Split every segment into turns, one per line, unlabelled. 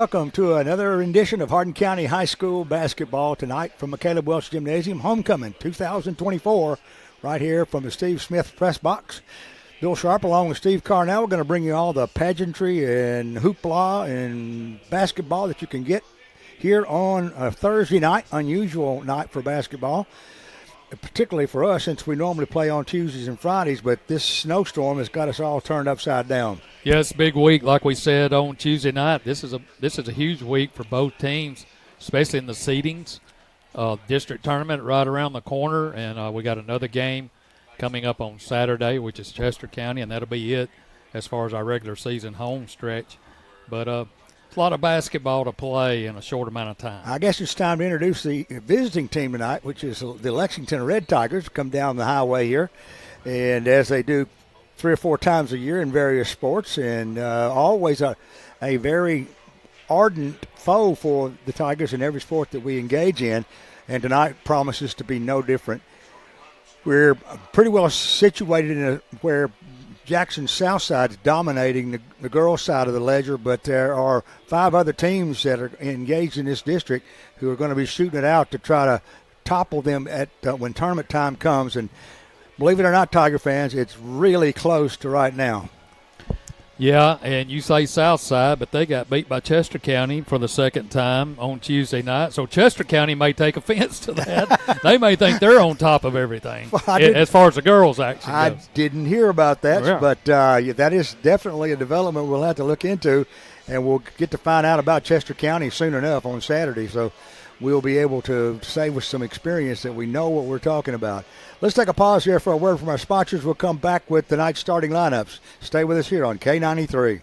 Welcome to another edition of Hardin County High School basketball tonight from the Caleb Welch Gymnasium. Homecoming 2024 right here from the Steve Smith press box. Bill Sharp along with Steve Carnell. We're going to bring you all the pageantry and hoopla and basketball that you can get here on a Thursday night, unusual night for basketball, particularly for us since we normally play on Tuesdays and Fridays, but this snowstorm has got us all turned upside down.
Yes, big week, like we said on Tuesday night. This is a huge week for both teams, especially in the seedings. District tournament right around the corner, and we got another game coming up on Saturday, which is Chester County, and that'll be it as far as our regular season home stretch. But it's a lot of basketball to play in a short amount of time.
I guess it's time to introduce the visiting team tonight, which is the Lexington Red Tigers, come down the highway here, and as they do 3 or 4 times a year in various sports, and always a very ardent foe for the Tigers in every sport that we engage in, and tonight promises to be no different. We're pretty well situated where Jackson's South Side is dominating the girls' side of the ledger, but there are 5 other teams that are engaged in this district who are going to be shooting it out to try to topple them at when tournament time comes. And believe it or not, Tiger fans, it's really close to right now.
Yeah, and you say South Side, but they got beat by Chester County for the second time on Tuesday night. So Chester County may take offense to that. They may think they're on top of everything as far as the girls action goes.
I didn't hear about that,
Yeah.
but that is definitely a development we'll have to look into, and we'll get to find out about Chester County soon enough on Saturday. So we'll be able to say with some experience that we know what we're talking about. Let's take a pause here for a word from our sponsors. We'll come back with tonight's starting lineups. Stay with us here on K93.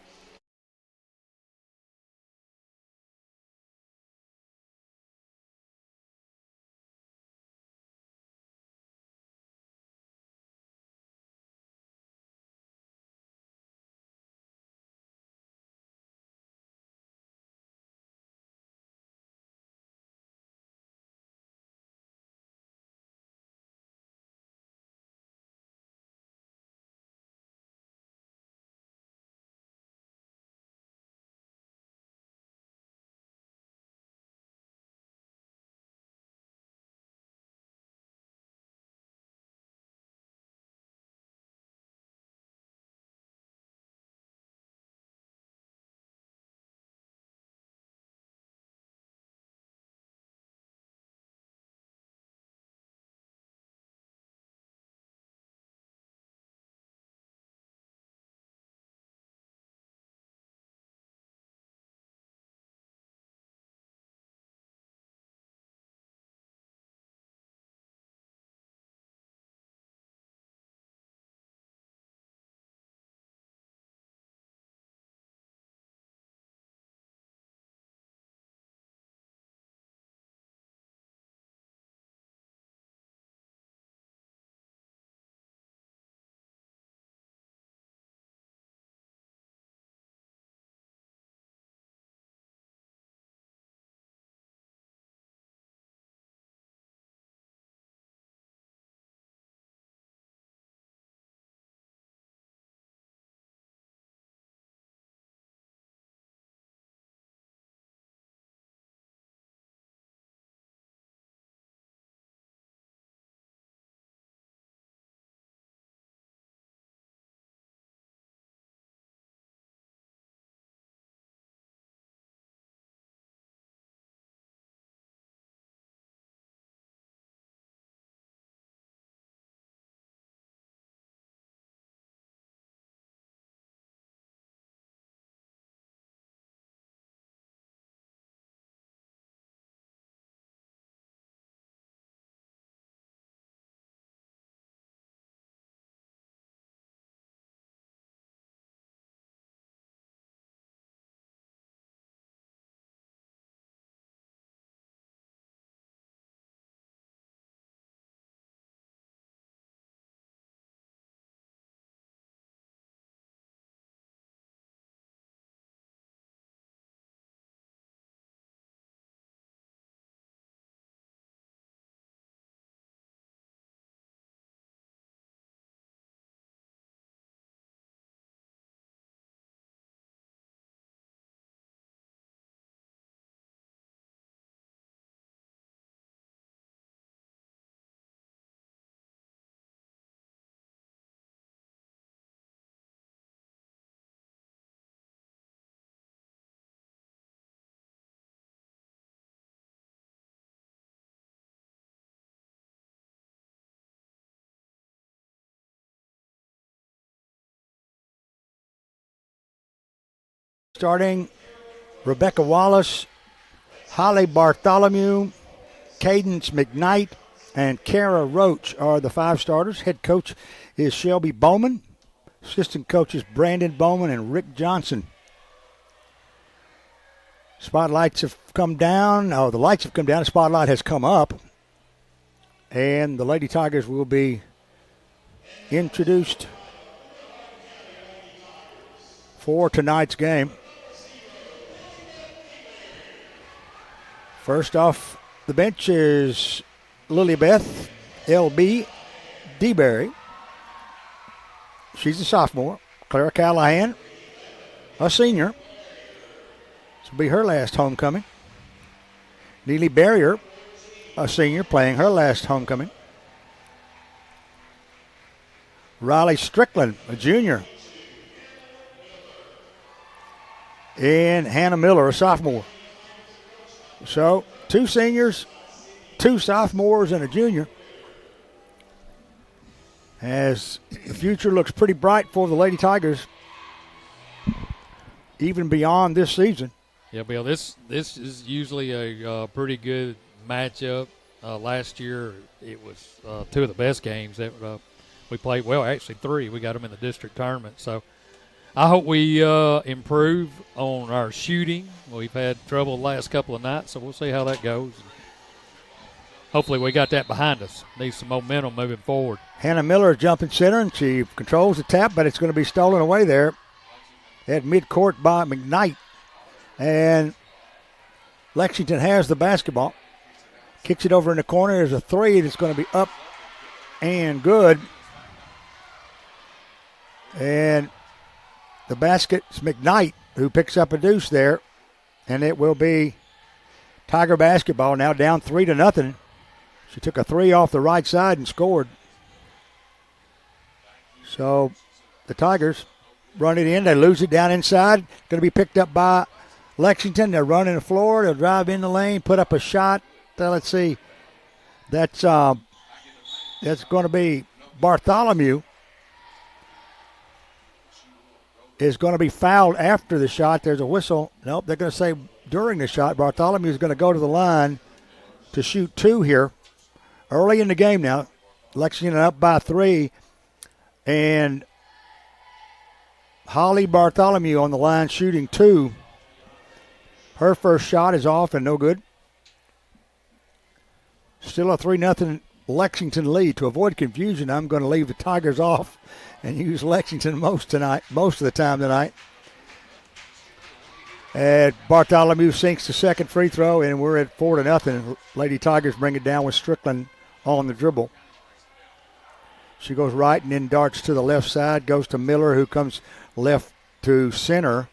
Starting, Rebecca Wallace, Holly Bartholomew, Cadence McKnight, and Kara Roach are the 5 starters. Head coach is Shelby Bowman. Assistant coaches Brandon Bowman and Rick Johnson. Spotlights have come down. Oh, the lights have come down. The spotlight has come up. And the Lady Tigers will be introduced for tonight's game. First off the bench is Lilybeth L.B. DeBerry. She's a sophomore. Clara Callahan, a senior. This will be her last homecoming. Neely Barrier, a senior, playing her last homecoming. Riley Strickland, a junior. And Hannah Miller, a sophomore. So, 2 seniors, 2 sophomores, and a junior. As the future looks pretty bright for the Lady Tigers, even beyond this season.
Yeah, Bill, this is usually a pretty good matchup. Last year, it was 2 of the best games that we played. Well, actually 3. We got them in the district tournament. So I hope we improve on our shooting. We've had trouble the last couple of nights, so we'll see how that goes. Hopefully we got that behind us. Need some momentum moving forward.
Hannah Miller jumping center, and she controls the tap, but it's going to be stolen away there at midcourt by McKnight. And Lexington has the basketball. Kicks it over in the corner. There's a 3 that's going to be up and good. And the basket's McKnight, who picks up a deuce there. And it will be Tiger basketball, now down 3-0. She took a 3 off the right side and scored. So the Tigers run it in. They lose it down inside. Going to be picked up by Lexington. They're running the floor. They'll drive in the lane, put up a shot. Let's see. That's going to be Bartholomew. Is going to be fouled after the shot. There's a whistle. Nope, they're going to say during the shot. Bartholomew is going to go to the line to shoot 2 here. Early in the game now. Lexington up by 3. And Holly Bartholomew on the line shooting 2. Her first shot is off and no good. Still a 3-0 Lexington lead. To avoid confusion, I'm going to leave the Tigers off and use Lexington most of the time tonight. And Bartholomew sinks the second free throw, and we're at 4-0. Lady Tigers bring it down with Strickland on the dribble. She goes right and then darts to the left side, goes to Miller, who comes left to center,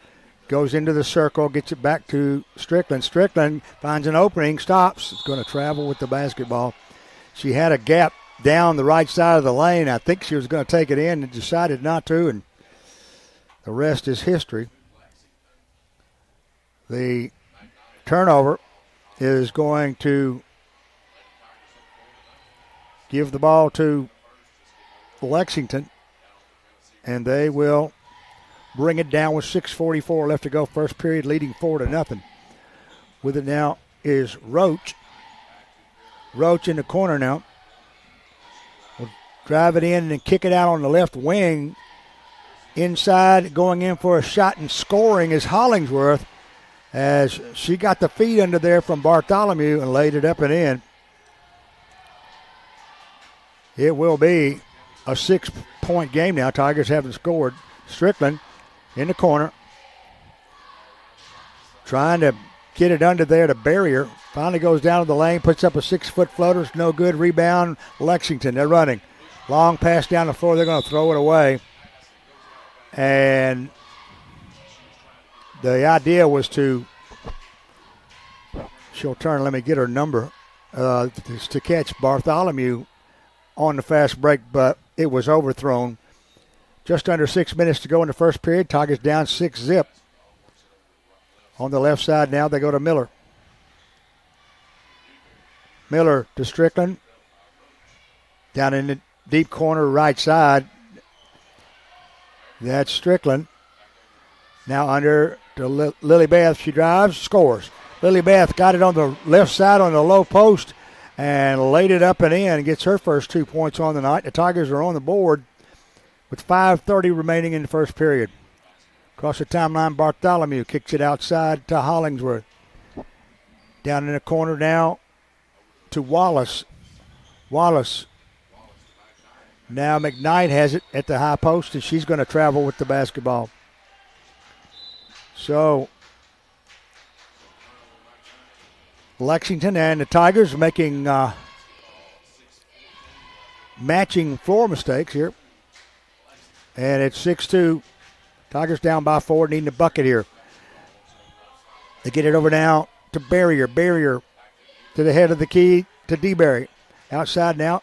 goes into the circle, gets it back to Strickland. Strickland finds an opening, stops. It's going to travel with the basketball. She had a gap down the right side of the lane. I think she was going to take it in and decided not to, and the rest is history. The turnover is going to give the ball to Lexington, and they will bring it down with 6:44 left to go. First period, leading 4-0. With it now is Roach. Roach in the corner now. Will drive it in and kick it out on the left wing. Inside, going in for a shot and scoring is Hollingsworth, as she got the feed under there from Bartholomew and laid it up and in. It will be a 6-point game now. Tigers haven't scored. Strickland in the corner, trying to get it under there to Barrier. Finally goes down to the lane, puts up a 6-foot floater. It's no good. Rebound, Lexington. They're running. Long pass down the floor. They're going to throw it away. And the idea was she'll turn, let me get her number, to catch Bartholomew on the fast break, but it was overthrown. Just under 6 minutes to go in the first period. Tigers down 6-0. On the left side now, they go to Miller. Miller to Strickland. Down in the deep corner right side. That's Strickland. Now under to Lily Beth. She drives, scores. Lily Beth got it on the left side on the low post and laid it up and in and gets her first 2 points on the night. The Tigers are on the board with 5:30 remaining in the first period. Across the timeline, Bartholomew kicks it outside to Hollingsworth. Down in the corner now to Wallace. Wallace. Now McKnight has it at the high post, and she's going to travel with the basketball. So Lexington and the Tigers making matching floor mistakes here. And it's 6-2. Tigers down by 4, needing a bucket here. They get it over now to Barrier. Barrier to the head of the key to DeBerry. Outside now.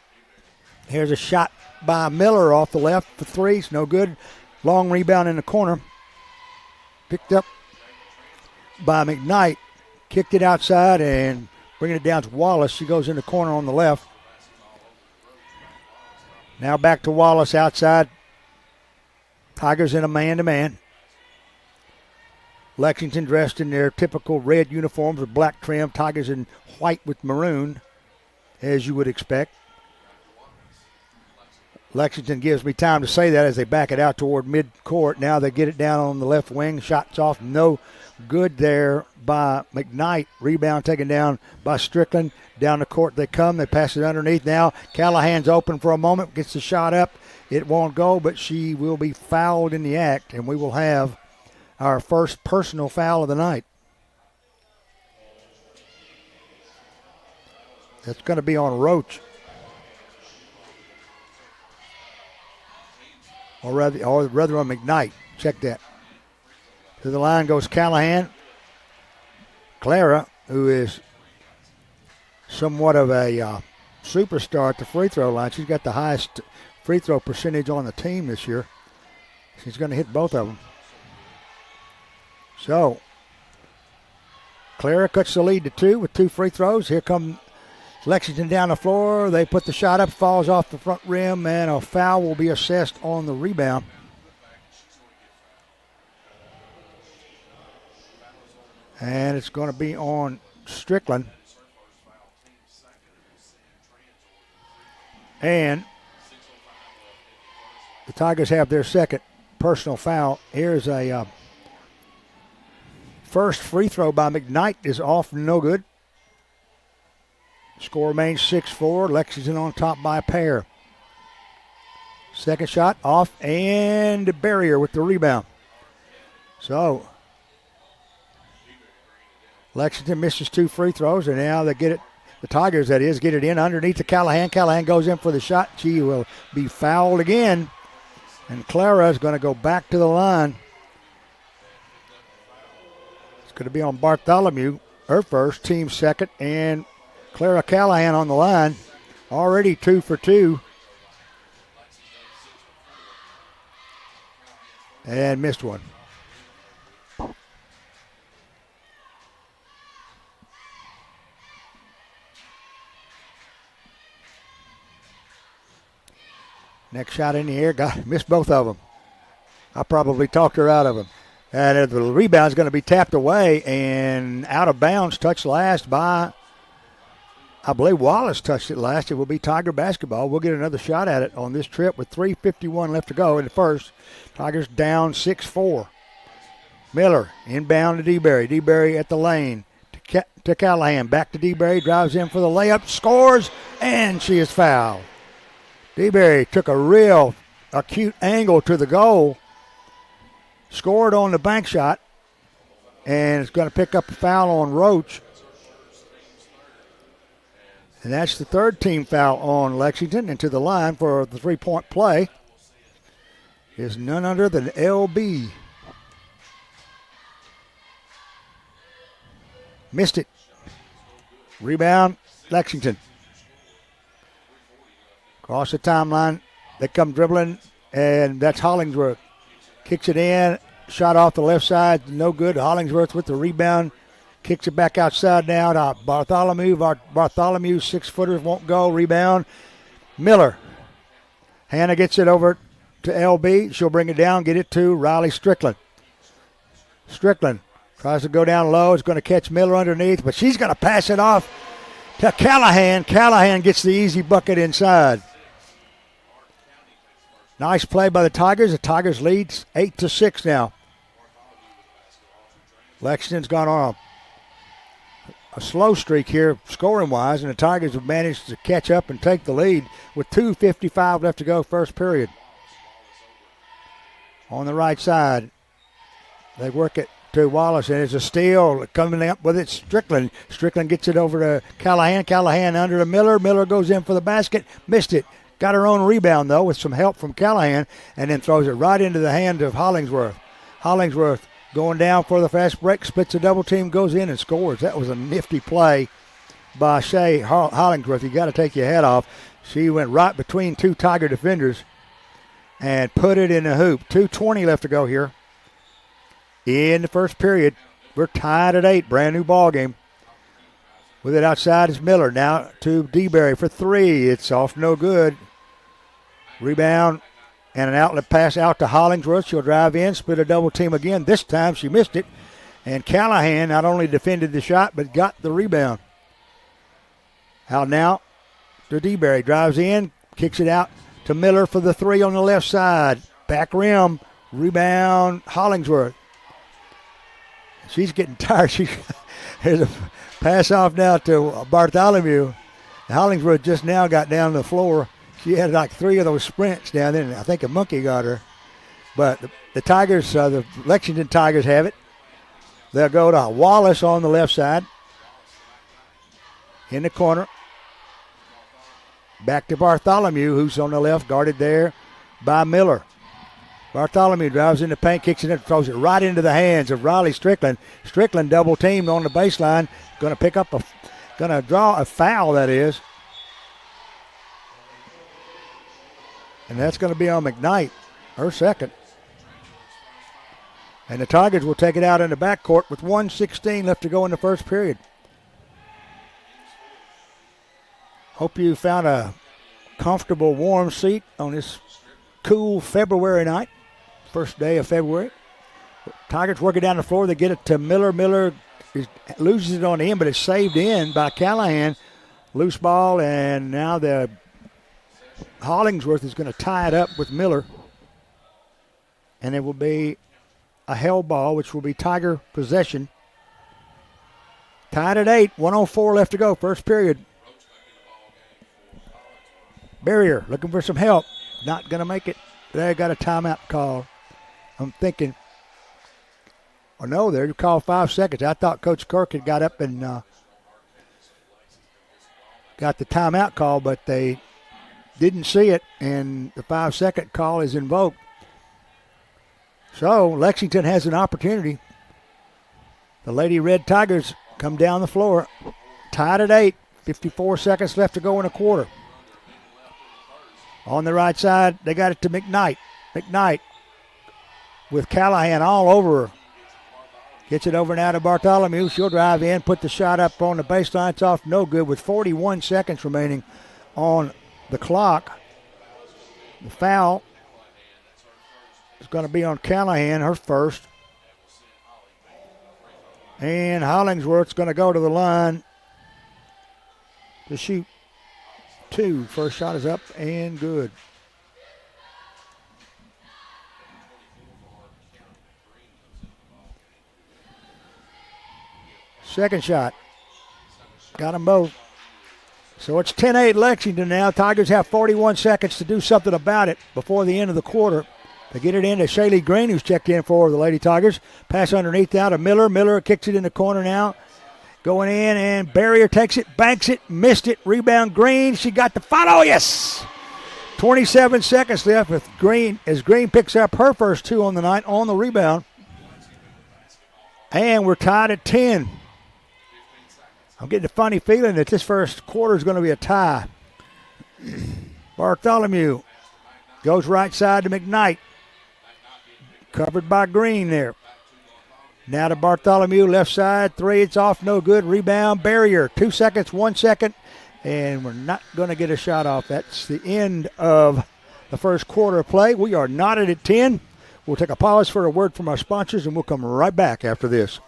Here's a shot by Miller off the left for three. It's no good. Long rebound in the corner. Picked up by McKnight. Kicked it outside and bringing it down to Wallace. She goes in the corner on the left. Now back to Wallace outside. Tigers in a man-to-man. Lexington dressed in their typical red uniforms with black trim. Tigers in white with maroon, as you would expect. Lexington gives me time to say that as they back it out toward mid-court. Now they get it down on the left wing. Shots off, no good there by McKnight. Rebound taken down by Strickland. Down the court they come. They pass it underneath now. Callahan's open for a moment. Gets the shot up. It won't go, but she will be fouled in the act, and we will have our first personal foul of the night. That's going to be on Roach. Or rather on McKnight. Check that. To the line goes Callahan. Clara, who is somewhat of a superstar at the free throw line. She's got the highest free throw percentage on the team this year. She's going to hit both of them. So, Clara cuts the lead to 2 with 2 free throws. Here come Lexington down the floor. They put the shot up, falls off the front rim, and a foul will be assessed on the rebound. And it's going to be on Strickland. And the Tigers have their second personal foul. Here's a first free throw by McKnight is off, no good. Score remains 6-4. Lexington on top by a pair. Second shot off, and the Barrier with the rebound. So Lexington misses 2 free throws, and now they get it. The Tigers, that is, get it in underneath to Callahan. Callahan goes in for the shot. She will be fouled again. And Clara is going to go back to the line. It's going to be on Bartholomew, her first, team second, and Clara Callahan on the line. Already 2 for 2. And missed one. Next shot in the air, missed both of them. I probably talked her out of them. And the rebound is going to be tapped away and out of bounds, touched last by, I believe Wallace touched it last. It will be Tiger basketball. We'll get another shot at it on this trip with 3:51 left to go in the first. Tigers down 6-4. Miller inbound to DeBerry. DeBerry at the lane to Callahan. Back to DeBerry, drives in for the layup, scores, and she is fouled. DeBerry took a real acute angle to the goal, scored on the bank shot, and is going to pick up a foul on Roach. And that's the third team foul on Lexington. And to the line for the three-point play is none other than LB. Missed it. Rebound, Lexington. Across the timeline, they come dribbling, and that's Hollingsworth. Kicks it in, shot off the left side, no good. Hollingsworth with the rebound, kicks it back outside now to Bartholomew. Bartholomew, 6-footers, won't go. Rebound, Miller. Hannah gets it over to LB. She'll bring it down, get it to Riley Strickland. Strickland tries to go down low. Is going to catch Miller underneath, but she's going to pass it off to Callahan. Callahan gets the easy bucket inside. Nice play by the Tigers. The Tigers leads 8-6 now. Lexington's gone on a slow streak here scoring-wise, and the Tigers have managed to catch up and take the lead with 2:55 left to go first period. On the right side, they work it to Wallace, and it's a steal coming up with it. Strickland. Strickland gets it over to Callahan. Callahan under to Miller. Miller goes in for the basket. Missed it. Got her own rebound, though, with some help from Callahan, and then throws it right into the hand of Hollingsworth. Hollingsworth going down for the fast break, splits a double team, goes in and scores. That was a nifty play by Shea Hollingsworth. You got to take your head off. She went right between two Tiger defenders and put it in the hoop. 2:20 left to go here in the first period. We're tied at 8. Brand new ball game. With it outside is Miller. Now to DeBerry for 3. It's off no good. Rebound and an outlet pass out to Hollingsworth. She'll drive in, split a double team again. This time she missed it. And Callahan not only defended the shot but got the rebound. Out now to DeBerry. Drives in, kicks it out to Miller for the 3 on the left side. Back rim. Rebound Hollingsworth. She's getting tired. There's a pass off now to Bartholomew. Hollingsworth just now got down to the floor. She had like 3 of those sprints down there, and I think a monkey got her. But the Tigers, the Lexington Tigers have it. They'll go to Wallace on the left side. In the corner. Back to Bartholomew, who's on the left, guarded there by Miller. Bartholomew drives in the paint, kicks it in, throws it right into the hands of Riley Strickland. Strickland double teamed on the baseline. Going to draw a foul, that is. And that's going to be on McKnight, her second. And the Tigers will take it out in the backcourt with 1:16 left to go in the first period. Hope you found a comfortable, warm seat on this cool February night. First day of February. Tigers working down the floor. They get it to Miller. Miller loses it on the end, but it's saved in by Callahan. Loose ball, and now the Hollingsworth is going to tie it up with Miller. And it will be a held ball, which will be Tiger possession. Tied at 8, 1:04 left to go, first period. Barrier looking for some help. Not going to make it. They got a timeout call. I'm thinking, oh no, they called 5 seconds. I thought Coach Kirk had got up and got the timeout call, but they didn't see it, and the 5-second call is invoked. So Lexington has an opportunity. The Lady Red Tigers come down the floor, tied at 8, 54 seconds left to go in a quarter. On the right side, they got it to McKnight. McKnight with Callahan all over her. Gets it over now to Bartholomew. She'll drive in, put the shot up on the baseline. It's off no good with 41 seconds remaining on the clock. The foul is going to be on Callahan, her first. And Hollingsworth's going to go to the line to shoot 2. First shot is up and good. Second shot. Got them both. So it's 10-8 Lexington now. Tigers have 41 seconds to do something about it before the end of the quarter. They get it in to Shaylee Green, who's checked in for the Lady Tigers. Pass underneath now to Miller. Miller kicks it in the corner now. Going in, and Barrier takes it, banks it, missed it. Rebound Green. She got the foul. Oh, yes! 27 seconds left with Green as Green picks up her first 2 on the night on the rebound. And we're tied at 10. I'm getting a funny feeling that this first quarter is going to be a tie. Bartholomew goes right side to McKnight. Covered by Green there. Now to Bartholomew, left side, 3, it's off, no good. Rebound, Barrier, 2 seconds, 1 second, and we're not going to get a shot off. That's the end of the first quarter of play. We are knotted at 10 We'll take a pause for a word from our sponsors, and we'll come right back after this.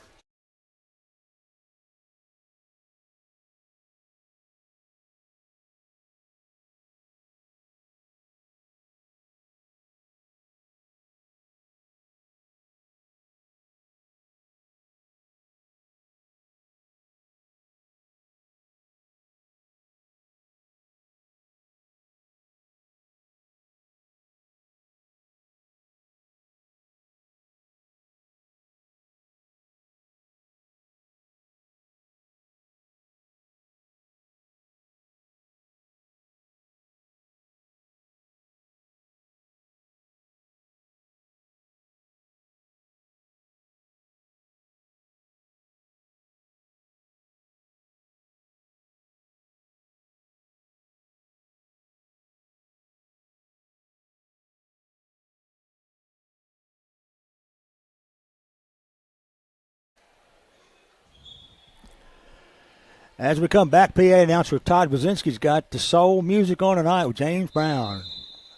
As we come back, PA announcer Todd Wazinski's got the soul music on tonight with James Brown.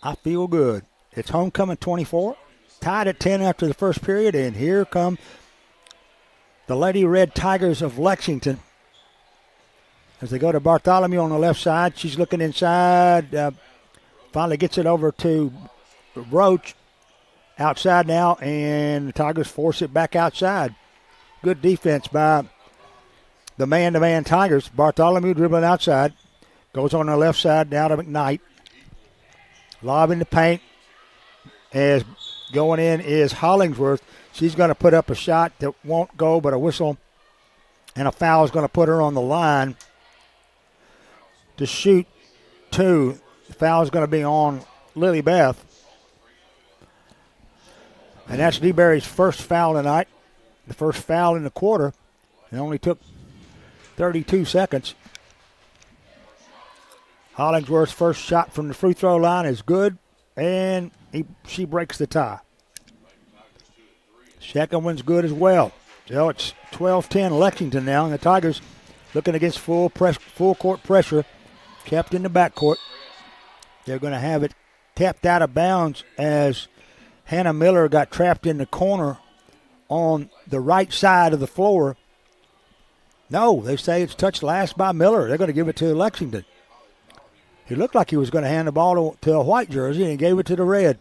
I feel good. It's homecoming 24, tied at 10 after the first period, and here come the Lady Red Tigers of Lexington. As they go to Bartholomew on the left side, she's looking inside, finally gets it over to Roach outside now, and the Tigers force it back outside. Good defense by the man-to-man Tigers. Bartholomew dribbling outside. Goes on the left side down to McKnight. Lob in the paint. As going in is Hollingsworth. She's going to put up a shot that won't go, but a whistle and a foul is going to put her on the line to shoot two. The foul is going to be on Lily Beth. And that's DeBerry's first foul tonight. The first foul in the quarter. It only took 32 seconds. Hollingsworth's first shot from the free throw line is good, and she breaks the tie. Second one's good as well. So it's 12-10 Lexington now, and the Tigers looking against full court pressure, kept in the backcourt. They're going to have it tapped out of bounds as Hannah Miller got trapped in the corner on the right side of the floor. No, they say it's touched last by Miller. They're going to give it to Lexington. He looked like he was going to hand the ball to a white jersey, and he gave it to the red.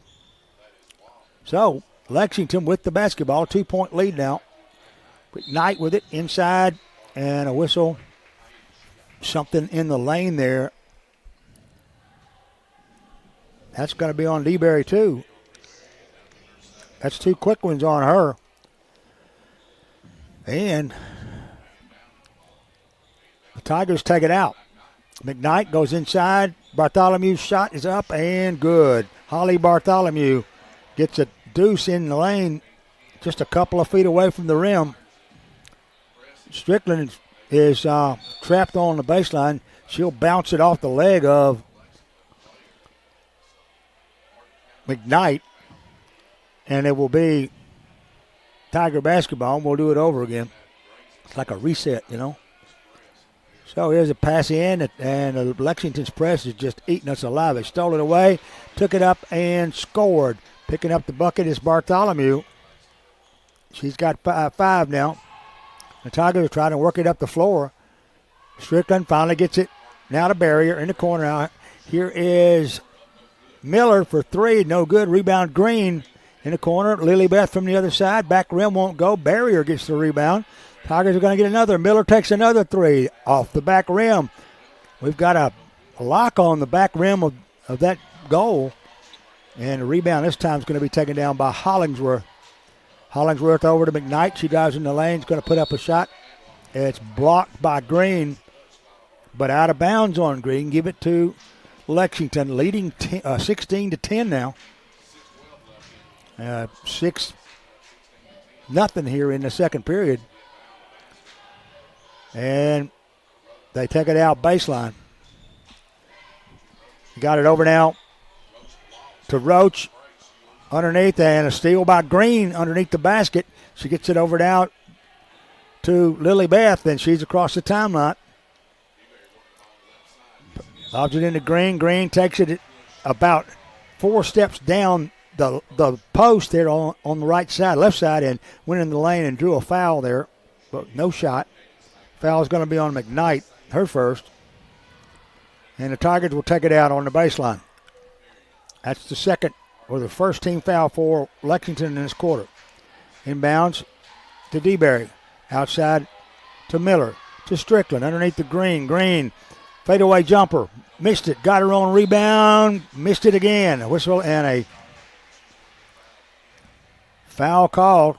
So Lexington with the basketball, 2-point lead now. Knight with it inside, and a whistle. Something in the lane there. That's going to be on DeBerry too. That's two quick ones on her. And the Tigers take it out. McKnight goes inside. Bartholomew's shot is up and good. Holly Bartholomew gets a deuce in the lane just a couple of feet away from the rim. Strickland is trapped on the baseline. She'll bounce it off the leg of McKnight, and it will be Tiger basketball, and we'll do it over again. It's like a reset, you know. So here's a pass in, and Lexington's press is just eating us alive. They stole it away, took it up, and scored. Picking up the bucket is Bartholomew. She's got five now. The Tigers are trying to work it up the floor. Strickland finally gets it. Now to Barrier in the corner. Now, here is Miller for three. No good. Rebound Green in the corner. Lilybeth from the other side. Back rim won't go. Barrier gets the rebound. Tigers are going to get another. Miller takes another three off the back rim. We've got a lock on the back rim of that goal. And the rebound this time is going to be taken down by Hollingsworth. Hollingsworth over to McKnight. She drives in the lane. Is going to put up a shot. It's blocked by Green, but out of bounds on Green. Give it to Lexington, leading 16-10 now. 6-0 here in the second period. And they take it out baseline. Got it over now to Roach underneath, and a steal by Green underneath the basket. She gets it over now to Lilybeth, and she's across the timeline. Lobs it into Green. Green takes it about 4 steps down the post there on the right side, left side, and went in the lane and drew a foul there, but no shot. Foul is going to be on McKnight, her first. And the Tigers will take it out on the baseline. That's the second or the first team foul for Lexington in this quarter. Inbounds to DeBerry. Outside to Miller. To Strickland underneath the Green. Green, fadeaway jumper. Missed it. Got her on rebound. Missed it again. A whistle and a foul called.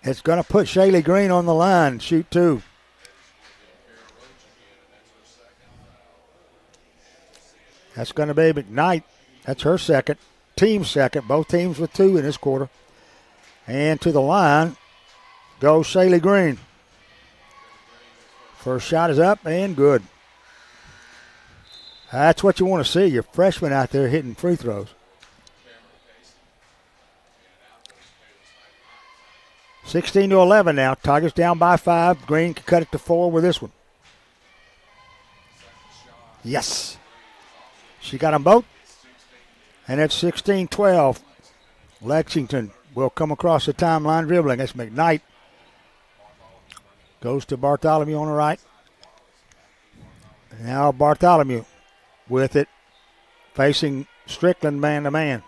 It's going to put Shaylee Green on the line. Shoot two. That's going to be McKnight. That's her second. Team's second. Both teams with two in this quarter. And to the line goes Shaylee Green. First shot is up and good. That's what you want to see. Your freshmen out there hitting free throws. 16-11 now. Tigers down by 5. Green can cut it to 4 with this one. Yes. She got them both. And it's 16-12. Lexington will come across the timeline dribbling. That's McKnight. Goes to Bartholomew on the right. Now Bartholomew with it. Facing Strickland man-to-man.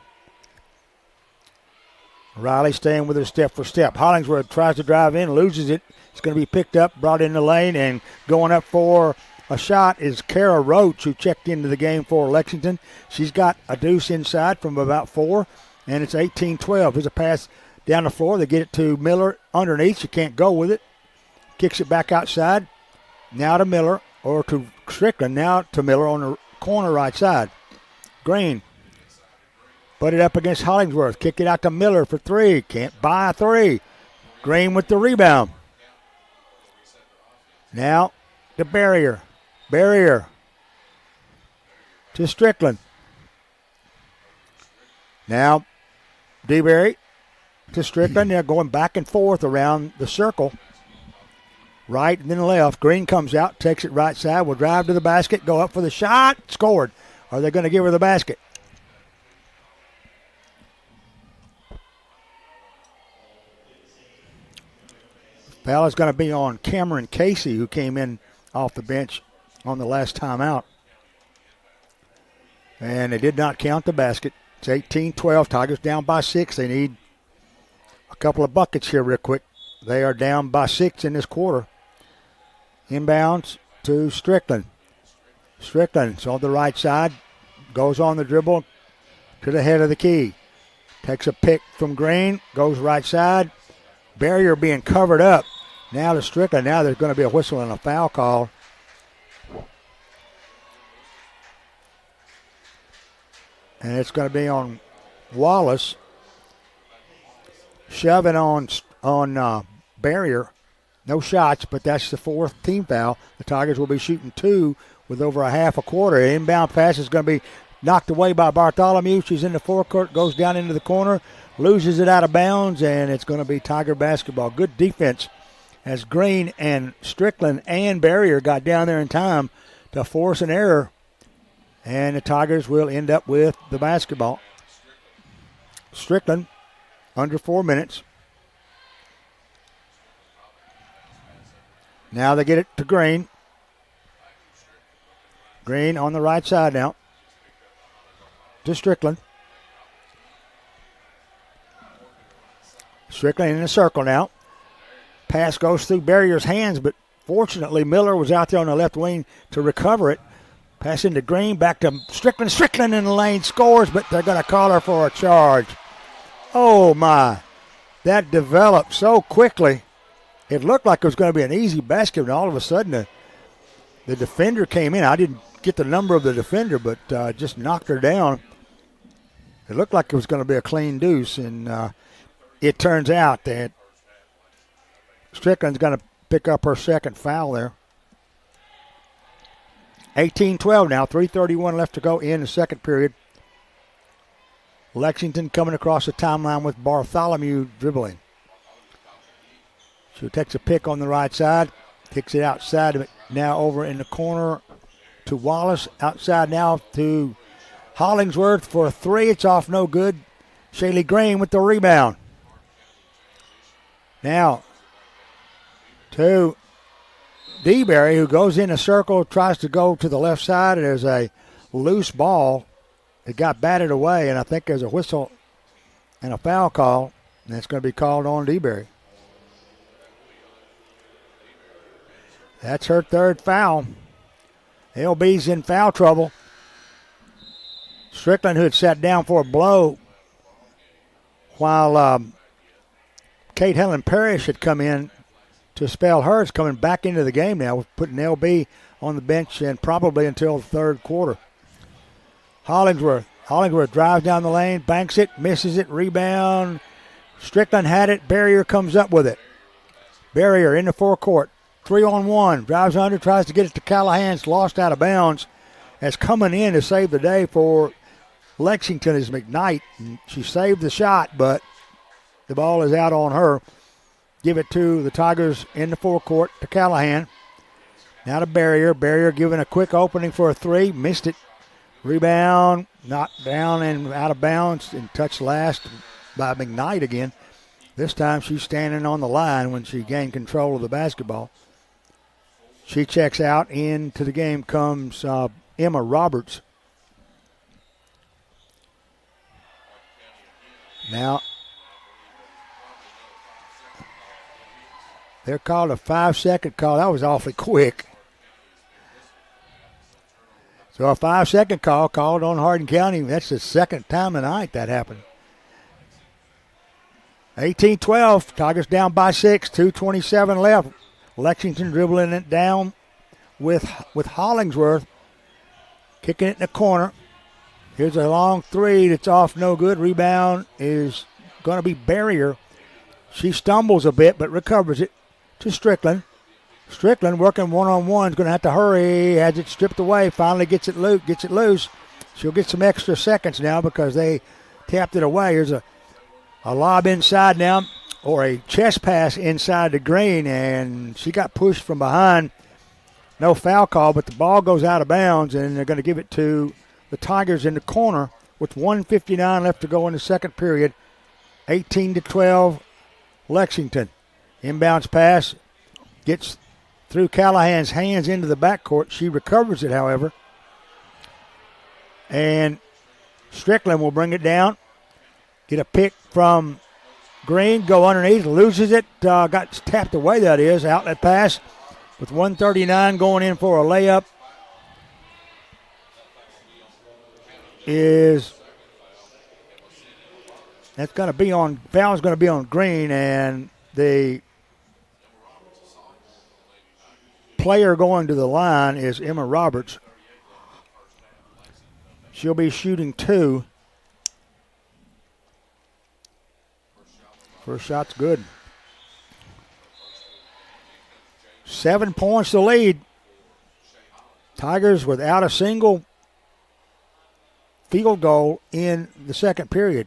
Riley staying with her step for step. Hollingsworth tries to drive in, loses it. It's going to be picked up, brought in the lane, and going up for a shot is Kara Roach, who checked into the game for Lexington. She's got a deuce inside from about 4, and it's 18-12. There's a pass down the floor. They get it to Miller underneath. She can't go with it. Kicks it back outside. Now to Miller, or to Strickland. Now to Miller on the corner right side. Green. Put it up against Hollingsworth. Kick it out to Miller for 3. Can't buy a 3. Green with the rebound. Now the barrier. Barrier to Strickland. Now DeBerry to Strickland. They're going back and forth around the circle. Right and then left. Green comes out, takes it right side, will drive to the basket, go up for the shot, scored. Are they going to give her the basket? Foul is going to be on Cameron Casey, who came in off the bench on the last time out. And they did not count the basket. It's 18-12. Tigers down by 6. They need a couple of buckets here real quick. They are down by 6 in this quarter. Inbounds to Strickland. Strickland's on the right side. Goes on the dribble to the head of the key. Takes a pick from Green. Goes right side. Barrier being covered up. Now to Strickland. Now there's going to be a whistle and a foul call. And it's going to be on Wallace. Shoving on Barrier. No shots, but that's the 4th team foul. The Tigers will be shooting 2 with over a half a quarter. Inbound pass is going to be knocked away by Bartholomew. She's in the forecourt, goes down into the corner, loses it out of bounds, and it's going to be Tiger basketball. Good defense as Green and Strickland and Barrier got down there in time to force an error, and the Tigers will end up with the basketball. Strickland, under 4 minutes. Now they get it to Green. Green on the right side now. To Strickland. Strickland in the circle now. Pass goes through Barrier's hands, but fortunately Miller was out there on the left wing to recover it. Pass into Green, back to Strickland. Strickland in the lane, scores, but they're going to call her for a charge. Oh, my. That developed so quickly. It looked like it was going to be an easy basket, and all of a sudden the defender came in. I didn't get the number of the defender, but just knocked her down. It looked like it was going to be a clean deuce, and it turns out that Strickland's going to pick up her second foul there. 18-12 now, 3:31 left to go in the second period. Lexington coming across the timeline with Bartholomew dribbling. She takes a pick on the right side, kicks it outside, now over in the corner to Wallace. Outside now to Hollingsworth for a 3. It's off no good. Shaylee Green with the rebound. Now to DeBerry, who goes in a circle, tries to go to the left side. There's a loose ball. It got batted away, and I think there's a whistle and a foul call, and that's going to be called on DeBerry. That's her third foul. LB's in foul trouble. Strickland, who had sat down for a blow while Kate Helen Parrish had come in to spell her, is coming back into the game now, putting LB on the bench and probably until the third quarter. Hollingsworth drives down the lane, banks it, misses it, rebound. Strickland had it. Barrier comes up with it. Barrier in the forecourt. 3-on-1. Drives under, tries to get it to Callahan's, lost out of bounds. As coming in to save the day for Lexington is McKnight. She saved the shot, but the ball is out on her. Give it to the Tigers in the forecourt to Callahan. Now to Barrier. Barrier giving a quick opening for a three. Missed it. Rebound, knocked down and out of bounds, and touched last by McKnight again. This time she's standing on the line when she gained control of the basketball. She checks out. Into the game comes Emma Roberts. Now, they're called a 5-second call. That was awfully quick. So a 5-second call called on Hardin County. That's the second time tonight that happened. 18-12. Tigers down by 6. 2:27 left. Lexington dribbling it down with Hollingsworth. Kicking it in the corner. Here's a long three that's off, no good. Rebound is going to be Barrier. She stumbles a bit but recovers it to Strickland. Strickland working one-on-one is going to have to hurry. Has it stripped away. Finally gets it loose. She'll get some extra seconds now because they tapped it away. Here's a lob inside now, or a chest pass inside the green, and she got pushed from behind. No foul call, but the ball goes out of bounds, and they're going to give it to the Tigers in the corner with 1:59 left to go in the second period. 18-12, Lexington. Inbounds pass gets through Callahan's hands into the backcourt. She recovers it, however. And Strickland will bring it down. Get a pick from Green. Go underneath. Loses it. Got tapped away, that is. Outlet pass with 1:39 going in for a layup. That's going to be on, foul's going to be on Green, and the player going to the line is Emma Roberts. She'll be shooting 2. First shot's good. 7 points to lead. Tigers without a single field goal in the second period.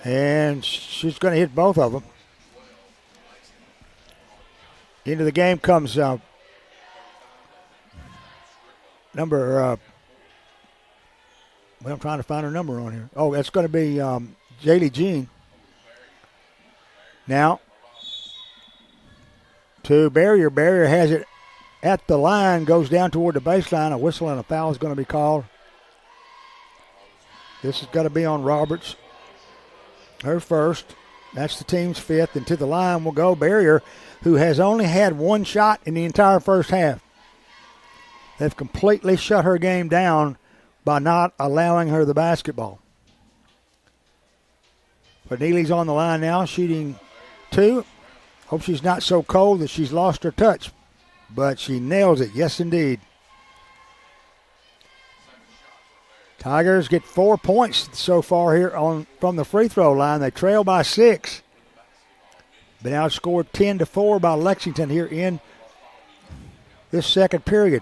And she's going to hit both of them. Into the game comes number, I'm trying to find her number on here. Oh, that's going to be Jaylee Jean. Now to Barrier. Barrier has it at the line, goes down toward the baseline. A whistle and a foul is going to be called. This has got to be on Roberts. Her first. That's the team's 5th. And to the line will go Barrier, who has only had 1 shot in the entire first half. They've completely shut her game down by not allowing her the basketball. But Neely's on the line now, shooting 2. Hope she's not so cold that she's lost her touch. But she nails it. Yes, indeed. Tigers get 4 points so far here from the free throw line. They trail by 6. Been outscored 10-4 by Lexington here in this second period.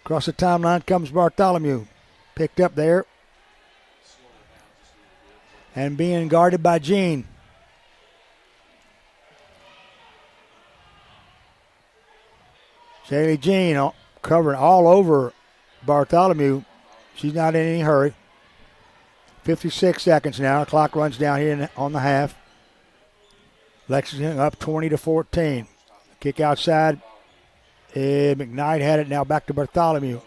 Across the timeline comes Bartholomew. Picked up there. And being guarded by Jean. Shaylee Jean covering all over Bartholomew. She's not in any hurry. 56 seconds now. Clock runs down here on the half. Lexington up 20-14. Kick outside. And McKnight had it. Now back to Bartholomew.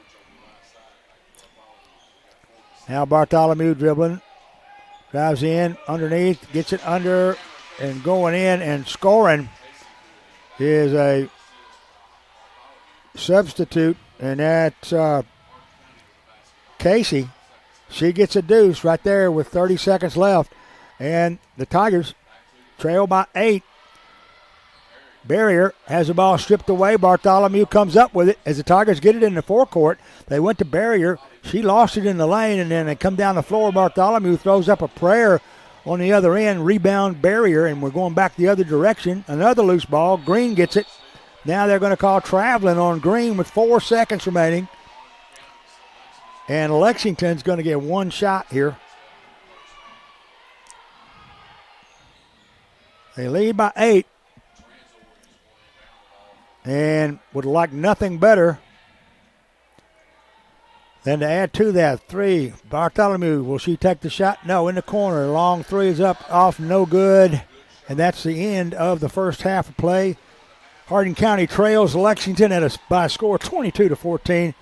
Now Bartholomew dribbling. Drives in underneath. Gets it under and going in and scoring is a substitute. And that's Casey. She gets a deuce right there with 30 seconds left. And the Tigers trail by 8. Barrier has the ball stripped away. Bartholomew comes up with it as the Tigers get it in the forecourt. They went to Barrier. She lost it in the lane, and then they come down the floor. Bartholomew throws up a prayer on the other end. Rebound Barrier, and we're going back the other direction. Another loose ball. Green gets it. Now they're going to call traveling on Green with 4 seconds remaining. And Lexington's going to get one shot here. They lead by 8. And would like nothing better than to add to that. 3. Bartholomew, will she take the shot? No, in the corner. Long 3 is up, off, no good. And that's the end of the first half of play. Hardin County trails Lexington by a score 22-14.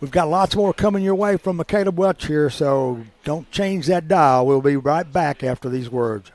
We've got lots more coming your way from Michaela Welch here, so don't change that dial. We'll be right back after these words.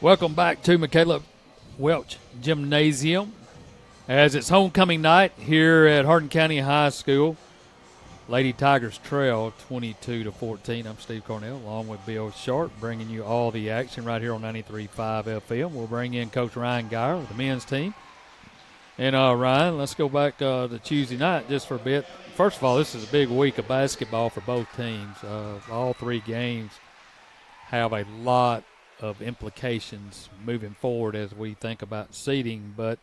Welcome back to Michaela Welch Gymnasium as it's homecoming night here at Hardin County High School. Lady Tigers trail 22-14. I'm Steve Cornell along with Bill Sharp bringing you all the action right here on 93.5 FM. We'll bring in Coach Ryan Geyer with the men's team. And Ryan, let's go back to Tuesday night just for a bit. First of all, this is a big week of basketball for both teams. All 3 games have a lot of implications moving forward as we think about seeding, but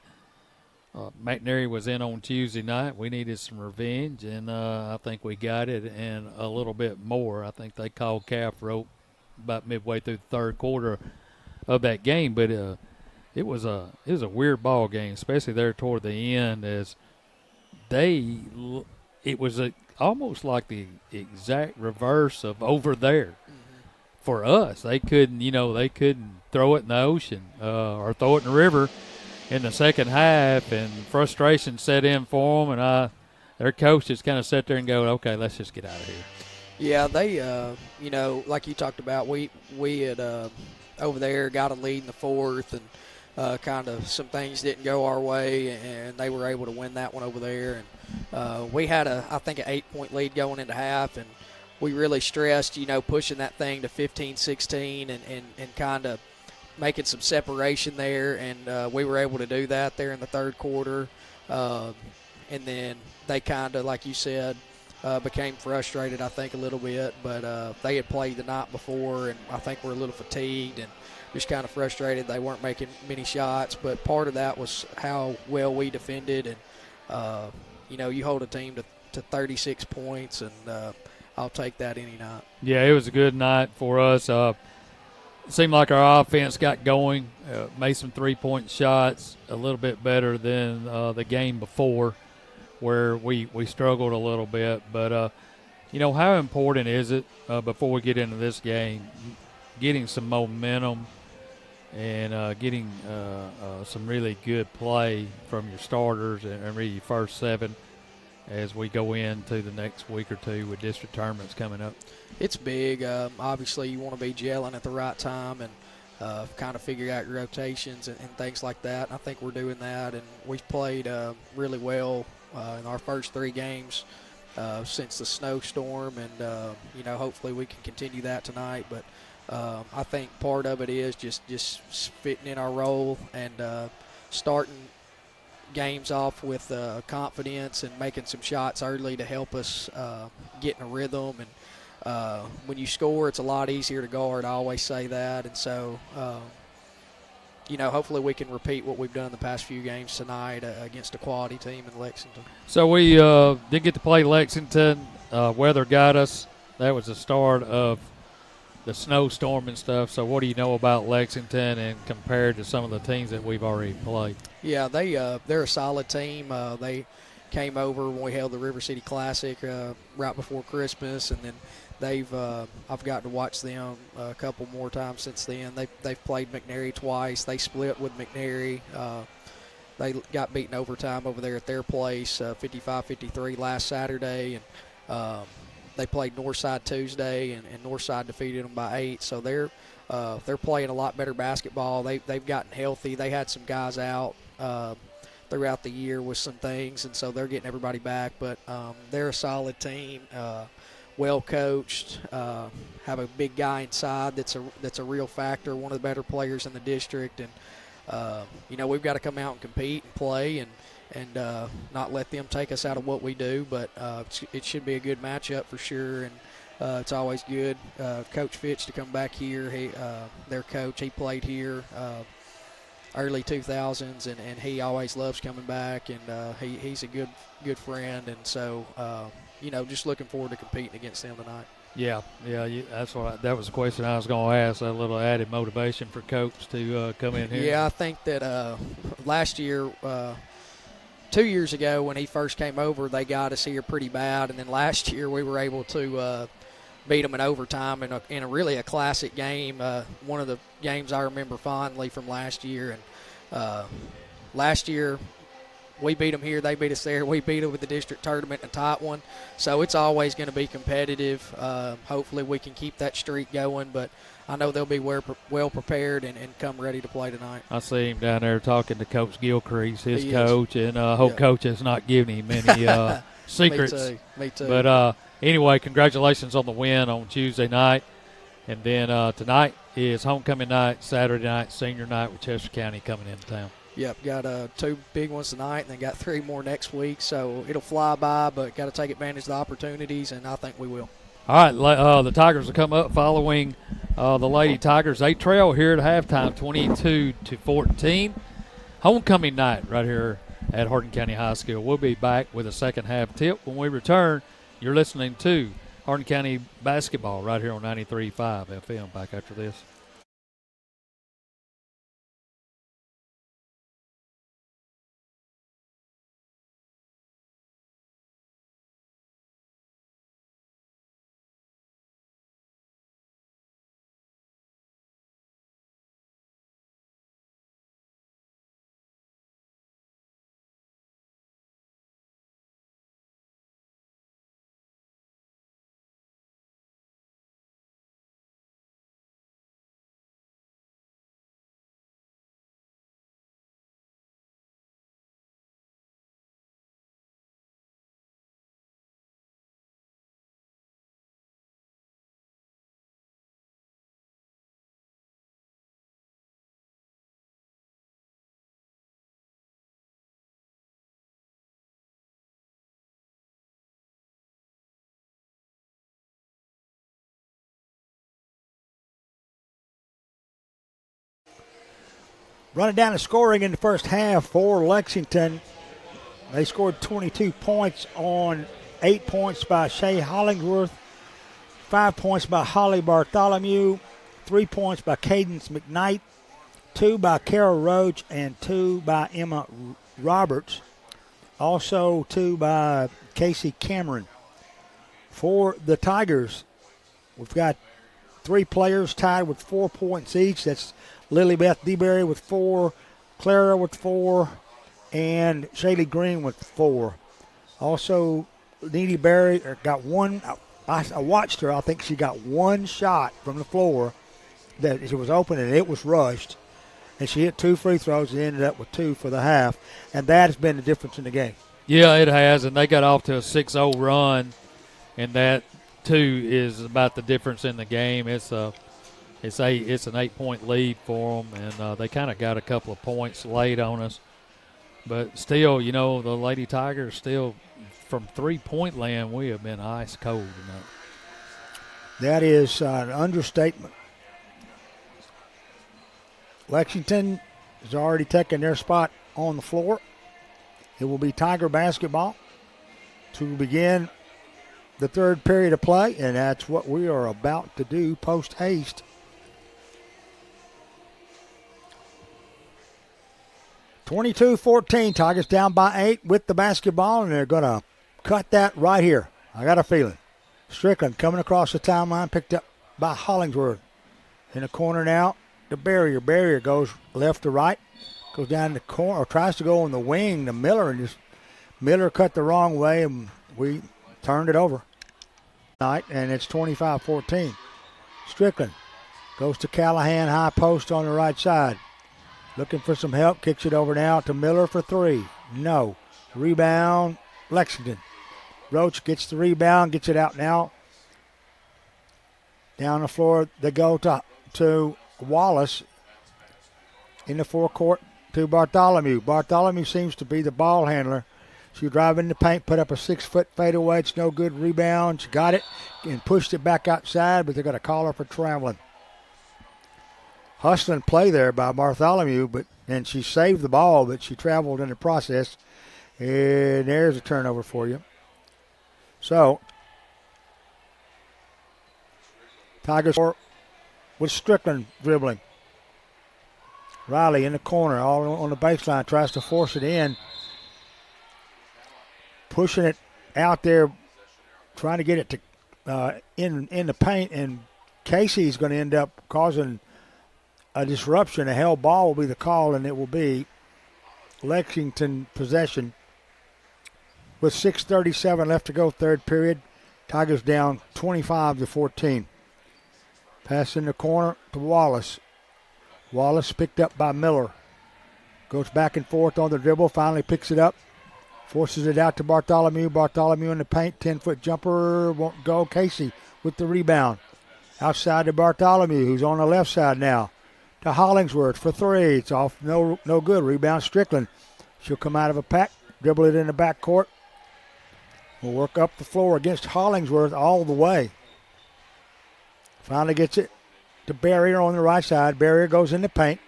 McNary was in on Tuesday night. We needed some revenge, and I think we got it and a little bit more. I think they called calf rope about midway through the third quarter of that game, but it was a weird ball game, especially there toward the end as it was almost like the exact reverse of over there. For us, they couldn't throw it in the ocean or throw it in the river in the second half, and frustration set in for them, and their coach just kind of sat there and go, okay, let's just get out of here.
Yeah, they, like you talked about, we had over there got a lead in the fourth, and kind of some things didn't go our way, and they were able to win that one over there. And we had I think, an 8-point lead going into half, and we really stressed, pushing that thing to 15-16 and kind of making some separation there, and we were able to do that there in the third quarter. And then they kind of, like you said, became frustrated, I think, a little bit. But they had played the night before, and I think were a little fatigued and just kind of frustrated. They weren't making many shots, but part of that was how well we defended. And, you hold a team to 36 points, and I'll take that any night.
Yeah, it was a good night for us. It seemed like our offense got going, made some three-point shots a little bit better than the game before, where we struggled a little bit. But, how important is it, before we get into this game, getting some momentum and getting some really good play from your starters and really your first seven as we go into the next week or two with district tournaments coming up?
It's big. Obviously, you want to be gelling at the right time and kind of figure out your rotations and things like that. And I think we're doing that, and we've played really well in our first three games since the snowstorm, and hopefully we can continue that tonight. But I think part of it is just fitting in our role and starting games off with confidence and making some shots early to help us get in a rhythm. And when you score, it's a lot easier to guard. I always say that. And so, hopefully we can repeat what we've done the past few games tonight against a quality team in Lexington.
So we did get to play Lexington. Weather got us. That was the start of the snowstorm and stuff. So what do you know about Lexington and compared to some of the teams that we've already played?
Yeah, they're a solid team. They came over when we held the River City Classic right before Christmas, and then I've got to watch them a couple more times since then. They've played McNary twice. They split with McNary. They got beaten overtime over there at their place, 55-53 last Saturday, and they played Northside Tuesday, and Northside defeated them by 8. So they're playing a lot better basketball. They've gotten healthy. They had some guys out throughout the year with some things, and so they're getting everybody back. But they're a solid team, well coached, have a big guy inside that's a real factor, one of the better players in the district. And we've got to come out and compete and play and not let them take us out of what we do. But it should be a good matchup for sure. And it's always good. Coach Fitch to come back here. Their coach, he played here early 2000s, and he always loves coming back. And he's a good friend. And so, just looking forward to competing against them tonight.
Yeah, that was the question I was going to ask. A little added motivation for Coach to come in here.
Yeah, I think that last year. 2 years ago when he first came over, they got us here pretty bad, and then last year we were able to beat them in overtime in a really a classic game, one of the games I remember fondly from last year. And last year we beat them here, they beat us there. We beat them with the district tournament in a tight one, so it's always going to be competitive. Hopefully we can keep that streak going, but I know they'll be well prepared and come ready to play tonight.
I see him down there talking to Coach Gilcrease, his coach, and I hope Coach has not given him any secrets.
Me too.
But anyway, congratulations on the win on Tuesday night. And then tonight is homecoming night, Saturday night, senior night with Chester County coming into town.
Yep, got 2 big ones tonight, and then got 3 more next week. So it'll fly by, but got to take advantage of the opportunities, and I think we will.
All right, the Tigers will come up following the Lady Tigers. They trail here at halftime, 22-14. Homecoming night right here at Hardin County High School. We'll be back with a second half tip when we return. You're listening to Hardin County basketball right here on 93.5 FM. Back after this.
Running down the scoring in the first half for Lexington. They scored 22 points on 8 points by Shay Hollingsworth, 5 points by Holly Bartholomew, 3 points by Cadence McKnight, 2 by Carol Roach, and 2 by Emma Roberts. Also 2 by Casey Cameron. For the Tigers, we've got 3 players tied with 4 points each. That's Lilybeth DeBerry with 4, Clara with 4, and Shaylee Green with 4. Also, Needy Berry got 1. I watched her. I think she got 1 shot from the floor that it was open and it was rushed. And she hit 2 free throws and ended up with 2 for the half. And that has been the difference in the game.
Yeah, it has. And they got off to a 6-0 run. And that, too, is about the difference in the game. It's an 8-point lead for them. And they kind of got a couple of points late on us. But still, the Lady Tigers still, from three-point land, we have been ice cold tonight.
That is an understatement. Lexington has already taken their spot on the floor. It will be Tiger basketball to begin the third period of play, and that's what we are about to do post-haste. (22-14), Tigers down by 8 with the basketball, and they're going to cut that right here. I got a feeling. Strickland coming across the timeline, picked up by Hollingsworth. In the corner now, the barrier. Barrier goes left to right, goes down the corner, or tries to go on the wing to Miller, and just Miller cut the wrong way, and we turned it over. And it's 25-14. Strickland goes to Callahan, high post on the right side. Looking for some help, kicks it over now to Miller for 3. No. Rebound, Lexington. Roach gets the rebound, gets it out now. Down the floor, they go to Wallace in the forecourt to Bartholomew. Bartholomew seems to be the ball handler. She drive in the paint, put up a 6-foot fadeaway. It's no good. Rebound. She got it and pushed it back outside, but they're going to call her for traveling. Hustling play there by Bartholomew, and she saved the ball, but she traveled in the process. And there's a turnover for you. So, Tigers with Strickland dribbling. Riley in the corner, all on the baseline, tries to force it in. Pushing it out there, trying to get it to in the paint, and Casey's going to end up causing a disruption. A held ball will be the call, and it will be Lexington possession. With 6:37 left to go, third period, Tigers down 25-14. Pass in the corner to Wallace. Wallace picked up by Miller. Goes back and forth on the dribble, finally picks it up. Forces it out to Bartholomew. Bartholomew in the paint, 10-foot jumper, won't go. Casey with the rebound. Outside to Bartholomew, who's on the left side now. To Hollingsworth for 3. It's off, no good. Rebound Strickland. She'll come out of a pack, dribble it in the backcourt. We'll work up the floor against Hollingsworth all the way. Finally gets it to Barrier on the right side. Barrier goes in the paint,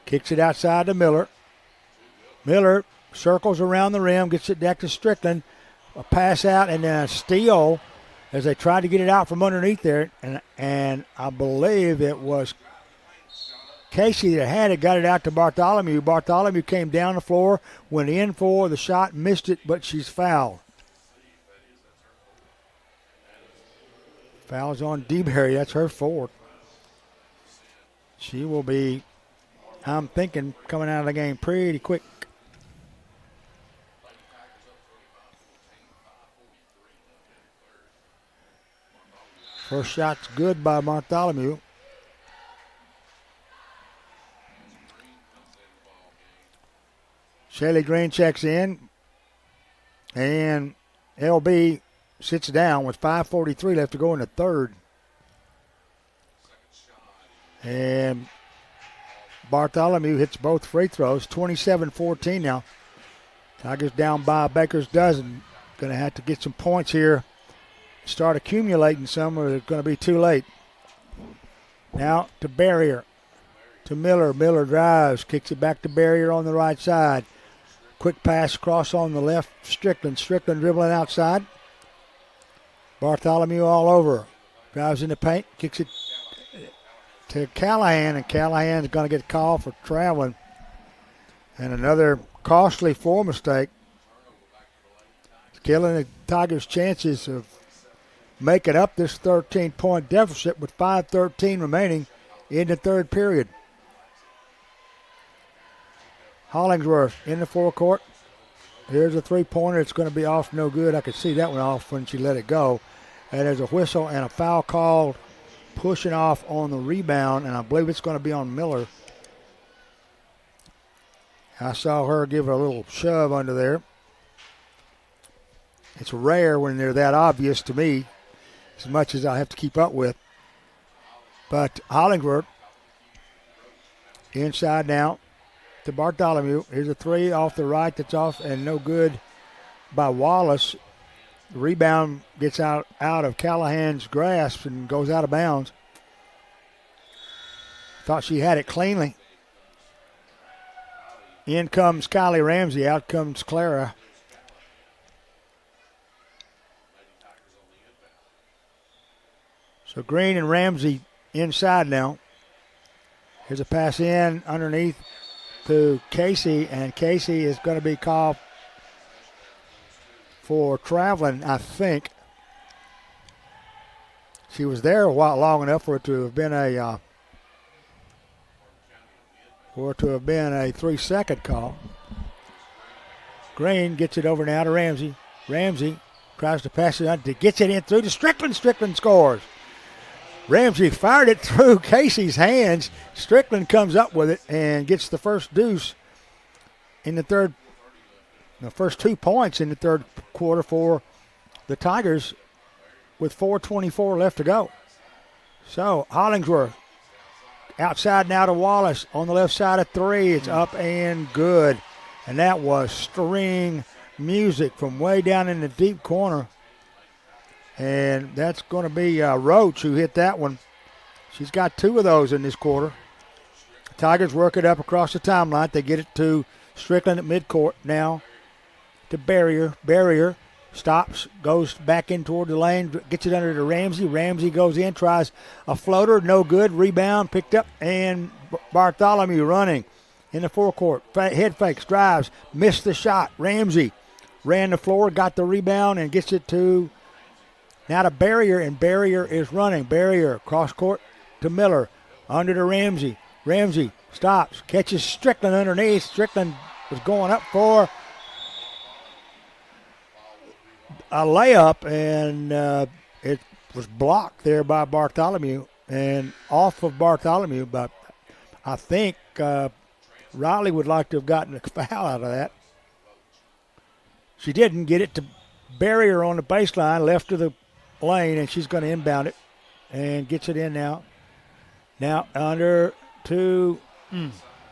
kicks it outside to Miller. Miller circles around the rim, gets it back to Strickland. A pass out and then a steal as they tried to get it out from underneath there. And I believe it was Casey that had it, got it out to Bartholomew. Bartholomew came down the floor, went in for the shot, missed it, but she's fouled. Foul's on DeBerry. That's her fourth. She will be, I'm thinking, coming out of the game pretty quick. First shot's good by Bartholomew. Shaylee Green checks in. And LB sits down with 5:43 left to go in the third. And Bartholomew hits both free throws. 27-14 now. Tigers down by a baker's dozen. Going to have to get some points here. Start accumulating some, or it's going to be too late. Now to Barrier. to Miller. Miller drives, kicks it back to Barrier on the right side. Quick pass across on the left, Strickland. Strickland dribbling outside. Bartholomew all over. Drives in the paint, kicks it to Callahan, and Callahan's going to get called for traveling. And another costly foul mistake. It's killing the Tigers' chances of making up this 13-point deficit with 5:13 remaining in the third period. Hollingsworth in the forecourt. Here's a three-pointer. It's going to be off, no good. I could see that one off when she let it go. And there's a whistle and a foul called, pushing off on the rebound, and I believe it's going to be on Miller. I saw her give a little shove under there. It's rare when they're that obvious to me, as much as I have to keep up with. But Hollingsworth inside now to Bartholomew. Here's a three off the right that's off and no good by Wallace. The rebound gets out of Callahan's grasp and goes out of bounds. Thought she had it cleanly. In comes Kylie Ramsey. Out comes Clara. So Green and Ramsey inside now. Here's a pass in underneath to Casey, and Casey is going to be called for traveling, I think. She was there a while long enough for it to have been a 3-second call. Green gets it over now to Ramsey. Ramsey tries to pass it on, gets it in through to Strickland. Strickland scores. Ramsey fired it through Casey's hands. Strickland comes up with it and gets the first deuce in the first 2 points in the third quarter for the Tigers with 4:24 left to go. So Hollingsworth outside now to Wallace on the left side of three. It's up and good. And that was string music from way down in the deep corner. And that's going to be Roach who hit that one. She's got two of those in this quarter. The Tigers work it up across the timeline. They get it to Strickland at midcourt now to Barrier. Barrier stops, goes back in toward the lane, gets it under to Ramsey. Ramsey goes in, tries a floater, no good. Rebound picked up, and Bartholomew running in the forecourt. Head fakes, drives, missed the shot. Ramsey ran the floor, got the rebound, and gets it to now to Barrier, and Barrier is running. Barrier cross court to Miller, under to Ramsey. Ramsey stops, catches Strickland underneath. Strickland was going up for a layup, and it was blocked there by Bartholomew and off of Bartholomew. But I think Riley would like to have gotten a foul out of that. She didn't get it to Barrier on the baseline, left to the lane, and she's going to inbound it and gets it in now. Now under to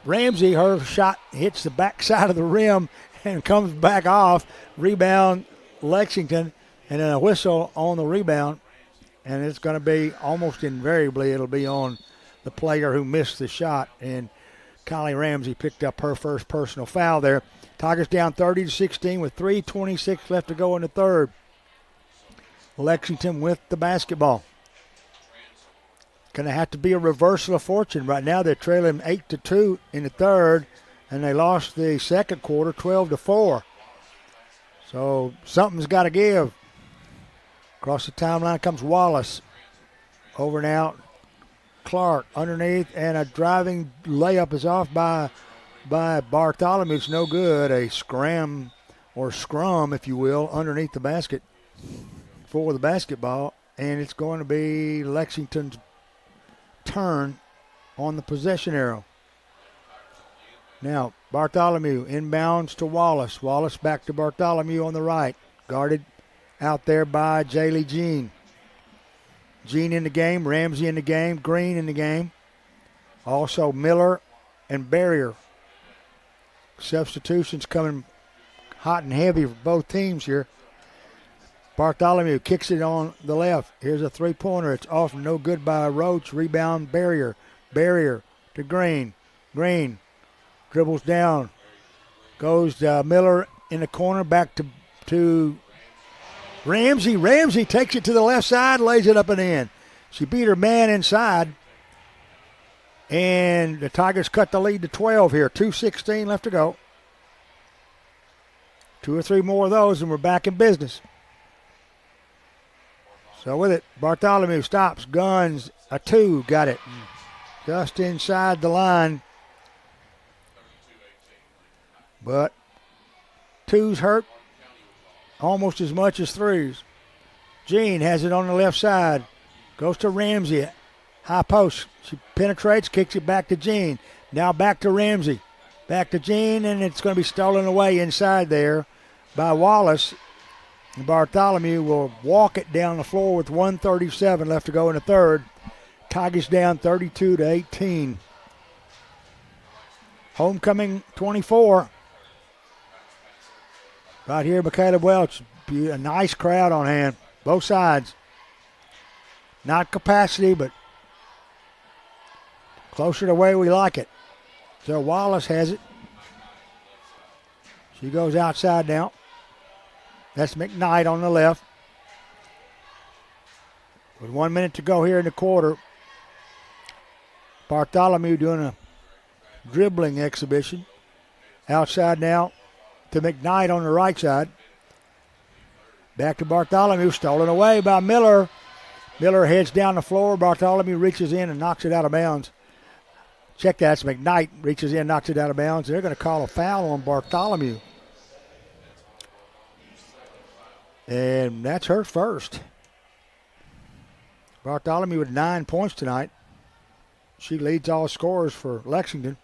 Ramsey. Her shot hits the backside of the rim and comes back off. Rebound Lexington, and then a whistle on the rebound, and it's going to be almost invariably it'll be on the player who missed the shot, and Kylie Ramsey picked up her first personal foul there. Tigers down 30-16 with 3:26 left to go in the third. Lexington with the basketball. Going to have to be a reversal of fortune. Right now they're trailing 8-2 in the third, and they lost the second quarter 12-4. So something's got to give. Across the timeline comes Wallace. Over now, Clark underneath, and a driving layup is off by Bartholomew. It's no good. A scrum, if you will, underneath the basket for the basketball, and it's going to be Lexington's turn on the possession arrow. Now, Bartholomew inbounds to Wallace. Wallace back to Bartholomew on the right. Guarded out there by Jaylee Jean. Jean in the game. Ramsey in the game. Green in the game. Also Miller and Barrier. Substitutions coming hot and heavy for both teams here. Bartholomew kicks it on the left. Here's a three-pointer. It's off, no good by Roach. Rebound Barrier. Barrier to Green. Green dribbles down. Goes Miller in the corner, back to Ramsey. Ramsey takes it to the left side, lays it up and in. She beat her man inside. And the Tigers cut the lead to 12 here. 2:16 left to go. 2 or 3 more of those, and we're back in business. So with it, Bartholomew stops, guns, a 2, got it. Just inside the line. But 2's hurt almost as much as 3's. Jean has it on the left side. Goes to Ramsey. High post. She penetrates, kicks it back to Jean. Now back to Ramsey. Back to Jean, and it's going to be stolen away inside there by Wallace. And Bartholomew will walk it down the floor with 1:37 left to go in the third. Tigers down 32-18. Homecoming 24. Right here, Michaela Welch. A nice crowd on hand. Both sides. Not capacity, but closer to the way we like it. So Wallace has it. She goes outside now. That's McKnight on the left. With 1 minute to go here in the quarter. Bartholomew doing a dribbling exhibition. Outside now to McKnight on the right side. Back to Bartholomew, stolen away by Miller. Miller heads down the floor. Bartholomew reaches in and knocks it out of bounds. Check that. It's McKnight reaches in, knocks it out of bounds. They're going to call a foul on Bartholomew. And that's her first. Bartholomew with 9 points tonight. She leads all scorers for Lexington.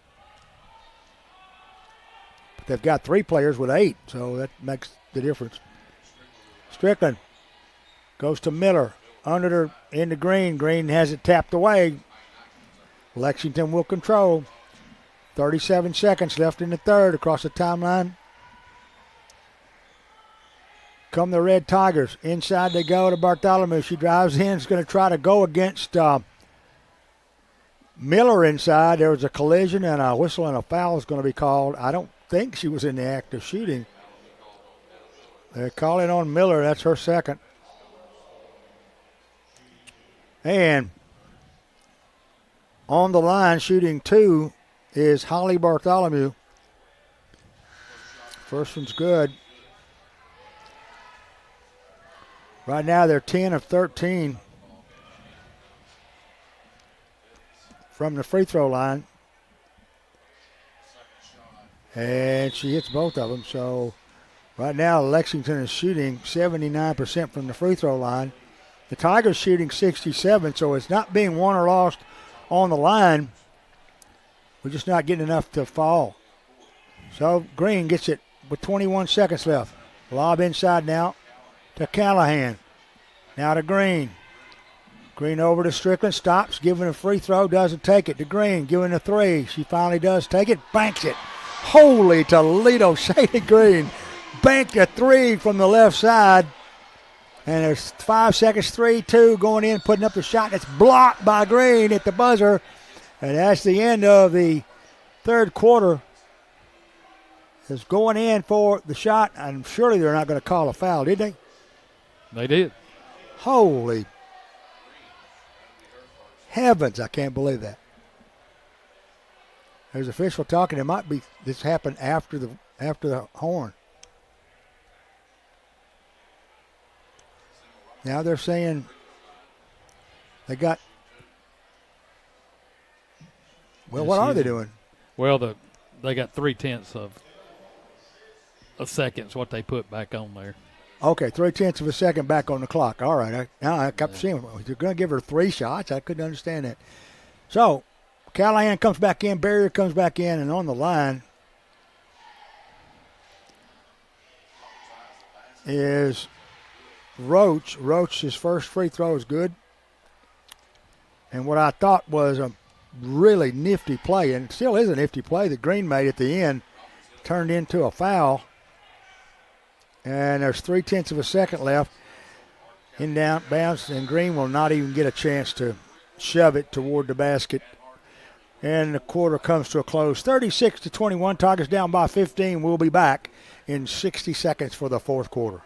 But they've got 3 players with 8, so that makes the difference. Strickland goes to Miller. Under her into Green. Green has it tapped away. Lexington will control. 37 seconds left in the third across the timeline. Come the Red Tigers. Inside they go to Bartholomew. She drives in. Is going to try to go against Miller inside. There was a collision and a whistle and a foul is going to be called. I don't think she was in the act of shooting. They're calling on Miller. That's her second. And on the line shooting 2 is Holly Bartholomew. First one's good. Right now they're 10 of 13 from the free throw line. And she hits both of them. So right now Lexington is shooting 79% from the free throw line. The Tigers shooting 67, so it's not being won or lost on the line. We're just not getting enough to fall. So Green gets it with 21 seconds left. Lob inside now to Callahan. Now to Green. Green over to Strickland, stops, giving a free throw, doesn't take it. To Green, giving a 3. She finally does take it, banks it. Holy Toledo, Sadie Green banked a 3 from the left side. And there's 5 seconds, 3-2 going in, putting up the shot. It's blocked by Green at the buzzer. And that's the end of the third quarter. It's going in for the shot, and surely they're not going to call a foul, did they?
They did.
Holy heavens, I can't believe that. There's official talking. It might be this happened after the horn. Now they're saying they got. Well, what are they doing?
Well, they got 0.3 of a second is what they put back on there.
Okay, 0.3 of a second back on the clock. All right. I kept seeing they're going to give her 3 shots. I couldn't understand that. So Callahan comes back in, Barrier comes back in, and on the line is Roach. Roach's first free throw is good. And what I thought was a really nifty play, and it still is a nifty play that Green made at the end, turned into a foul. And there's 0.3 of a second left. In down bounce, and Green will not even get a chance to shove it toward the basket. And the quarter comes to a close. 36-21. Tigers down by 15. We'll be back in 60 seconds for the fourth quarter.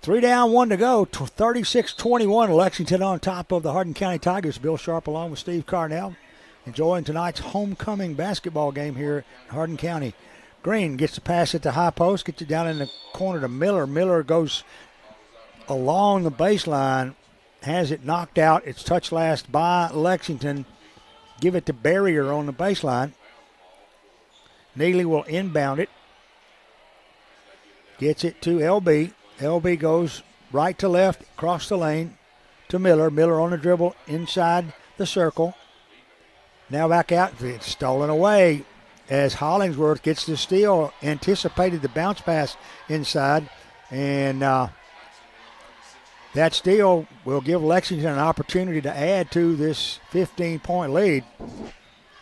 Three down, one to go. 36-21. Lexington on top of the Hardin County Tigers. Bill Sharp along with Steve Carnell enjoying tonight's homecoming basketball game here in Hardin County. Green gets the pass at the high post, gets it down in the corner to Miller. Miller goes along the baseline, has it knocked out. It's touched last by Lexington. Give it to Barrier on the baseline. Neely will inbound it. Gets it to LB. LB goes right to left, across the lane to Miller. Miller on the dribble inside the circle. Now back out. It's stolen away as Hollingsworth gets the steal. Anticipated the bounce pass inside. And that steal will give Lexington an opportunity to add to this 15-point lead.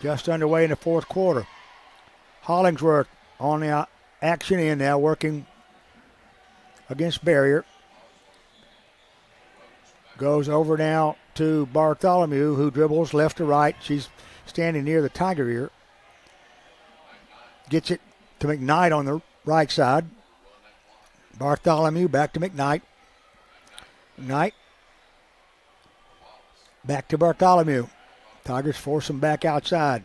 Just underway in the fourth quarter. Hollingsworth on the action end now, working against Barrier. Goes over now to Bartholomew, who dribbles left to right. She's standing near the Tiger ear. Gets it to McKnight on the right side. Bartholomew back to McKnight. McKnight back to Bartholomew. Tigers force him back outside.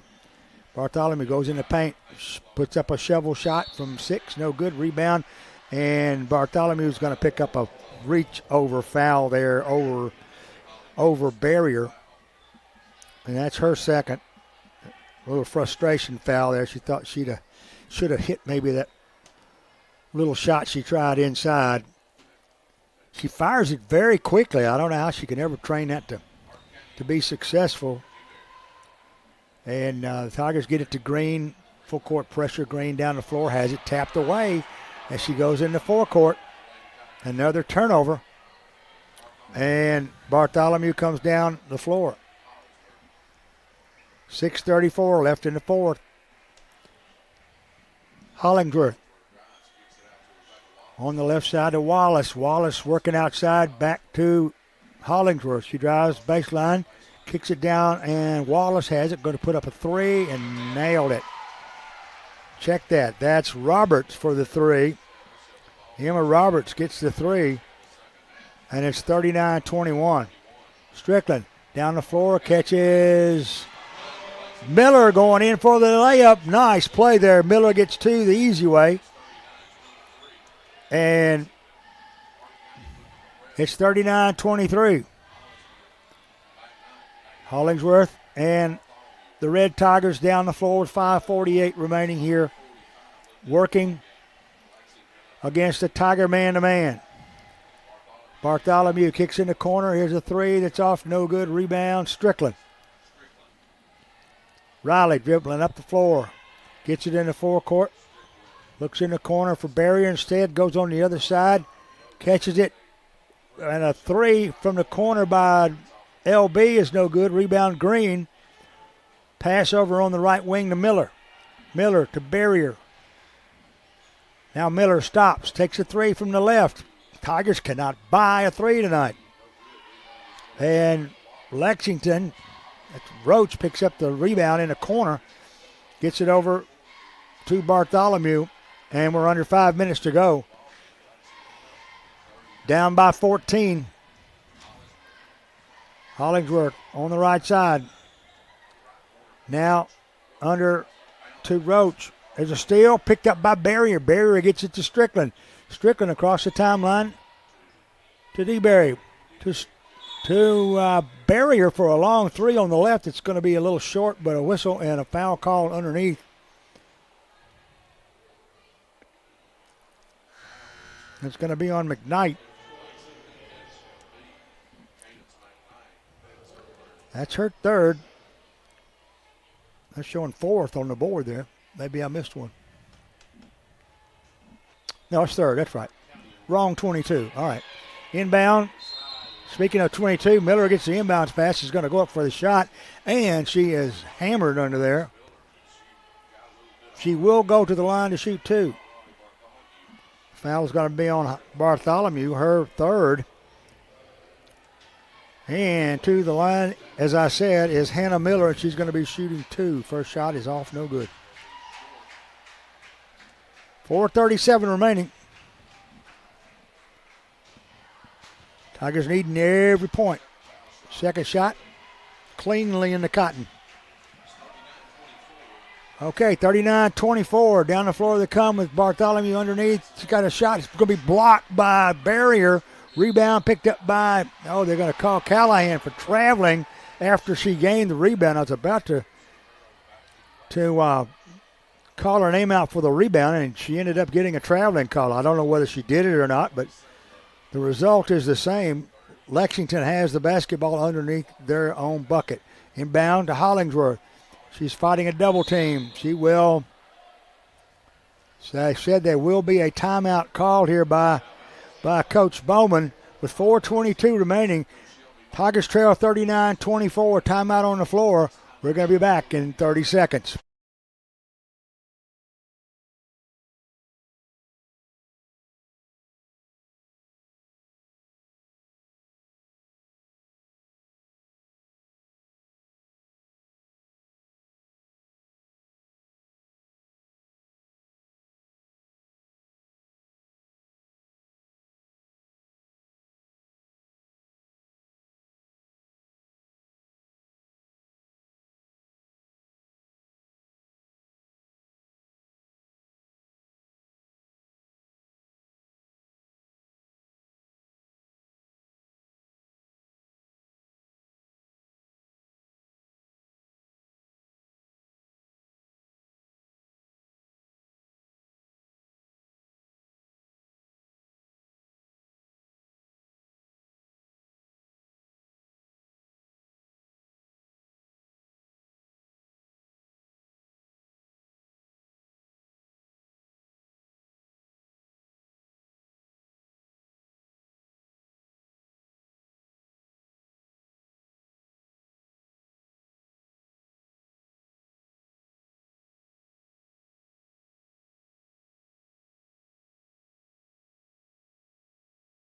Bartholomew goes in the paint, puts up a shovel shot from 6, no good. Rebound. And Bartholomew's going to pick up a reach over foul there over Barrier. And that's her second. A little frustration foul there. She thought should have hit maybe that little shot she tried inside. She fires it very quickly. I don't know how she can ever train that to be successful. And the Tigers get it to Green. Full court pressure. Green down the floor. Has it tapped away. As she goes into forecourt, another turnover, and Bartholomew comes down the floor. 6:34 left in the fourth. Hollingsworth on the left side to Wallace. Wallace working outside, back to Hollingsworth. She drives baseline, kicks it down, and Wallace has it. Going to put up a three and nailed it. Check that. That's Roberts for the three. Emma Roberts gets the three, and it's 39-21. Strickland down the floor, catches Miller going in for the layup. Nice play there. Miller gets two the easy way. And it's 39-23. Hollingsworth and the Red Tigers down the floor with 5:48 remaining here, working against the Tiger man-to-man. Bartholomew kicks in the corner. Here's a three that's off, no good. Rebound, Strickland. Riley dribbling up the floor. Gets it in the forecourt. Looks in the corner for Barrier instead. Goes on the other side. Catches it. And a three from the corner by LB is no good. Rebound, Green. Pass over on the right wing to Miller. Miller to Barrier. Now Miller stops. Takes a three from the left. Tigers cannot buy a three tonight. And Lexington, Roach picks up the rebound in the corner. Gets it over to Bartholomew. And we're under 5 minutes to go. Down by 14. Hollingsworth on the right side. Now under to Roach. There's a steal picked up by Barrier. Barrier gets it to Strickland. Strickland across the timeline to DeBerry. To Barrier for a long three on the left. It's going to be a little short, but a whistle and a foul call underneath. It's going to be on McKnight. That's her third. That's showing fourth on the board there. Maybe I missed one. No, it's third. That's right. Wrong 22. All right. Inbound. Speaking of 22, Miller gets the inbounds pass. She's going to go up for the shot, and she is hammered under there. She will go to the line to shoot two. Foul's going to be on Bartholomew, her third. And to the line, as I said, is Hannah Miller, and she's going to be shooting two. First shot is off, no good. 4:37 remaining. Tigers needing every point. Second shot, cleanly in the cotton. Okay, 39-24. Down the floor they come with Bartholomew underneath. She's got a shot. It's going to be blocked by Barrier. Rebound picked up by, they're going to call Callahan for traveling after she gained the rebound. I was about to call her name out for the rebound, and she ended up getting a traveling call. I don't know whether she did it or not, but the result is the same. Lexington has the basketball underneath their own bucket. Inbound to Hollingsworth. She's fighting a double team. She will. So I said there will be a timeout called here by Coach Bowman with 4:22 remaining. Tigers trail 39-24. Timeout on the floor. We're going to be back in 30 seconds.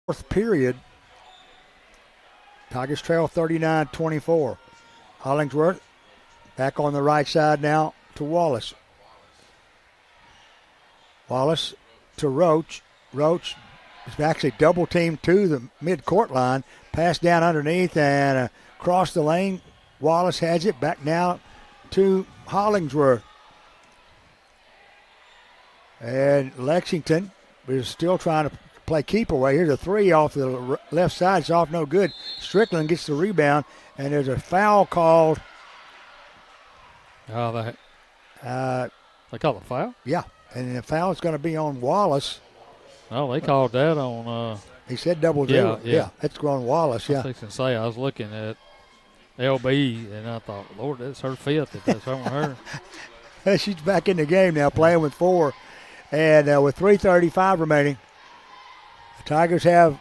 Fourth period. Tigers trail 39-24. Hollingsworth back on the right side now to Wallace. Wallace to Roach. Roach is actually double teamed to the mid-court line. Pass down underneath and across the lane. Wallace has it back now to Hollingsworth. And Lexington is still trying to play keep away. Here's a three off the left side. It's off, no good. Strickland gets the rebound, and there's a foul called.
Oh, they called a foul?
Yeah, and the foul is going to be on Wallace.
Oh, they called that on.
He said double zero.
Yeah.
It's going Wallace. Yeah.
I was fixing to say, I was looking at LB, and I thought, Lord, that's her fifth if that's on her.
She's back in the game now, playing with four, and with 3:35 remaining. The Tigers have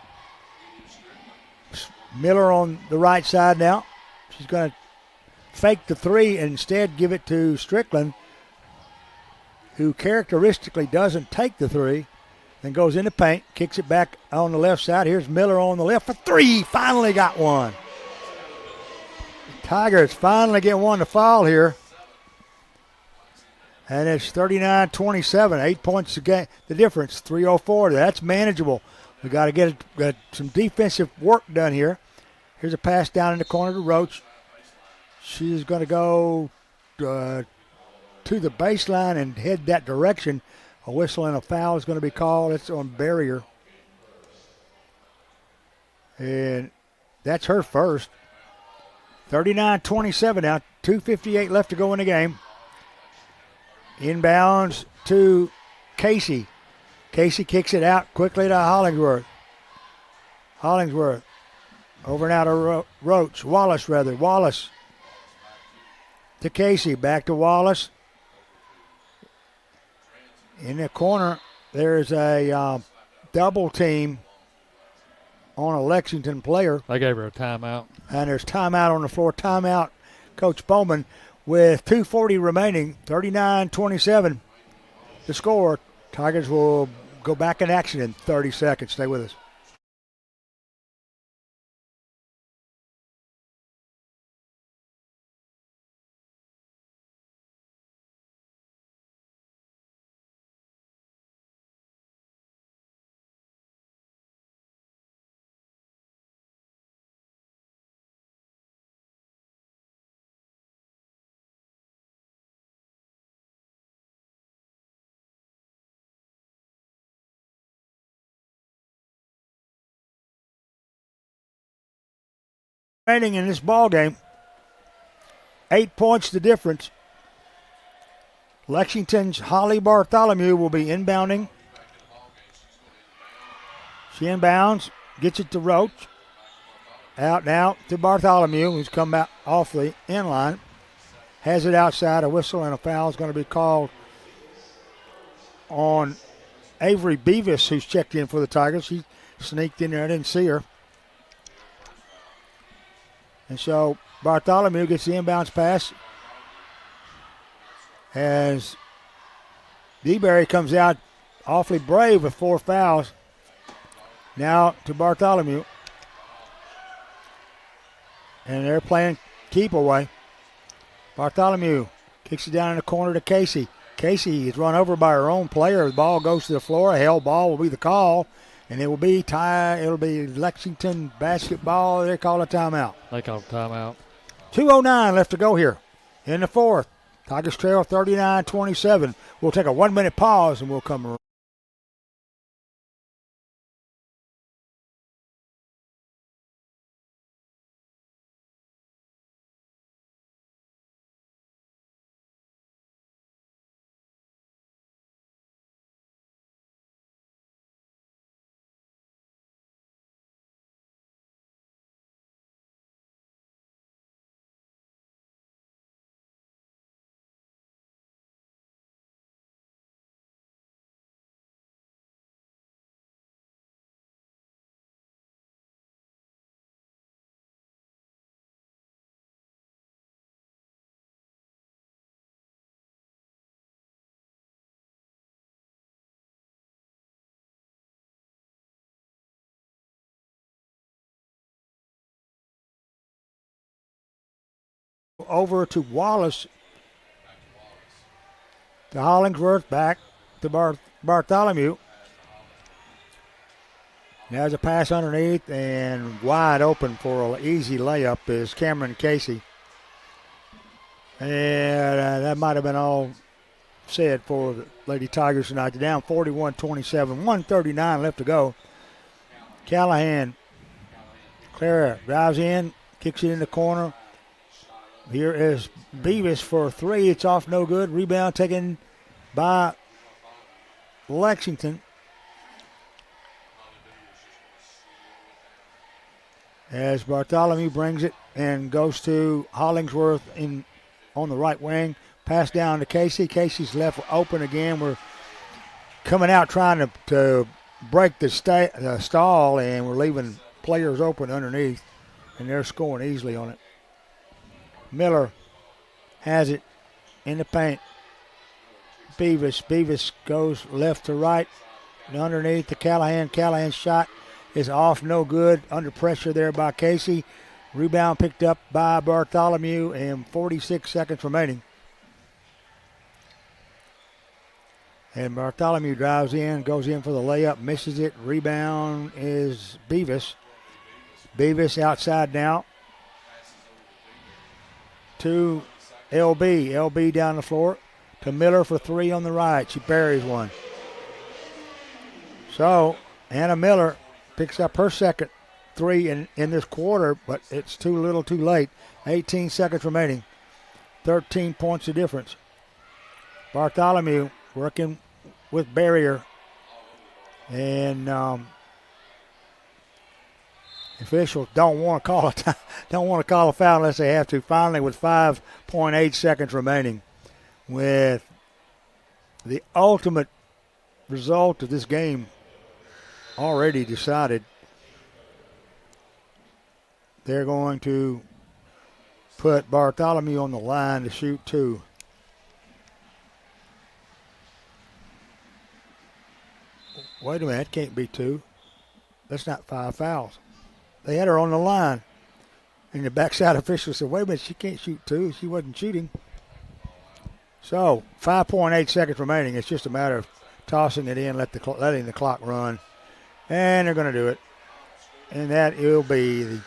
Miller on the right side now. She's going to fake the three and instead give it to Strickland, who characteristically doesn't take the three, then goes in the paint, kicks it back on the left side. Here's Miller on the left for three. Finally got one. The Tigers finally get one to fall here. And it's 39-27, 8 points a game. The difference, 3:04. That's manageable. We got to get some defensive work done here. Here's a pass down in the corner to Roach. She's going to go to the baseline and head that direction. A whistle and a foul is going to be called. It's on Barrier. And that's her first. 39-27 now. 2:58 left to go in the game. Inbounds to Casey. Casey kicks it out quickly to Hollingsworth. Hollingsworth over now to Roach. Wallace to Casey. Back to Wallace. In the corner, there's a double team on a Lexington player.
They gave her a timeout.
And there's timeout on the floor. Timeout, Coach Bowman, with 2:40 remaining. 39-27 the score. Tigers will go back in action in 30 seconds. Stay with us. Remaining in this ball game, 8 points the difference. Lexington's Holly Bartholomew will be inbounding. She inbounds, gets it to Roach. Out now to Bartholomew, who's come out off the inline. Has it outside. A whistle and a foul is going to be called on Avery Beavis, who's checked in for the Tigers. She sneaked in there. I didn't see her. And so Bartholomew gets the inbounds pass as DeBerry comes out awfully brave with 4 fouls. Now to Bartholomew. And they're playing keep away. Bartholomew kicks it down in the corner to Casey. Casey is run over by her own player. The ball goes to the floor. A held ball will be the call. And it will be It'll be Lexington basketball. They call a timeout.
They call a timeout.
2:09 left to go here in the fourth. Tigers trail 39-27. We'll take a 1-minute pause and we'll come around. Over to Wallace. To Hollingsworth, back to Bartholomew. There's a pass underneath and wide open for an easy layup is Cameron Casey. And that might have been all said for the Lady Tigers tonight. They're down 41-27, 1:39 left to go. Callahan, Clara drives in, kicks it in the corner. Here is Beavis for a 3. It's off, no good. Rebound taken by Lexington. As Bartholomew brings it and goes to Hollingsworth on the right wing. Pass down to Casey. Casey's left open again. We're coming out trying to break the stall, and we're leaving players open underneath, and they're scoring easily on it. Miller has it in the paint. Beavis goes left to right and underneath to Callahan. Callahan's shot is off, no good. Under pressure there by Casey. Rebound picked up by Bartholomew and 46 seconds remaining. And Bartholomew drives in, goes in for the layup, misses it. Rebound is Beavis. Beavis outside now to LB. LB down the floor to Miller for three on the right. She buries one. So Anna Miller picks up her second three in this quarter, but it's too little too late. 18 seconds remaining. 13 points of difference. Bartholomew working with barrier. And officials don't want to call a foul unless they have to. Finally, with 5.8 seconds remaining, with the ultimate result of this game already decided, they're going to put Bartholomew on the line to shoot two. Wait a minute, that can't be two. That's not 5 fouls. They had her on the line. And the backside official said, wait a minute, she can't shoot two. She wasn't shooting. So 5.8 seconds remaining. It's just a matter of tossing it in, letting the clock run. And they're going to do it. And that will be the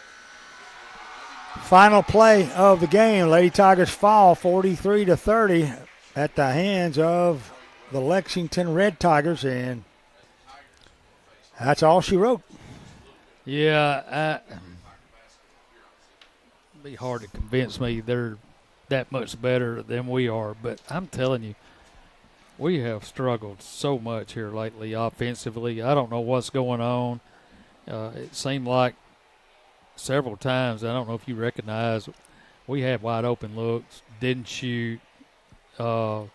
final play of the game. Lady Tigers fall 43-30 at the hands of the Lexington Red Tigers. And that's all she wrote.
Yeah, it'd be hard to convince me they're that much better than we are. But I'm telling you, we have struggled so much here lately offensively. I don't know what's going on. It seemed like several times, I don't know if you recognize, we had wide open looks, didn't shoot, was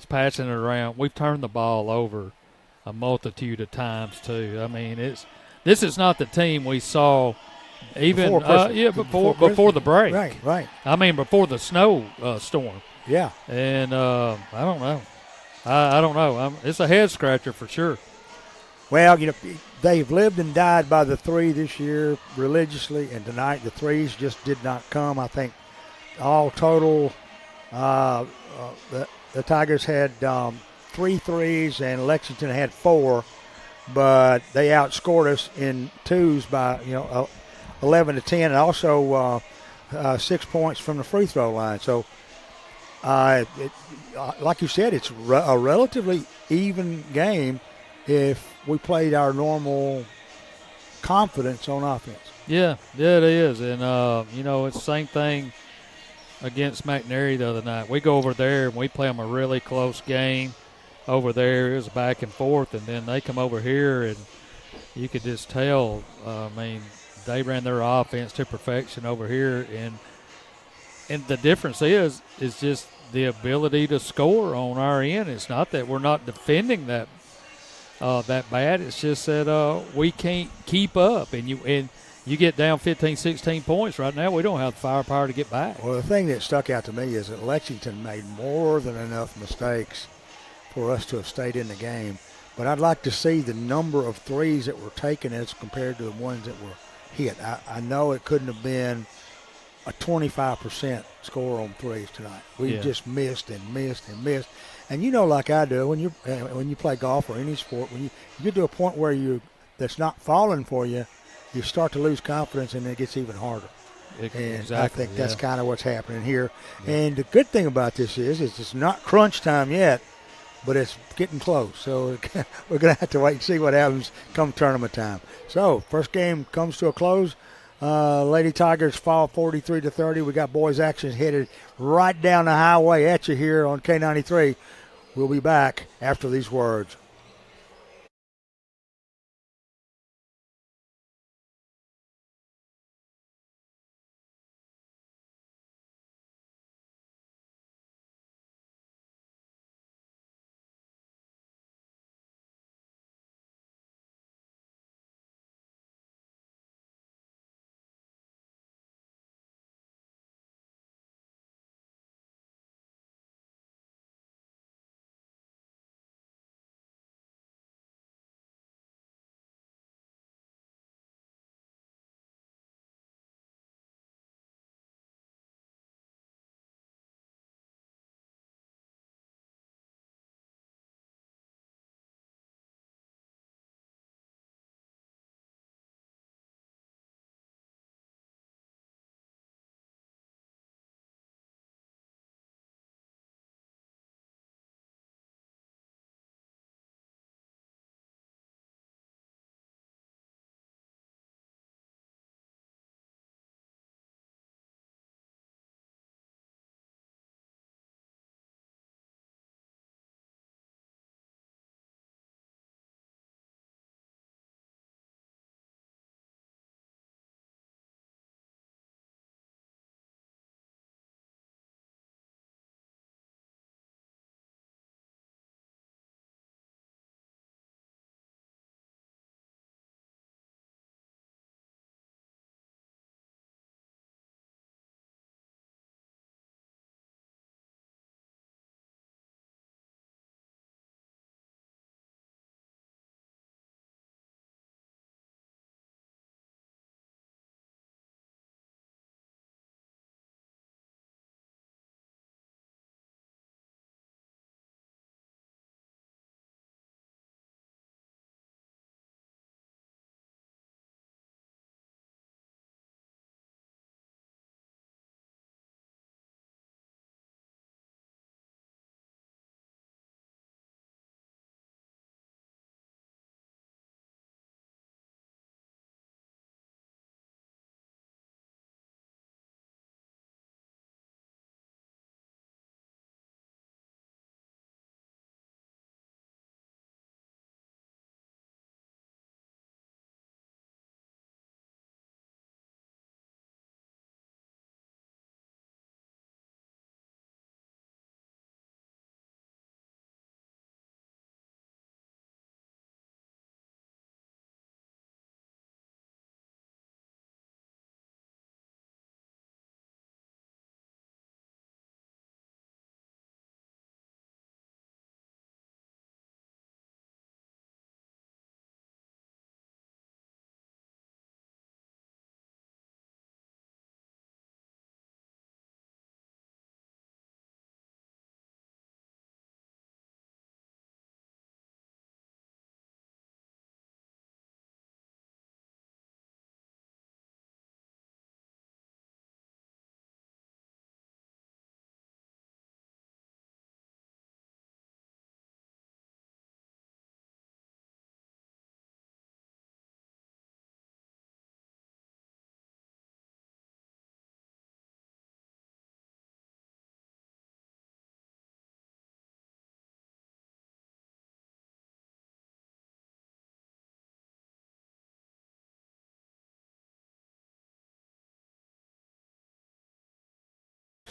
passing it around. We've turned the ball over a multitude of times too. I mean, this is not the team we saw even before the break.
Right.
I mean, before the snow storm.
Yeah.
And I don't know. I don't know. It's a head scratcher for sure.
Well, they've lived and died by the three this year religiously, and tonight the threes just did not come. I think all total, the Tigers had 3 threes and Lexington had 4, but they outscored us in twos by 11-10, and also 6 points from the free throw line. So, like you said, it's a relatively even game if we played our normal confidence on offense.
Yeah, it is, and it's the same thing against McNary the other night. We go over there and we play them a really close game. Over there, it was back and forth, and then they come over here, and you could just tell. They ran their offense to perfection over here, and the difference is just the ability to score on our end. It's not that we're not defending that bad. It's just that we can't keep up, and you get down 15, 16 points right now. We don't have the firepower to get back.
Well, the thing that stuck out to me is that Lexington made more than enough mistakes for us to have stayed in the game. But I'd like to see the number of threes that were taken as compared to the ones that were hit. I know it couldn't have been a 25% score on threes tonight. We just missed and missed and missed. And like I do, when you play golf or any sport, when you get to a point where that's not falling for you, you start to lose confidence, and it gets even harder.
Exactly,
I think that's kind of what's happening here. Yeah. And the good thing about this is it's not crunch time yet, but it's getting close. So we're going to have to wait and see what happens come tournament time. So first game comes to a close. Lady Tigers fall 43-30. We got boys action headed right down the highway at you here on K93. We'll be back after these words.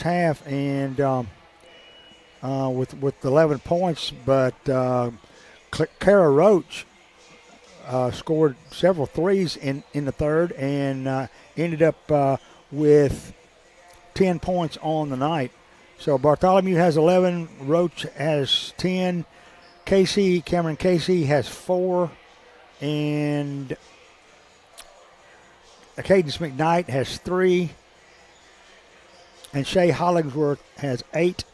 half, and with 11 points, but Kara Roach scored several threes in the third and ended up with 10 points on the night. So Bartholomew has 11, Roach has 10, Cameron Casey has 4, and Cadence McKnight has 3, and Shay Hollingsworth has 8.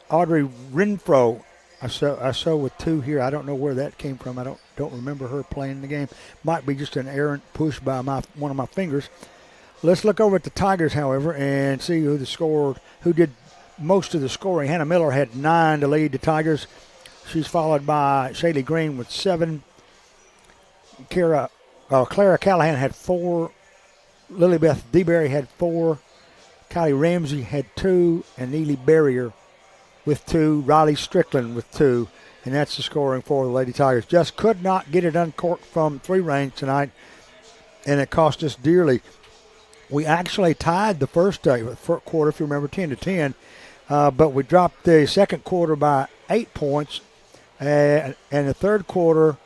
Audrey Renfro, I saw with 2 here. I don't know where that came from. I don't remember her playing the game. Might be just an errant push by one of my fingers. Let's look over at the Tigers, however, and see who did most of the scoring. Hannah Miller had 9 to lead the Tigers. She's followed by Shaylee Green with 7. Clara Callahan had 4. Lilybeth DeBerry had 4. Kylie Ramsey had 2. And Neely Barrier with 2. Riley Strickland with 2. And that's the scoring for the Lady Tigers. Just could not get it uncorked from 3 range tonight, and it cost us dearly. We actually tied the first quarter, if you remember, 10-10, but we dropped the second quarter by 8 points, and the third quarter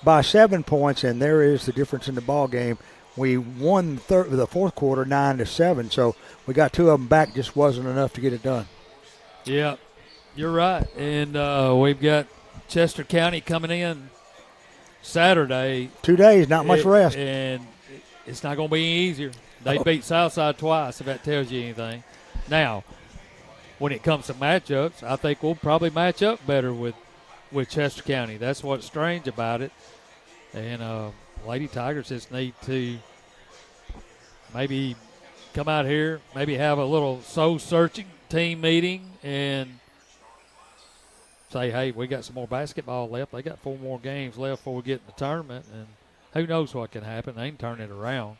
by 7 points, and there is the difference in the ball game. We won the fourth quarter 9-7, so we got 2 of them back. Just wasn't enough to get it done.
Yeah, you're right, and we've got Chester County coming in Saturday.
2 days, not much rest,
and it's not going to be any easier. They beat Southside twice, if that tells you anything. Now, when it comes to matchups, I think we'll probably match up better with Chester County. That's what's strange about it. And Lady Tigers just need to maybe come out here, maybe have a little soul-searching team meeting and say, hey, we got some more basketball left. They got 4 more games left before we get in the tournament, and who knows what can happen. They can turn it around.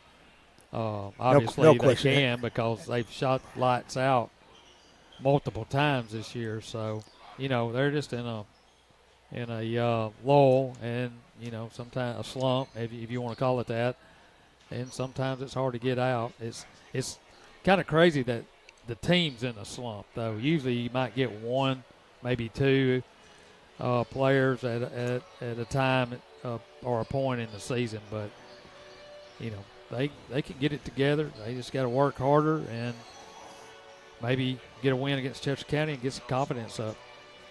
Obviously, they can because they've shot lights out multiple times this year. So, they're just in a lull and, sometimes a slump, if you want to call it that. And sometimes it's hard to get out. It's kind of crazy that the team's in a slump, though. Usually you might get 1, maybe 2 players at a time or a point in the season. But, they can get it together. They just got to work harder and maybe get a win against Chester County and get some confidence up.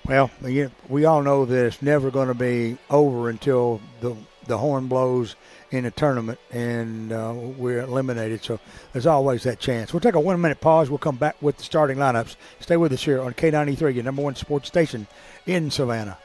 Well, we all know that it's never going to be over until the horn blows in the tournament and we're eliminated. So there's always that chance. We'll take a 1-minute pause. We'll come back with the starting lineups. Stay with us here on K93, your number 1 sports station in Savannah.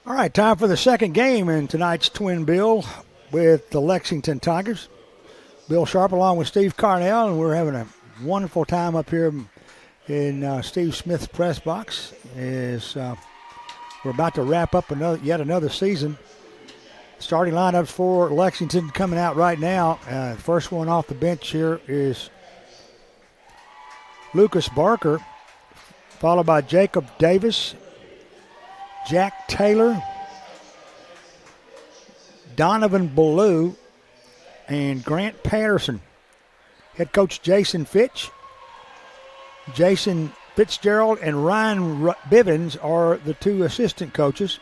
All right, time for the second game in tonight's Twin Bill with the Lexington Tigers. Bill Sharp along with Steve Carnell, and we're having a wonderful time up here in Steve Smith's press box as we're about to wrap up yet another season. Starting lineups for Lexington coming out right now. First one off the bench here is Lucas Barker, followed by Jacob Davis, Jack Taylor, Donovan Ballou, and Grant Patterson. Head coach Jason Fitch, Jason Fitzgerald, and Ryan Bivens are the 2 assistant coaches.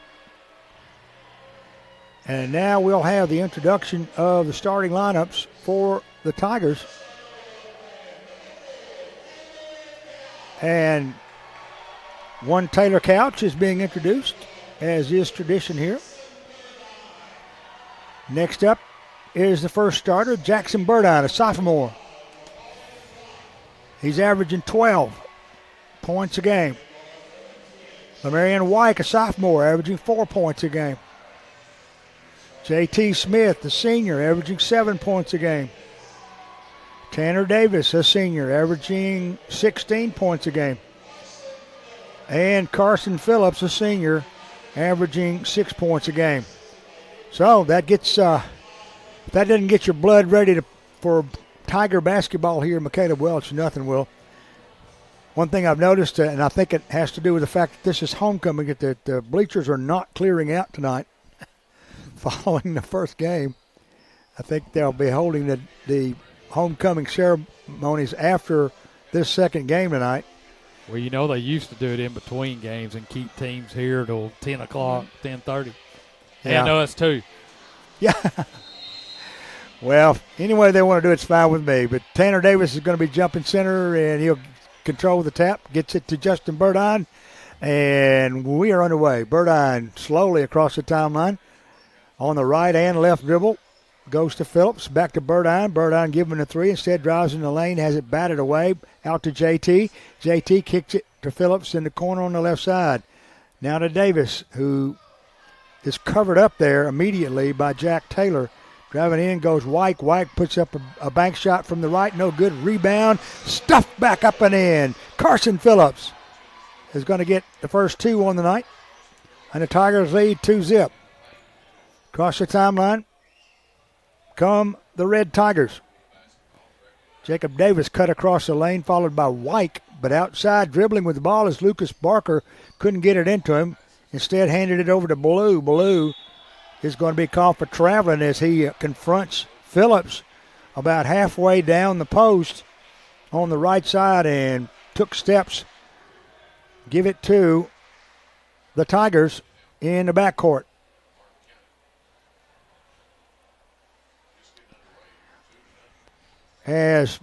And now we'll have the introduction of the starting lineups for the Tigers. And one Taylor Couch is being introduced, as is tradition here. Next up is the first starter, Jackson Burdine, a sophomore. He's averaging 12 points a game. Lamarian White, a sophomore, averaging 4 points a game. J.T. Smith, the senior, averaging 7 points a game. Tanner Davis, a senior, averaging 16 points a game. And Carson Phillips, a senior, averaging 6 points a game. So that gets, if that doesn't get your blood ready for Tiger basketball here in McCaleb-Welch, nothing will. One thing I've noticed, and I think it has to do with the fact that this is homecoming, that the bleachers are not clearing out tonight following the first game. I think they'll be holding the homecoming ceremonies after this second game tonight.
Well, you know, they used to do it in between games and keep teams here till 10 o'clock, 10:30.
Yeah.
And us, too.
Yeah. Well, any way they want to do it's fine with me. But Tanner Davis is going to be jumping center, and he'll control the tap, gets it to Justin Burdine, and we are underway. Burdine slowly across the timeline on the right and left dribble. Goes to Phillips, back to Burdine. Burdine giving a three, instead drives in the lane, has it batted away, out to JT. JT kicks it to Phillips in the corner on the left side. Now to Davis, who is covered up there immediately by Jack Taylor. Driving in goes White. White puts up a bank shot from the right, no good. Rebound, stuffed back up and in. Carson Phillips is going to get the first two on the night. And the Tigers lead 2-0. Across the timeline come the Red Tigers. Jacob Davis cut across the lane, followed by White, but outside dribbling with the ball as Lucas Barker couldn't get it into him. Instead handed it over to Ballou. Ballou is going to be called for traveling as he confronts Phillips about halfway down the post on the right side and took steps. Give it to the Tigers in the backcourt. As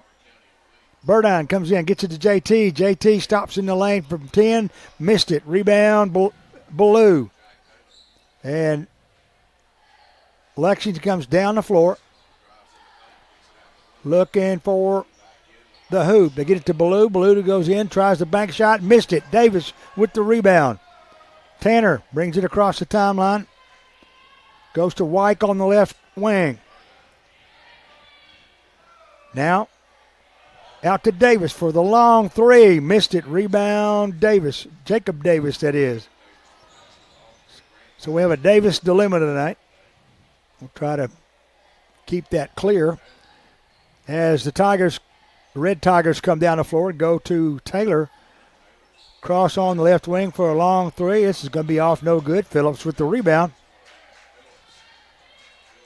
Burdine comes in, gets it to JT. JT stops in the lane from 10, missed it. Rebound, Ballou. And Lexington comes down the floor looking for the hoop. They get it to Ballou. Ballou goes in, tries the bank shot, missed it. Davis with the rebound. Tanner brings it across the timeline. Goes to White on the left wing. Now, out to Davis for the long three. Missed it. Rebound, Davis. Jacob Davis, that is. So we have a Davis dilemma tonight. We'll try to keep that clear. As the Red Tigers come down the floor and go to Taylor. Cross on the left wing for a long three. This is going to be off no good. Phillips with the rebound.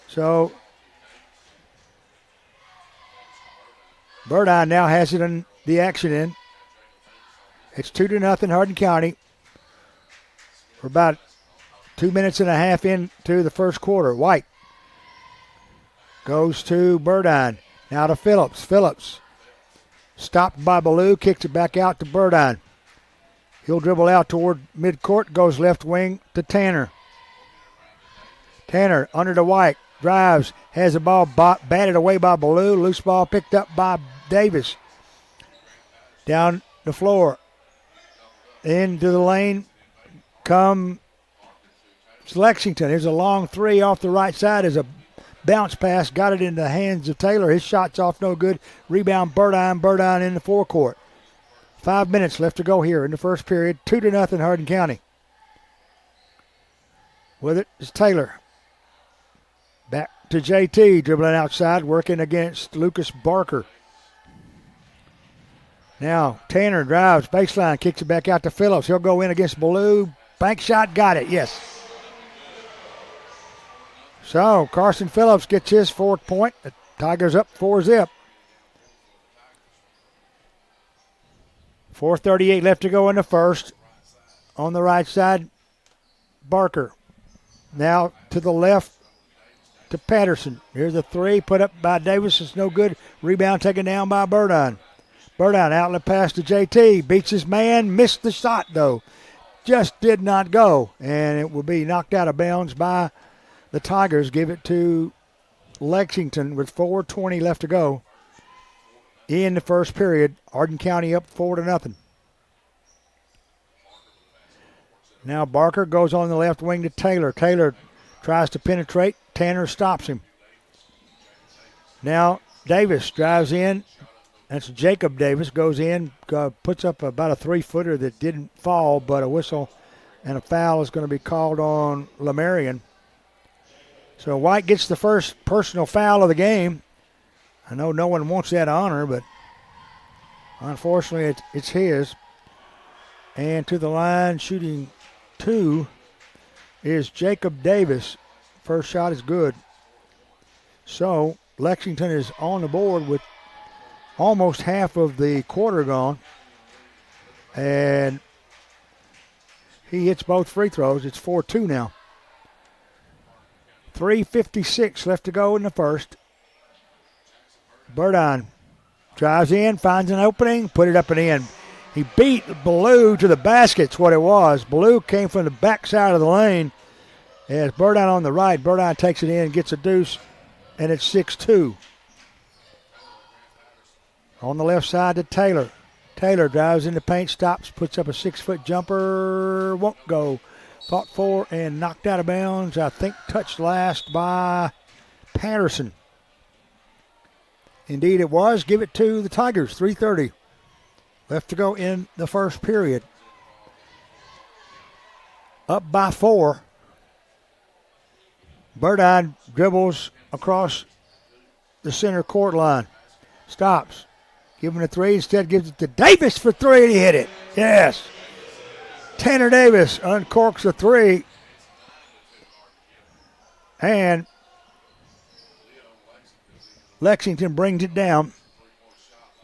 So Burdine now has it in the action in. It's 2-0 Hardin County. We're about 2 minutes and a half into the first quarter. White goes to Burdine. Now to Phillips. Phillips stopped by Ballou, kicks it back out to Burdine. He'll dribble out toward midcourt, goes left wing to Tanner. Tanner under to White, drives, has the ball batted away by Ballou. Loose ball picked up by Davis. Down the floor. Into the lane comes Lexington. Here's a long three off the right side. There's a bounce pass. Got it in the hands of Taylor. His shot's off no good. Rebound Burdine. Burdine in the forecourt. 5 minutes left to go here in the first period. 2-0 Hardin County. With it is Taylor. Back to JT, dribbling outside, working against Lucas Barker. Now Tanner drives, baseline, kicks it back out to Phillips. He'll go in against Ballou. Bank shot, got it, yes. So Carson Phillips gets his fourth point. The Tigers up 4-0. 4:38 left to go in the first. On the right side, Barker. Now to the left to Patterson. Here's a three put up by Davis. It's no good. Rebound taken down by Burdine. Burdine outlet pass to JT. Beats his man. Missed the shot, though. Just did not go. And it will be knocked out of bounds by the Tigers. Give it to Lexington with 4:20 left to go in the first period. Hardin County up 4-0. Now Barker goes on the left wing to Taylor. Taylor tries to penetrate. Tanner stops him. Now Davis drives in. That's Jacob Davis. Goes in, puts up about a 3-footer that didn't fall, but a whistle and a foul is going to be called on Lamarion. So White gets the first personal foul of the game. I know no one wants that honor, but unfortunately it's his. And to the line, shooting 2 is Jacob Davis. First shot is good. So Lexington is on the board with almost half of the quarter gone. And he hits both free throws. It's 4-2 now. 3:56 left to go in the first. Burdine drives in, finds an opening, put it up and in. He beat Ballou to the basket. That's what it was. Ballou came from the backside of the lane. As Burdine on the right, Burdine takes it in, gets a deuce, and it's 6-2. On the left side to Taylor. Taylor drives in the paint, stops, puts up a 6-foot jumper, won't go. Fought for and knocked out of bounds. I think touched last by Patterson. Indeed it was. Give it to the Tigers. 3:30 left to go in the first period. Up by 4. Burdine dribbles across the center court line. Stops. Giving a 3. Instead gives it to Davis for 3 and he hit it. Yes. Tanner Davis uncorks a 3. And Lexington brings it down.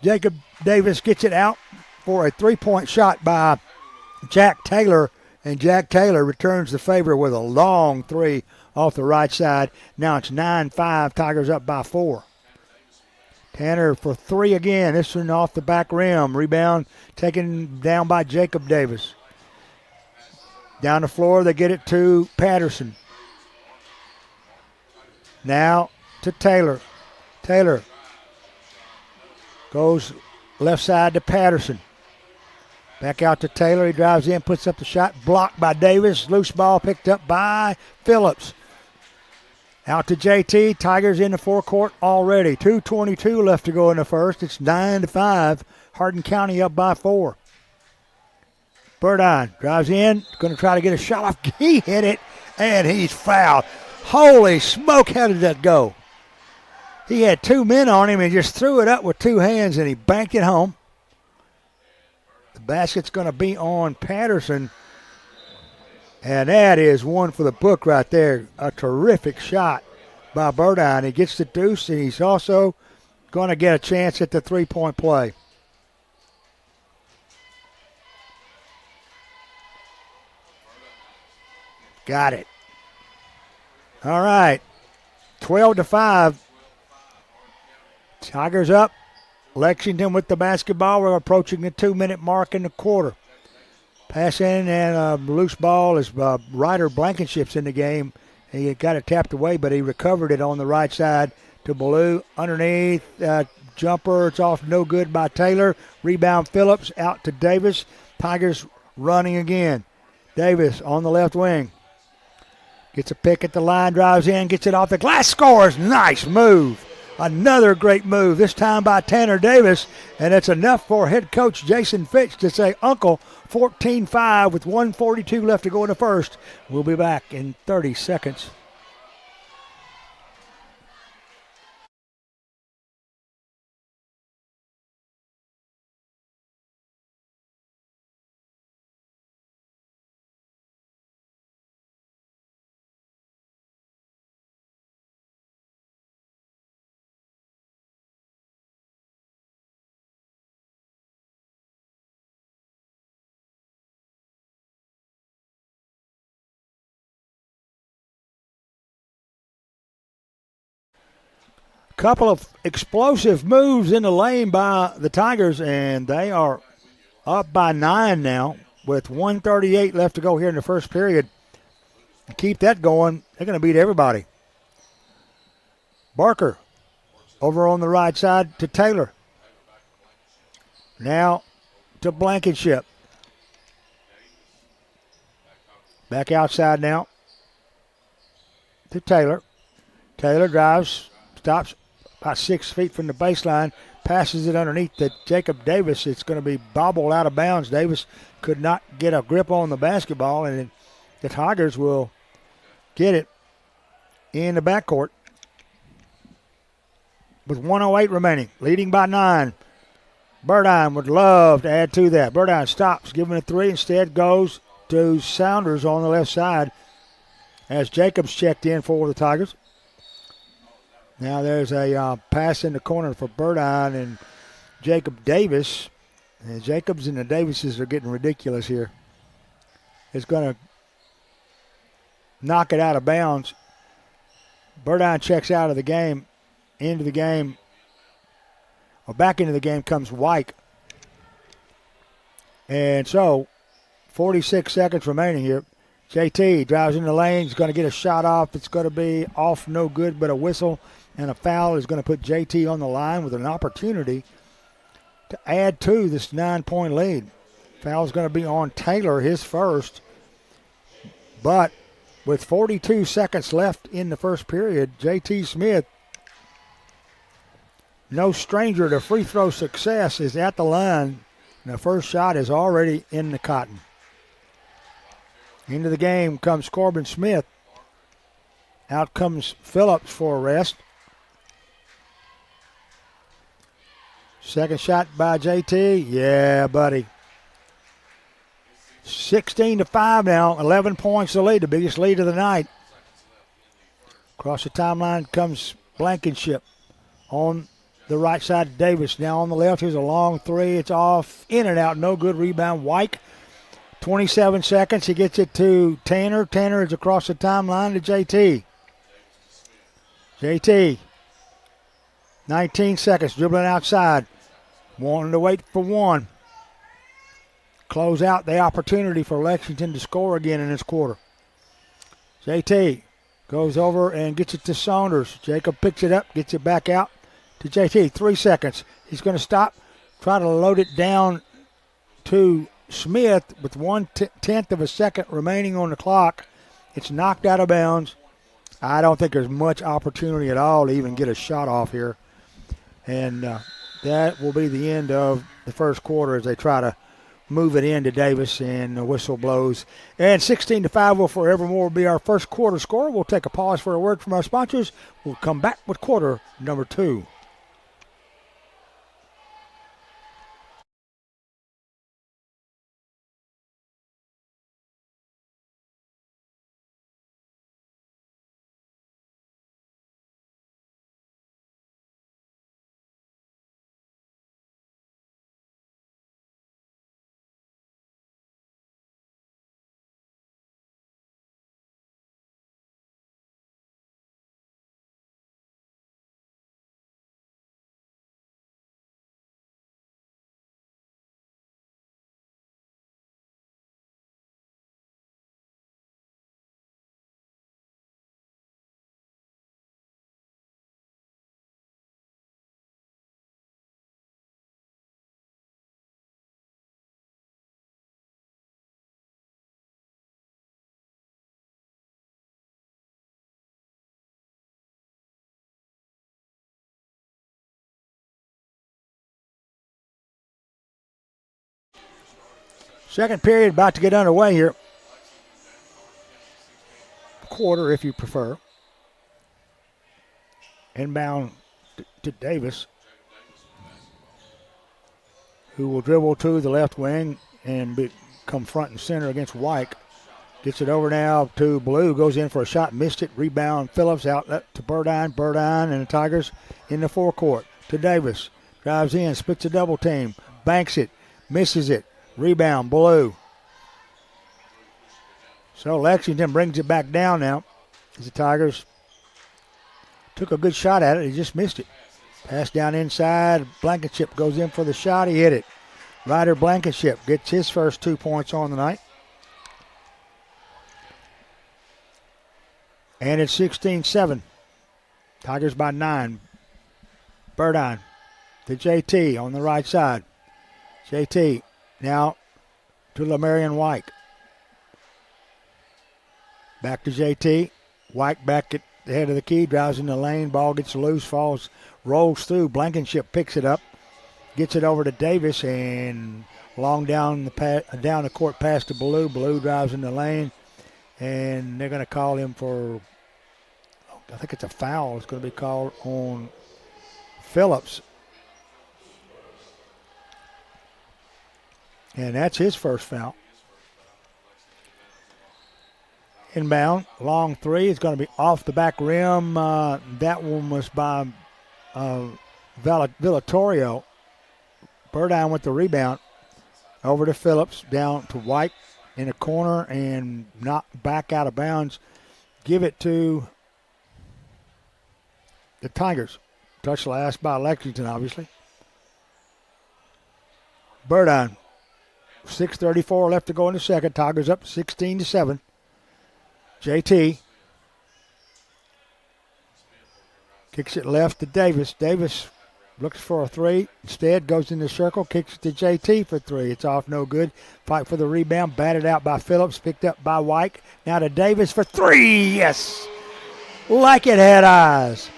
Jacob Davis gets it out for a 3-point shot by Jack Taylor. And Jack Taylor returns the favor with a long 3 off the right side. Now it's 9-5. Tigers up by 4. Tanner for 3 again. This one off the back rim. Rebound taken down by Jacob Davis. Down the floor, they get it to Patterson. Now to Taylor. Taylor goes left side to Patterson. Back out to Taylor. He drives in, puts up the shot. Blocked by Davis. Loose ball picked up by Phillips. Out to JT. Tigers in the forecourt already. 2:22 left to go in the first. It's 9-5. Hardin County up by 4. Burdine drives in, going to try to get a shot off. He hit it, and he's fouled. Holy smoke, how did that go? He had 2 men on him and just threw it up with 2 hands, and he banked it home. The basket's going to be on Patterson, and that is one for the book right there. A terrific shot by Burdine. He gets the deuce, and he's also going to get a chance at the 3-point play. Got it. All right. 12-5. Tigers up. Lexington with the basketball. We're approaching the 2-minute mark in the quarter. Pass in and a loose ball as Ryder Blankenship's in the game. He got it tapped away, but he recovered it on the right side to Ballou. Underneath, jumper. It's off no good by Taylor. Rebound Phillips out to Davis. Tigers running again. Davis on the left wing. Gets a pick at the line, drives in, gets it off the glass, scores. Nice move. Another great move, this time by Tanner Davis, and it's enough for head coach Jason Fitch to say, Uncle, 14-5 with 1:42 left to go in the first. We'll be back in 30 seconds. Couple of explosive moves in the lane by the Tigers, and they are up by 9 now with 1:38 left to go here in the first period. Keep that going, they're going to beat everybody. Barker over on the right side to Taylor. Now to Blankenship. Back outside now to Taylor. Taylor drives, stops about 6 feet from the baseline, passes it underneath to Jacob Davis. It's going to be bobbled out of bounds. Davis could not get a grip on the basketball, and the Tigers will get it in the backcourt with 1:08 remaining, leading by 9. Burdine would love to add to that. Burdine stops, giving a 3, instead goes to Saunders on the left side as Jacobs checked in for the Tigers. Now there's a pass in the corner for Burdine and Jacob Davis. And Jacobs and the Davises are getting ridiculous here. It's going to knock it out of bounds. Burdine checks out of the game. Into the game, or back into the game comes White. And so, 46 seconds remaining here. JT drives in the lane. He's going to get a shot off. It's going to be off, no good, but a whistle and a foul is going to put JT on the line with an opportunity to add to this 9-point lead. Foul is going to be on Taylor, his first. But with 42 seconds left in the first period, JT Smith, no stranger to free throw success, is at the line. And the first shot is already in the cotton. Into the game comes Corbin Smith. Out comes Phillips for a rest. Second shot by JT. Yeah, buddy. 16-5 now. 11 points the lead, the biggest lead of the night. Across the timeline comes Blankenship on the right side of Davis. Now on the left, here's a long 3. It's off, in and out, no good. Rebound, White. 27 seconds. He gets it to Tanner. Tanner is across the timeline to JT. JT, 19 seconds, dribbling outside. Wanting to wait for one. Close out the opportunity for Lexington to score again in this quarter. JT goes over and gets it to Saunders. Jacob picks it up, gets it back out to JT. 3 seconds. He's going to stop, try to load it down to Smith with 1/10 of a second remaining on the clock. It's knocked out of bounds. I don't think there's much opportunity at all to even get a shot off here. And that will be the end of the first quarter as they try to move it into Davis, and the whistle blows. And 16-5 will forevermore be our first quarter score. We'll take a pause for a word from our sponsors. We'll come back with quarter number 2. Second period about to get underway here. Quarter, if you prefer. Inbound to Davis, who will dribble to the left wing and come front and center against White. Gets it over now to Blue, goes in for a shot, missed it. Rebound, Phillips out to Burdine. Burdine and the Tigers in the forecourt to Davis. Drives in, splits a double team, banks it, misses it. Rebound, Blue. So Lexington brings it back down now as the Tigers took a good shot at it. He just missed it. Pass down inside. Blankenship goes in for the shot. He hit it. Ryder Blankenship gets his first 2 points on the night. And it's 16-7. Tigers by 9. Burdine to JT on the right side. JT now to Lamarion White. Back to JT. White back at the head of the key, drives in the lane. Ball gets loose, falls, rolls through. Blankenship picks it up, gets it over to Davis, and long down the court pass to Ballou. Ballou drives in the lane, and they're going to call him for, I think it's a foul. It's going to be called on Phillips. And that's his first foul. Inbound, long three. It's going to be off the back rim. That one was by Villatorio. Burdine with the rebound. Over to Phillips, down to White in the corner, and knocked back out of bounds. Give it to the Tigers. Touch last by Lexington, obviously. Burdine. 6:34 left to go in the second. Tigers up 16-7. JT kicks it left to Davis. Davis looks for a three. Instead goes in the circle, kicks it to JT for three. It's off, no good. Fight for the rebound. Batted out by Phillips. Picked up by White. Now to Davis for three. Yes. Like it had eyes.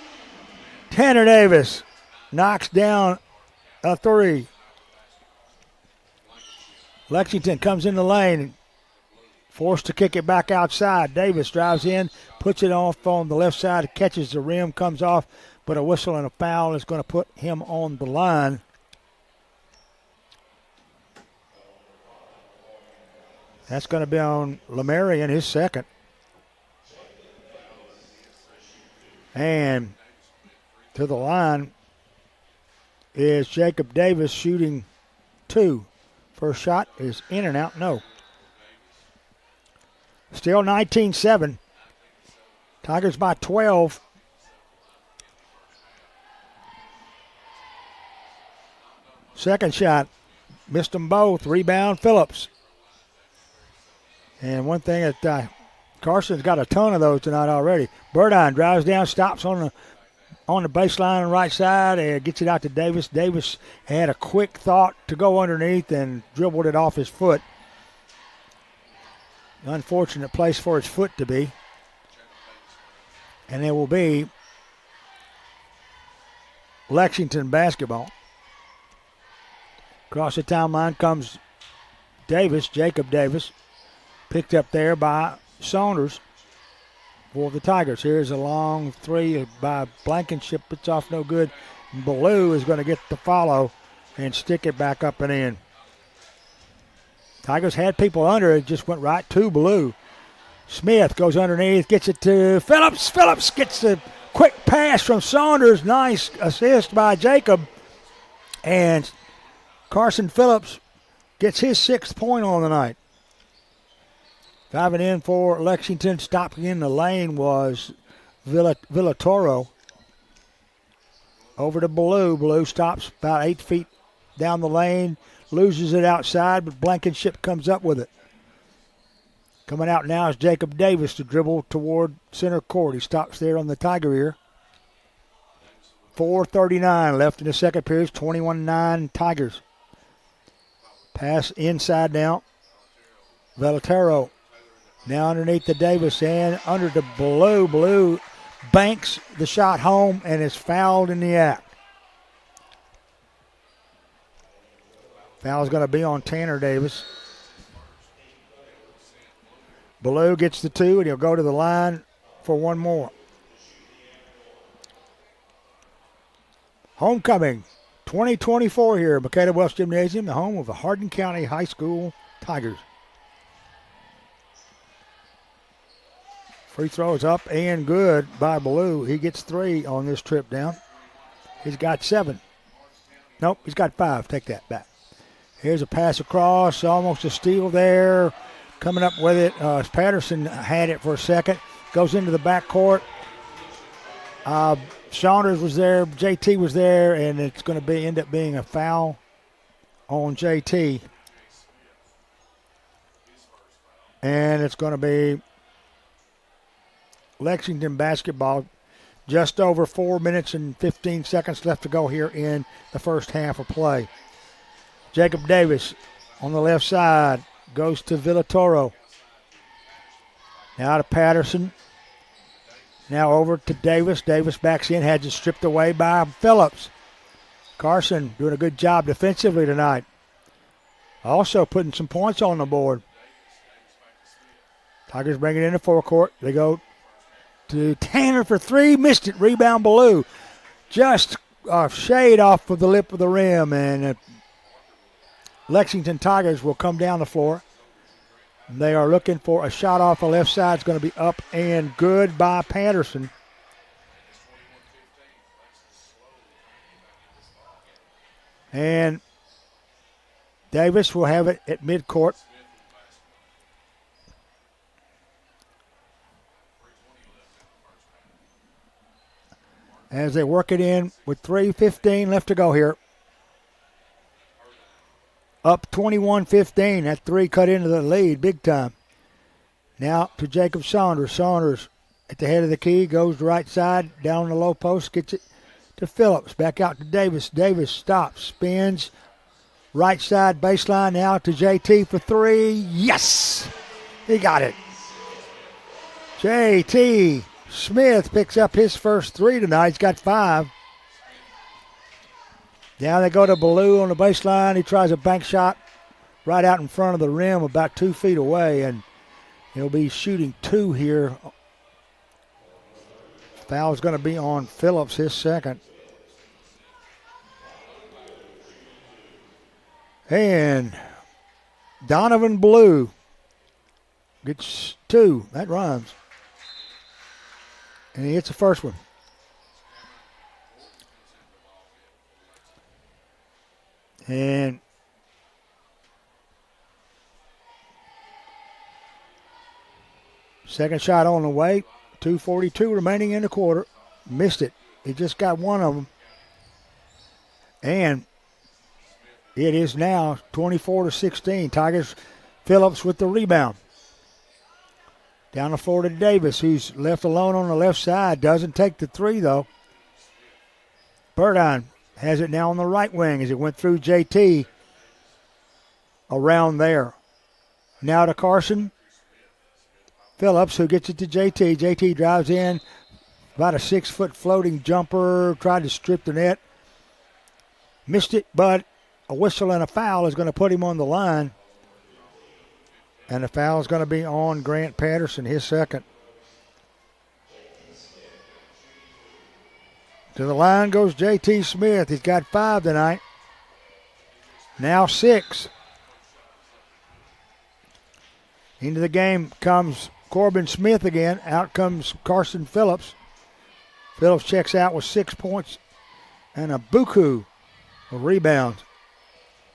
Tanner Davis knocks down a three. Lexington comes in the lane. Forced to kick it back outside. Davis drives in, puts it off on the left side, catches the rim, comes off, but a whistle and a foul is going to put him on the line. That's going to be on Lamarion, his second. And to the line is Jacob Davis shooting two. First shot is in and out, no. Still 19-7. Tigers by 12. Second shot, missed them both. Rebound, Phillips. And one thing that Carson's got a ton of those tonight already. Burdine drives down, stops on the baseline on the right side, and gets it out to Davis. Davis had a quick thought to go underneath and dribbled it off his foot. Unfortunate place for his foot to be. And it will be Lexington basketball. Across the timeline comes Davis, Jacob Davis, picked up there by Saunders for the Tigers. Here's a long three by Blankenship. It's off, no good. Ballou is going to get the follow and stick it back up and in. Tigers had people under it, just went right to Ballou. Smith goes underneath, gets it to Phillips. Phillips gets a quick pass from Saunders. Nice assist by Jacob. And Carson Phillips gets his 6th point on the night. Driving in for Lexington, stopping in the lane was Villatoro. Over to Ballou. Ballou stops about 8 feet down the lane. Loses it outside, but Blankenship comes up with it. Coming out now is Jacob Davis to dribble toward center court. He stops there on the Tiger ear. 4:39 left in the second period. 21-9 Tigers. Pass inside now. Vellatero now underneath the Davis and under to Ballou. Ballou banks the shot home and is fouled in the act. Foul is going to be on Tanner Davis. Ballou gets the two, and he'll go to the line for one more. Homecoming 2024 here at Makeda Welch Gymnasium, the home of the Hardin County High School Tigers. Free throw is up and good by Ballou. He gets 3 on this trip down. He's got 7. Nope, he's got 5. Take that back. Here's a pass across, almost a steal there. Coming up with it, Patterson had it for a second. Goes into the backcourt. Saunders was there, JT was there, and it's going to end up being a foul on JT. And it's going to be Lexington basketball. Just over 4 minutes and 15 seconds left to go here in the first half of play. Jacob Davis on the left side goes to Villatoro. Now to Patterson. Now over to Davis. Davis backs in, has it stripped away by Phillips. Carson doing a good job defensively tonight. Also putting some points on the board. Tigers bring it in the forecourt. They go to Tanner for three. Missed it. Rebound Ballou. Just a shade off of the lip of the rim. And Lexington Tigers will come down the floor. They are looking for a shot off the left side. It's going to be up and good by Patterson. And Davis will have it at midcourt. As they work it in with 3:15 left to go here. Up 21-15. That three cut into the lead big time. Now to Jacob Saunders. Saunders at the head of the key, goes to right side, down the low post, gets it to Phillips. Back out to Davis. Davis stops, spins. Right side baseline now to JT for three. Yes! He got it. JT Smith picks up his first three tonight. He's got 5. Now they go to Ballou on the baseline. He tries a bank shot right out in front of the rim about 2 feet away, and he'll be shooting 2 here. Foul's going to be on Phillips, his second. And Donovan Ballou gets 2. That rhymes. And he hits the first one. And second shot on the way. 2:42 remaining in the quarter. Missed it. He just got one of them. And it is now 24-16. Tigers. Phillips with the rebound. Down the floor to Davis, who's left alone on the left side. Doesn't take the three, though. Burdine has it now on the right wing as it went through JT around there. Now to Carson. Phillips, who gets it to JT. JT drives in. About a 6-foot floating jumper. Tried to strip the net. Missed it, but a whistle and a foul is going to put him on the line. And the foul is going to be on Grant Patterson, his second. To the line goes J.T. Smith. He's got 5 tonight. Now 6. Into the game comes Corbin Smith again. Out comes Carson Phillips. Phillips checks out with 6 points and a buku of rebounds.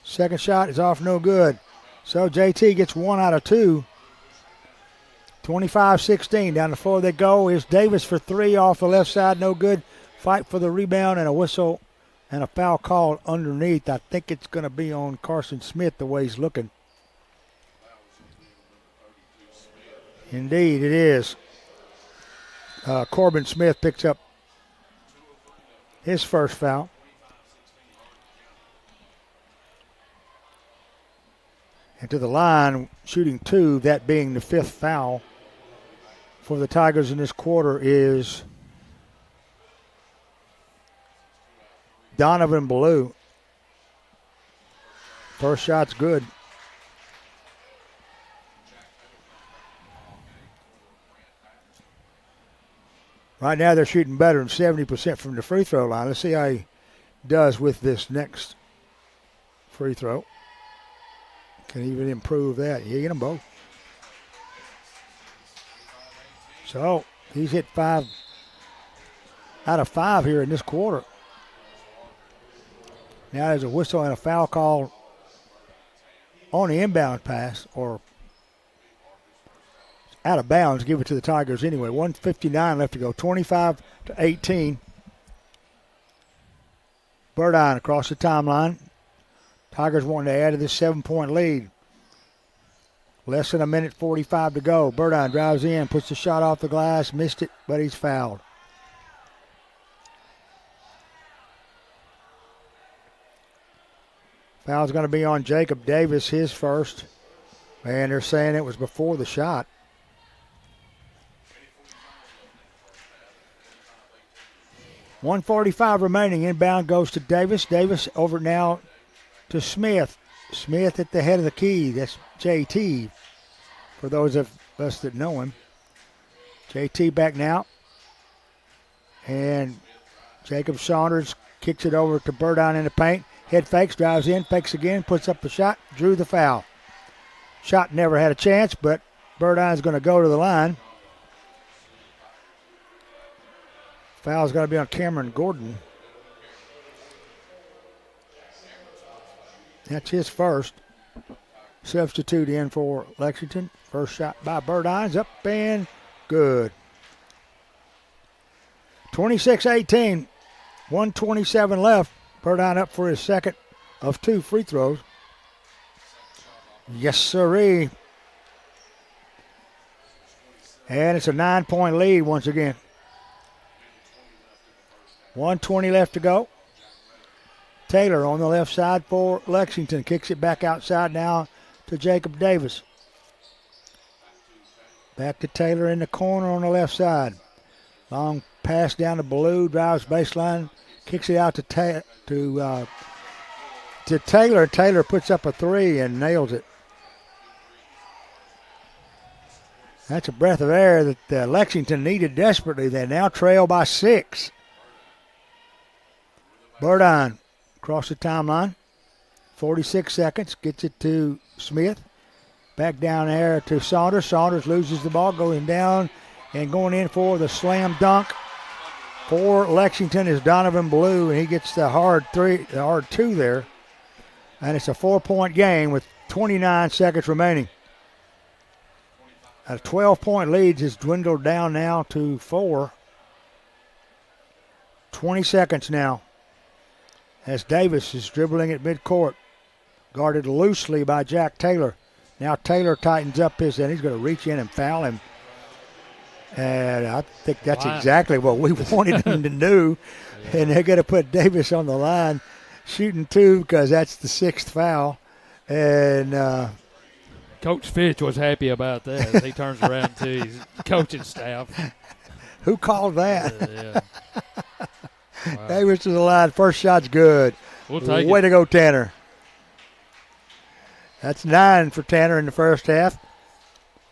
Second shot is off, no good. So JT gets 1 out of 2. 25-16. Down the floor they go. Here's Davis for 3 off the left side. No good. Fight for the rebound and a whistle and a foul called underneath. I think it's going to be on Carson Smith the way he's looking. Indeed, it is. Corbin Smith picks up his first foul. And to the line, shooting 2, that being the 5th foul for the Tigers in this quarter, is Donovan Ballou. First shot's good. Right now they're shooting better than 70% from the free throw line. Let's see how he does with this next free throw. Can even improve that. You get them both. So he's hit 5 out of 5 here in this quarter. Now there's a whistle and a foul call on the inbound pass, or out of bounds. Give it to the Tigers anyway. 1:59 left to go. 25-18. Burdine across the timeline. Tigers wanting to add to this 7-point lead. Less than a minute 45 to go. Burdine drives in, puts the shot off the glass, missed it, but he's fouled. Foul's going to be on Jacob Davis, his first. And they're saying it was before the shot. .145 remaining. Inbound goes to Davis. Davis over now to Smith. Smith at the head of the key. That's JT, for those of us that know him. JT back now. And Jacob Saunders kicks it over to Burdine in the paint. Head fakes, drives in, fakes again, puts up the shot, drew the foul. Shot never had a chance, but Burdine's going to go to the line. Foul's going to be on Cameron Gordon. That's his first. Substitute in for Lexington. First shot by Burdine's up and good. 26-18. 1:27 left. Burdine up for his second of 2 free throws. Yes, sirree. And it's a 9-point lead once again. 1:20 left to go. Taylor on the left side for Lexington. Kicks it back outside now to Jacob Davis. Back to Taylor in the corner on the left side. Long pass down to Ballou. Drives baseline. Kicks it out to Taylor. Taylor puts up a 3 and nails it. That's a breath of air that Lexington needed desperately. They now trail by 6. Burdine across the timeline. 46 seconds. Gets it to Smith. Back down there to Saunders. Saunders loses the ball, going down and going in for the slam dunk. For Lexington is Donovan Ballou, and he gets the hard 2 there. And it's a 4-point game with 29 seconds remaining. A 12-point lead has dwindled down now to 4. 20 seconds now. As Davis is dribbling at midcourt. Guarded loosely by Jack Taylor. Now Taylor tightens up his end. He's going to reach in and foul him. And I think that's exactly what we wanted them to do. Yeah. And they're going to put Davis on the line shooting 2 because that's the 6th foul. And
Coach Fitch was happy about that as he turns around to his coaching staff.
Who called that?
Yeah. Wow.
Davis to the line. First shot's good.
We'll take
Way
it.
to go, Tanner. That's 9 for Tanner in the first half.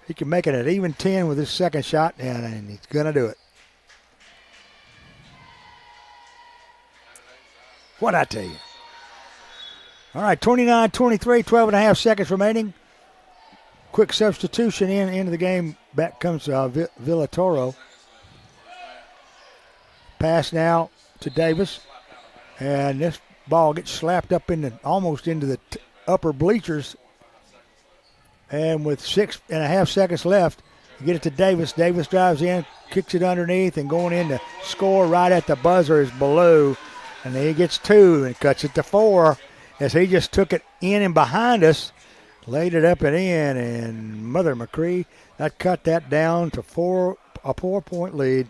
He can make it an even 10 with his second shot, and he's going to do it. What'd I tell you? All right, 29-23, 12 and a half seconds remaining. Quick substitution into the game. Back comes Villatoro. Pass now to Davis. And this ball gets slapped up almost into the upper bleachers. And with 6.5 seconds left, you get it to Davis. Davis drives in, kicks it underneath, and going in to score right at the buzzer is Ballou. And then he gets 2 and cuts it to 4 as he just took it in and behind us, laid it up and in, and Mother McCree, that cut that down to a 4-point lead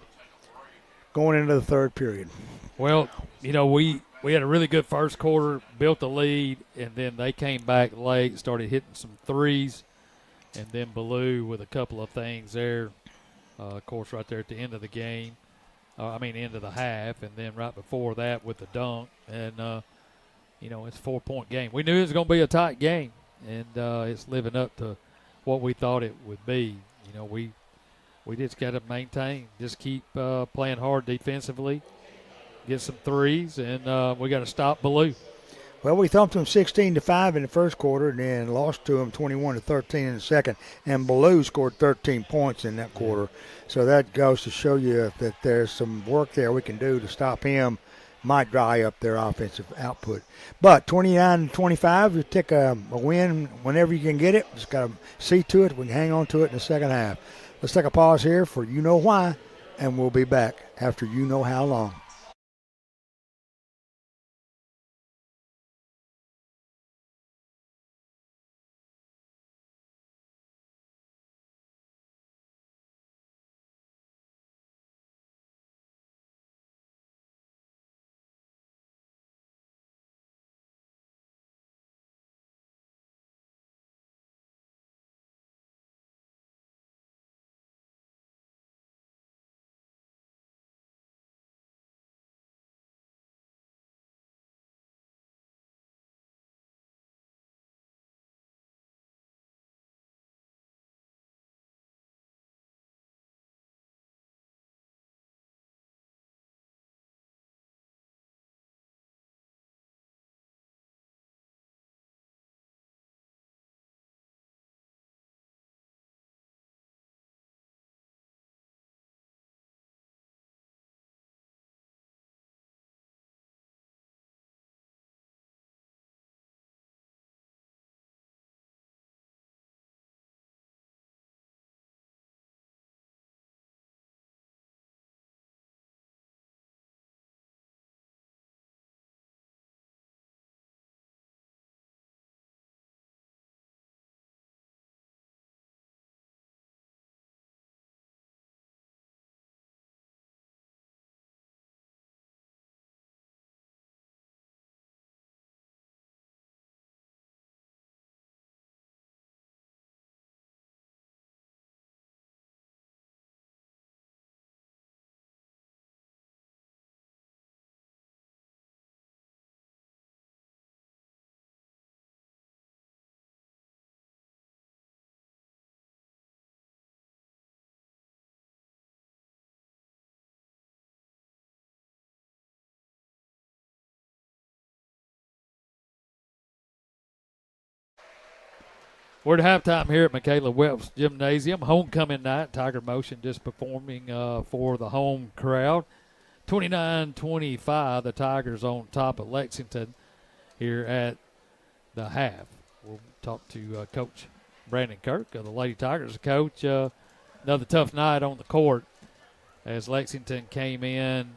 going into the third period.
Well, we had a really good first quarter, built the lead, and then they came back late, started hitting some threes, and then Ballou with a couple of things there, of course, right there at the end of the game. End of the half, and then right before that with the dunk. And, it's a 4-point game. We knew it was going to be a tight game, and it's living up to what we thought it would be. We just got to maintain, just keep playing hard defensively, get some threes, and we got to stop Ballou.
Well, we thumped them 16-5 in the first quarter and then lost to them 21-13 in the second. And Ballou scored 13 points in that quarter. So that goes to show you that there's some work there we can do to stop him. Might dry up their offensive output. But 29-25, you take a win whenever you can get it. Just got to see to it. We can hang on to it in the second half. Let's take a pause here for You Know Why, and we'll be back after you know how long.
We're at halftime here at Michaela Welps Gymnasium. Homecoming night. Tiger Motion just performing for the home crowd. 29-25, the Tigers on top of Lexington here at the half. We'll talk to Coach Brandon Kirk of the Lady Tigers. Coach, another tough night on the court as Lexington came in,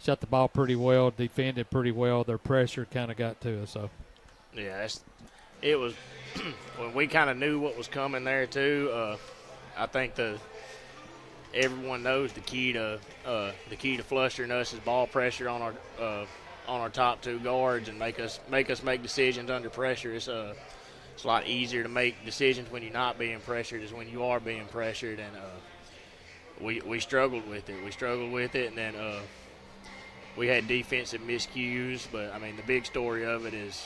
shot the ball pretty well, defended pretty well. Their pressure kind of got to us. So,
yeah, it was when we kind of knew what was coming there too. I think everyone knows the key to flustering us is ball pressure on our top two guards and make us make decisions under pressure. It's a lot easier to make decisions when you're not being pressured as when you are being pressured, and we struggled with it. And then we had defensive miscues, but I mean the big story of it is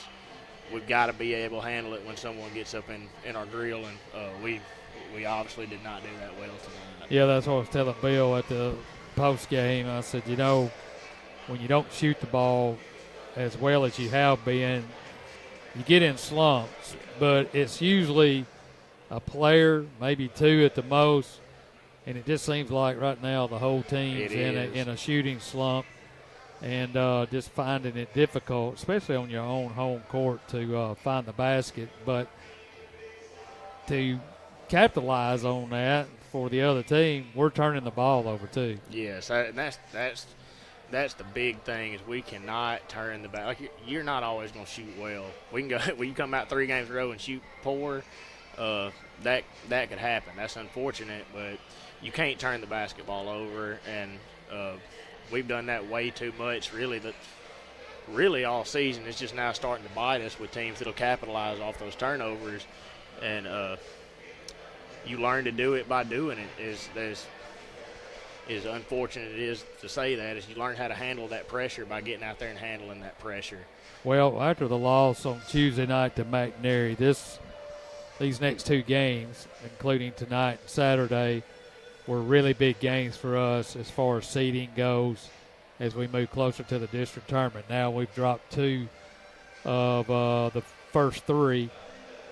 we've got to be able to handle it when someone gets up in our drill, and we obviously did not do that well tonight.
Yeah, that's what I was telling Bill at the post game. I said, when you don't shoot the ball as well as you have been, you get in slumps, but it's usually a player, maybe two at the most, and it just seems like right now the whole team's in a shooting slump. And just finding it difficult, especially on your own home court, to find the basket. But to capitalize on that for the other team, we're turning the ball over too.
Yes, and that's the big thing is we cannot turn the ball. Like you're not always going to shoot well. We can go when you come out 3 games in a row and shoot poor. That could happen. That's unfortunate, but you can't turn the basketball over and. We've done that way too much, really all season. It's just now starting to bite us with teams that'll capitalize off those turnovers, and you learn to do it by doing it. As unfortunate it is to say that, is you learn how to handle that pressure by getting out there and handling that pressure.
Well, after the loss on Tuesday night to McNary, these next 2 games, including tonight and Saturday, were really big games for us as far as seeding goes as we move closer to the district tournament. Now we've dropped 2 of the first 3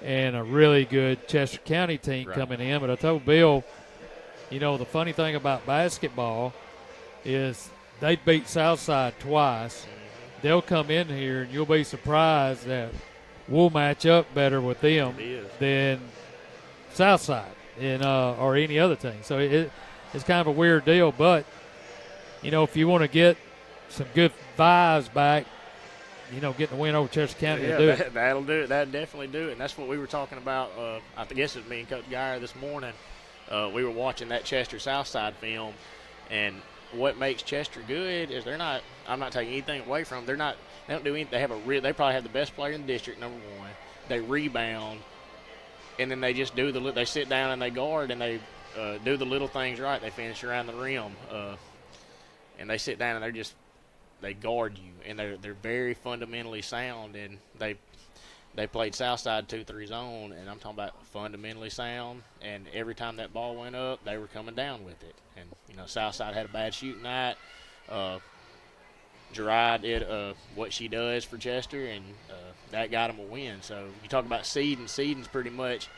and a really good Chester County team coming in. But I told Bill, the funny thing about basketball is they beat Southside twice. They'll come in here and you'll be surprised that we'll match up better with them than Southside. or any other team. So it's kind of a weird deal. But, if you want to get some good vibes back, getting a win over Chester County to do it.
That'll do it. That'll definitely do it. And that's what we were talking about. I guess it was me and Coach Geyer this morning. We were watching that Chester Southside film, and what makes Chester good is they're not. I'm not taking anything away from them. They don't do anything. They probably have the best player in the district, number one. They rebound, and then they just they sit down and they guard and they do the little things right. They finish around the rim, and they sit down and they guard you, and they're very fundamentally sound. And they played Southside 2-3 zone, and I'm talking about fundamentally sound. And every time that ball went up, they were coming down with it. And Southside had a bad shooting night. Gerard did what she does for Chester, and that got them a win. So you talk about seeding. Seeding's pretty much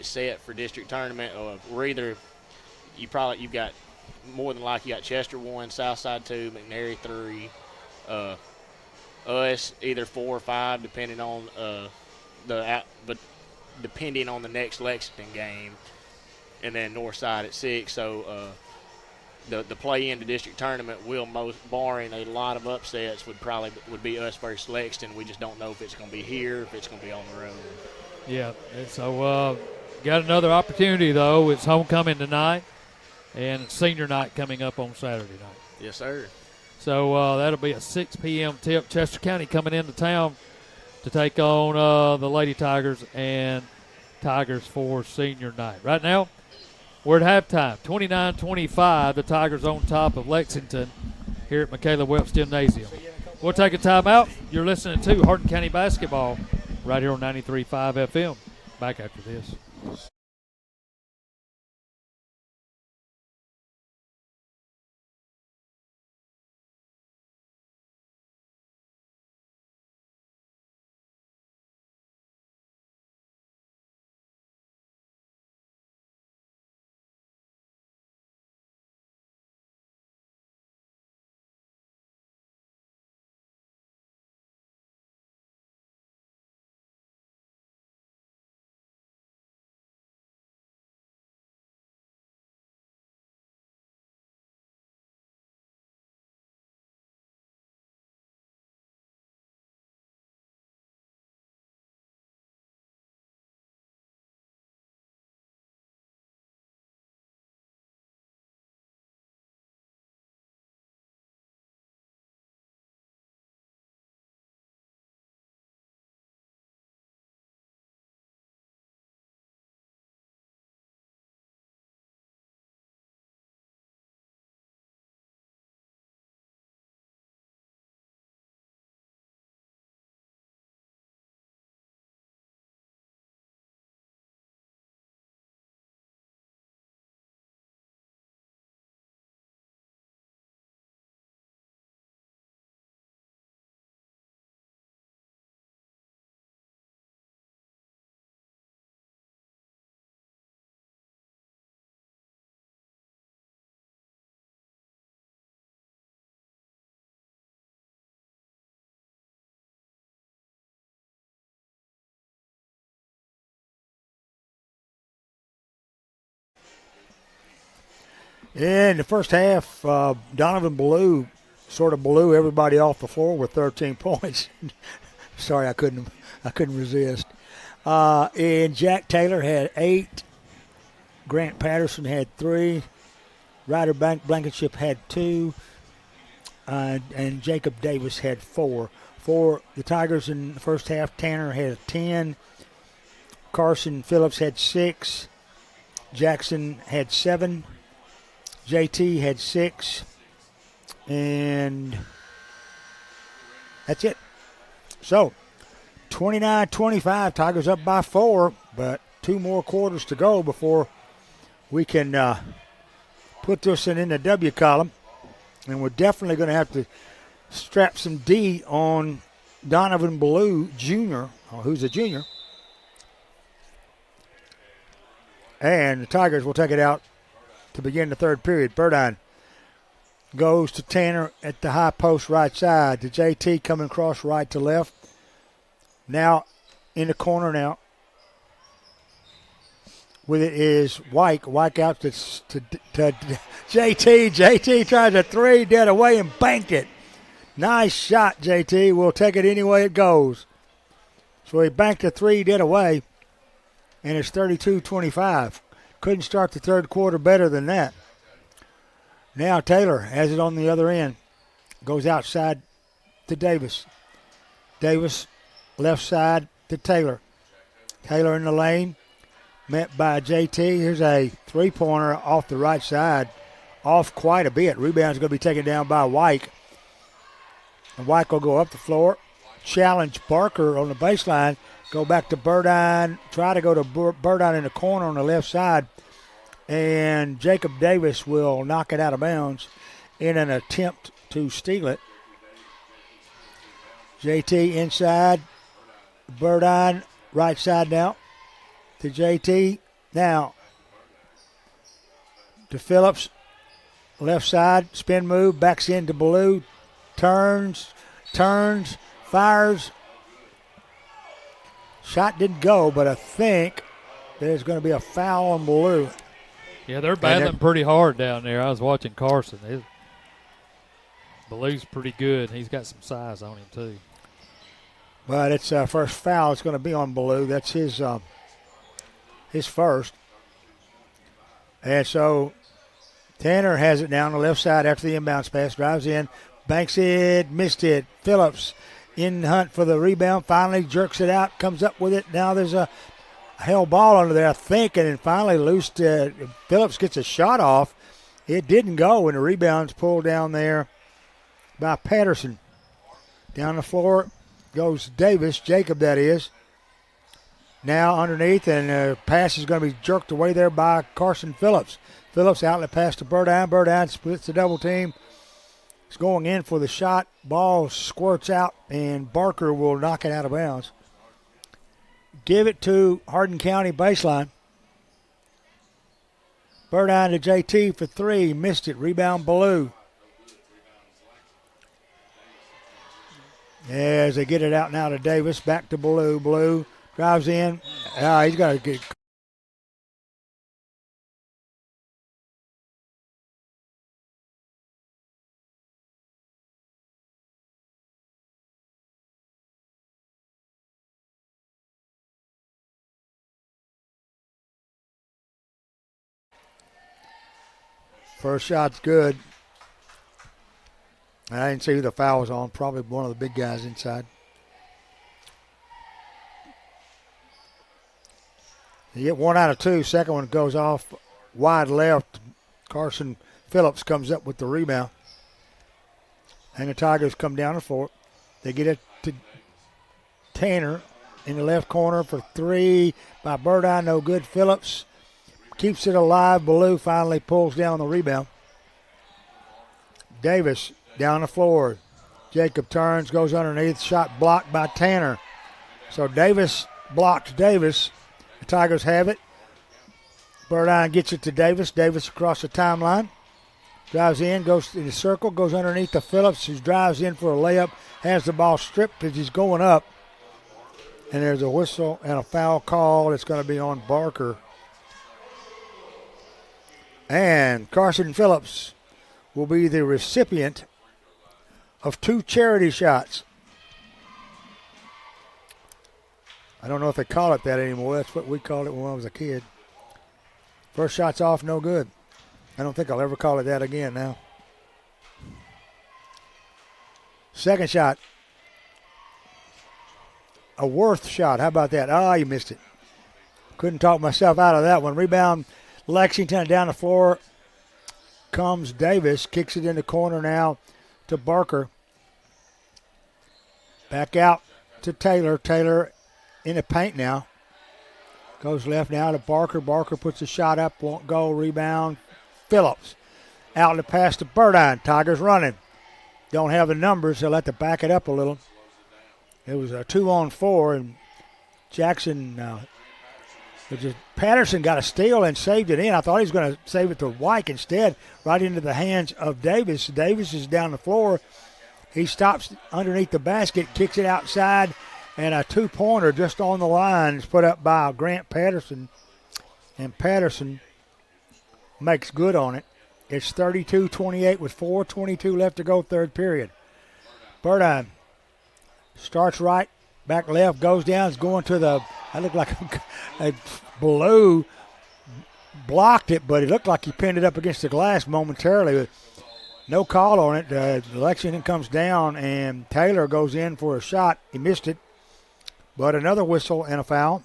set for district tournament. We're either you've got more than likely you got Chester 1, Southside 2, McNary 3, us either 4 or 5, depending on depending on the next Lexington game, and then Northside at 6. So the play into district tournament will, most barring a lot of upsets, would be us versus Lexington. We just don't know if it's going to be here, if it's going to be on the road.
Yeah, and so got another opportunity though. It's homecoming tonight, and senior night coming up on Saturday night.
Yes, sir.
So that'll be a 6 p.m. tip. Chester County coming into town to take on the Lady Tigers and Tigers for senior night. Right now, we're at halftime, 29-25. The Tigers on top of Lexington here at Michaela Welch Gymnasium. We'll take a timeout. You're listening to Hardin County Basketball right here on 93.5 FM. Back after this.
In the first half, Donovan sort of blew everybody off the floor with 13 points. Sorry, I couldn't resist. And Jack Taylor had 8. Grant Patterson had 3. Ryder Blankenship had 2. And Jacob Davis had 4. For the Tigers in the first half, Tanner had 10. Carson Phillips had 6. Jackson had 7. JT had 6, and that's it. So, 29-25, Tigers up by 4, but 2 more quarters to go before we can put this in the W column. And we're definitely going to have to strap some D on Donovan Ballou Jr., who's a junior. And the Tigers will take it out to begin the third period. Burdine goes to Tanner at the high post right side. To JT coming across right to left. Now in the corner now. with it is Wyke. Wyke out to JT. JT tries a three, dead away, and banked it. Nice shot, JT. We'll take it any way it goes. So he banked a three, dead away, and it's 32-25. Couldn't start the third quarter better than that. Now Taylor has it on the other end. Goes outside to Davis. Davis left side to Taylor. Taylor in the lane, met by JT. Here's a three-pointer off the right side, off quite a bit. Rebound's going to be taken down by Wyke. And Wyke will go up the floor, challenge Barker on the baseline, go back to Burdine, try to go to Burdine in the corner on the left side, and Jacob Davis will knock it out of bounds in an attempt to steal it. JT inside, Burdine right side now to JT. Now to Phillips, left side, spin move, backs into Blue, turns, fires. Shot didn't go, but I think there's going to be a foul on Blue.
Yeah, they're battling pretty hard down there. I was watching Carson. Blue's pretty good. He's got some size on him, too.
But it's first foul. It's going to be on Blue. That's his first. And so Tanner has it down the left side after the inbounds pass. Drives in, banks it, missed it. Phillips in hunt for the rebound. Finally jerks it out, comes up with it. Now there's a held ball under there, I think, and then finally Phillips gets a shot off. It didn't go, and the rebound's pulled down there by Patterson. Down the floor goes Davis, Jacob that is. Now underneath, and the pass is going to be jerked away there by Carson Phillips. Phillips outlet pass to Burdine. Burdine splits the double team. He's going in for the shot. Ball squirts out, and Barker will knock it out of bounds. Give it to Hardin County baseline. Burdine to JT for three. Missed it. Rebound Blue. As they get it out now to Davis. Back to Blue. Blue drives in. He's got to get. First shot's good. I didn't see who the foul was on. Probably one of the big guys inside. You get 1 out of 2. Second one goes off wide left. Carson Phillips comes up with the rebound. And the Tigers come down the floor. They get it to Tanner in the left corner for three by Burdine. No good. Phillips keeps it alive. Blue finally pulls down the rebound. Davis down the floor. Jacob turns, goes underneath. Shot blocked by Tanner. So Davis blocks Davis. The Tigers have it. Burdine gets it to Davis. Davis across the timeline. Drives in, goes in the circle, goes underneath to Phillips, who drives in for a layup. Has the ball stripped as he's going up. And there's a whistle and a foul call that's going to be on Barker. And Carson Phillips will be the recipient of 2 charity shots. I don't know if they call it that anymore. That's what we called it when I was a kid. First shot's off, no good. I don't think I'll ever call it that again now. Second shot. A Worth shot. How about that? You missed it. Couldn't talk myself out of that one. Rebound Lexington down the floor. Comes Davis. Kicks it in the corner now to Barker. Back out to Taylor. Taylor in the paint now. Goes left now to Barker. Barker puts a shot up. Won't go. Rebound. Phillips. Out the pass to Burdine. Tigers running. Don't have the numbers. They'll have to back it up a little. It was a 2-on-4, and Jackson, Patterson got a steal and saved it in. I thought he was going to save it to Wyke instead, right into the hands of Davis. Davis is down the floor. He stops underneath the basket, kicks it outside, and a 2-pointer just on the line is put up by Grant Patterson. and Patterson makes good on it. It's 32-28 with 4:22 left to go, third period. Burdine starts right, back left, goes down, is going to the, I look like a Blue blocked it, but it looked like he pinned it up against the glass momentarily. No call on it. Lexington comes down, and Taylor goes in for a shot. He missed it, but another whistle and a foul.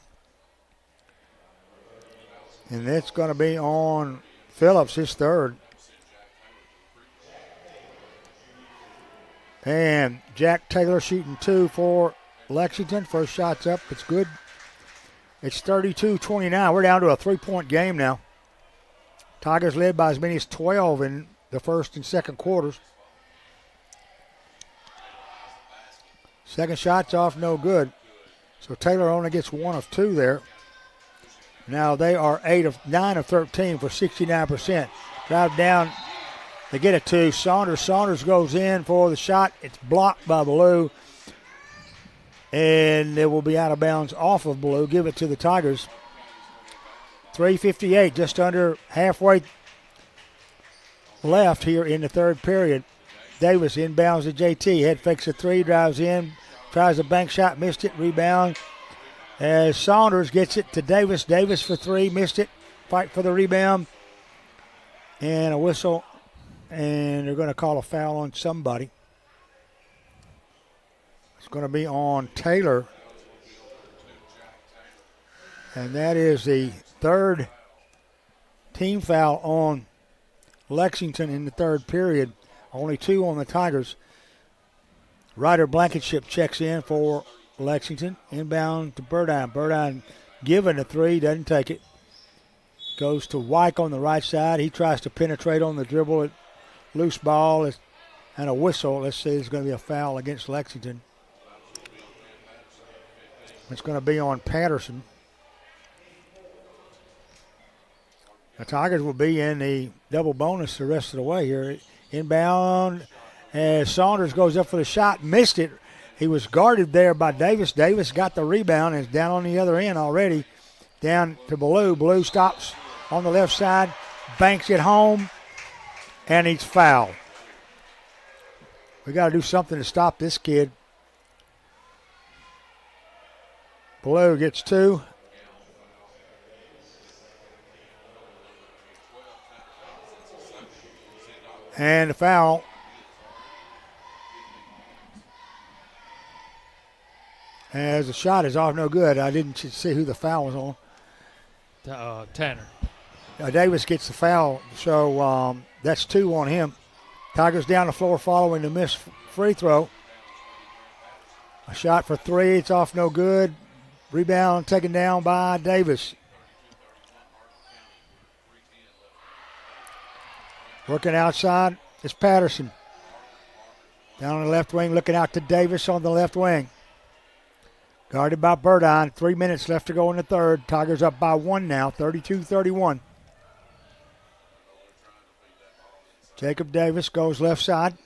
And that's going to be on Phillips, his third. And Jack Taylor shooting 2 for Lexington. First shot's up. It's good. It's 32-29. We're down to a 3-point game now. Tigers led by as many as 12 in the first and second quarters. Second shot's off, no good. So Taylor only gets 1 of 2 there. Now they are 9 of 13 for 69%. Drive down. They get it to Saunders. Saunders goes in for the shot. It's blocked by Blue. And it will be out of bounds off of Blue. Give it to the Tigers. 3:58, just under halfway left here in the third period. Davis inbounds to JT. Head fakes a 3, drives in, tries a bank shot, missed it, rebound. As Saunders gets it to Davis. Davis for 3, missed it. Fight for the rebound. And a whistle. And they're going to call a foul on somebody. It's going to be on Taylor. And that is the third team foul on Lexington in the third period. Only 2 on the Tigers. Ryder Blankenship checks in for Lexington. Inbound to Burdine. Burdine given a 3, doesn't take it. Goes to Wyke on the right side. He tries to penetrate on the dribble. Loose ball and a whistle. Let's see, it's going to be a foul against Lexington. It's going to be on Patterson. The Tigers will be in the double bonus the rest of the way here. Inbound as Saunders goes up for the shot. Missed it. He was guarded there by Davis. Davis got the rebound and is down on the other end already. Down to Blue. Blue stops on the left side. Banks it home. And he's fouled. We got to do something to stop this kid. Blue gets 2. And the foul. As the shot is off, no good. I didn't see who the foul was on.
Tanner.
Davis gets the foul, so that's 2 on him. Tigers down the floor following the missed free throw. A shot for 3, it's off, no good. Rebound taken down by Davis. Working outside is Patterson. Down on the left wing, looking out to Davis on the left wing. Guarded by Burdine. 3 minutes left to go in the third. Tigers up by 1 now, 32-31. Jacob Davis goes left side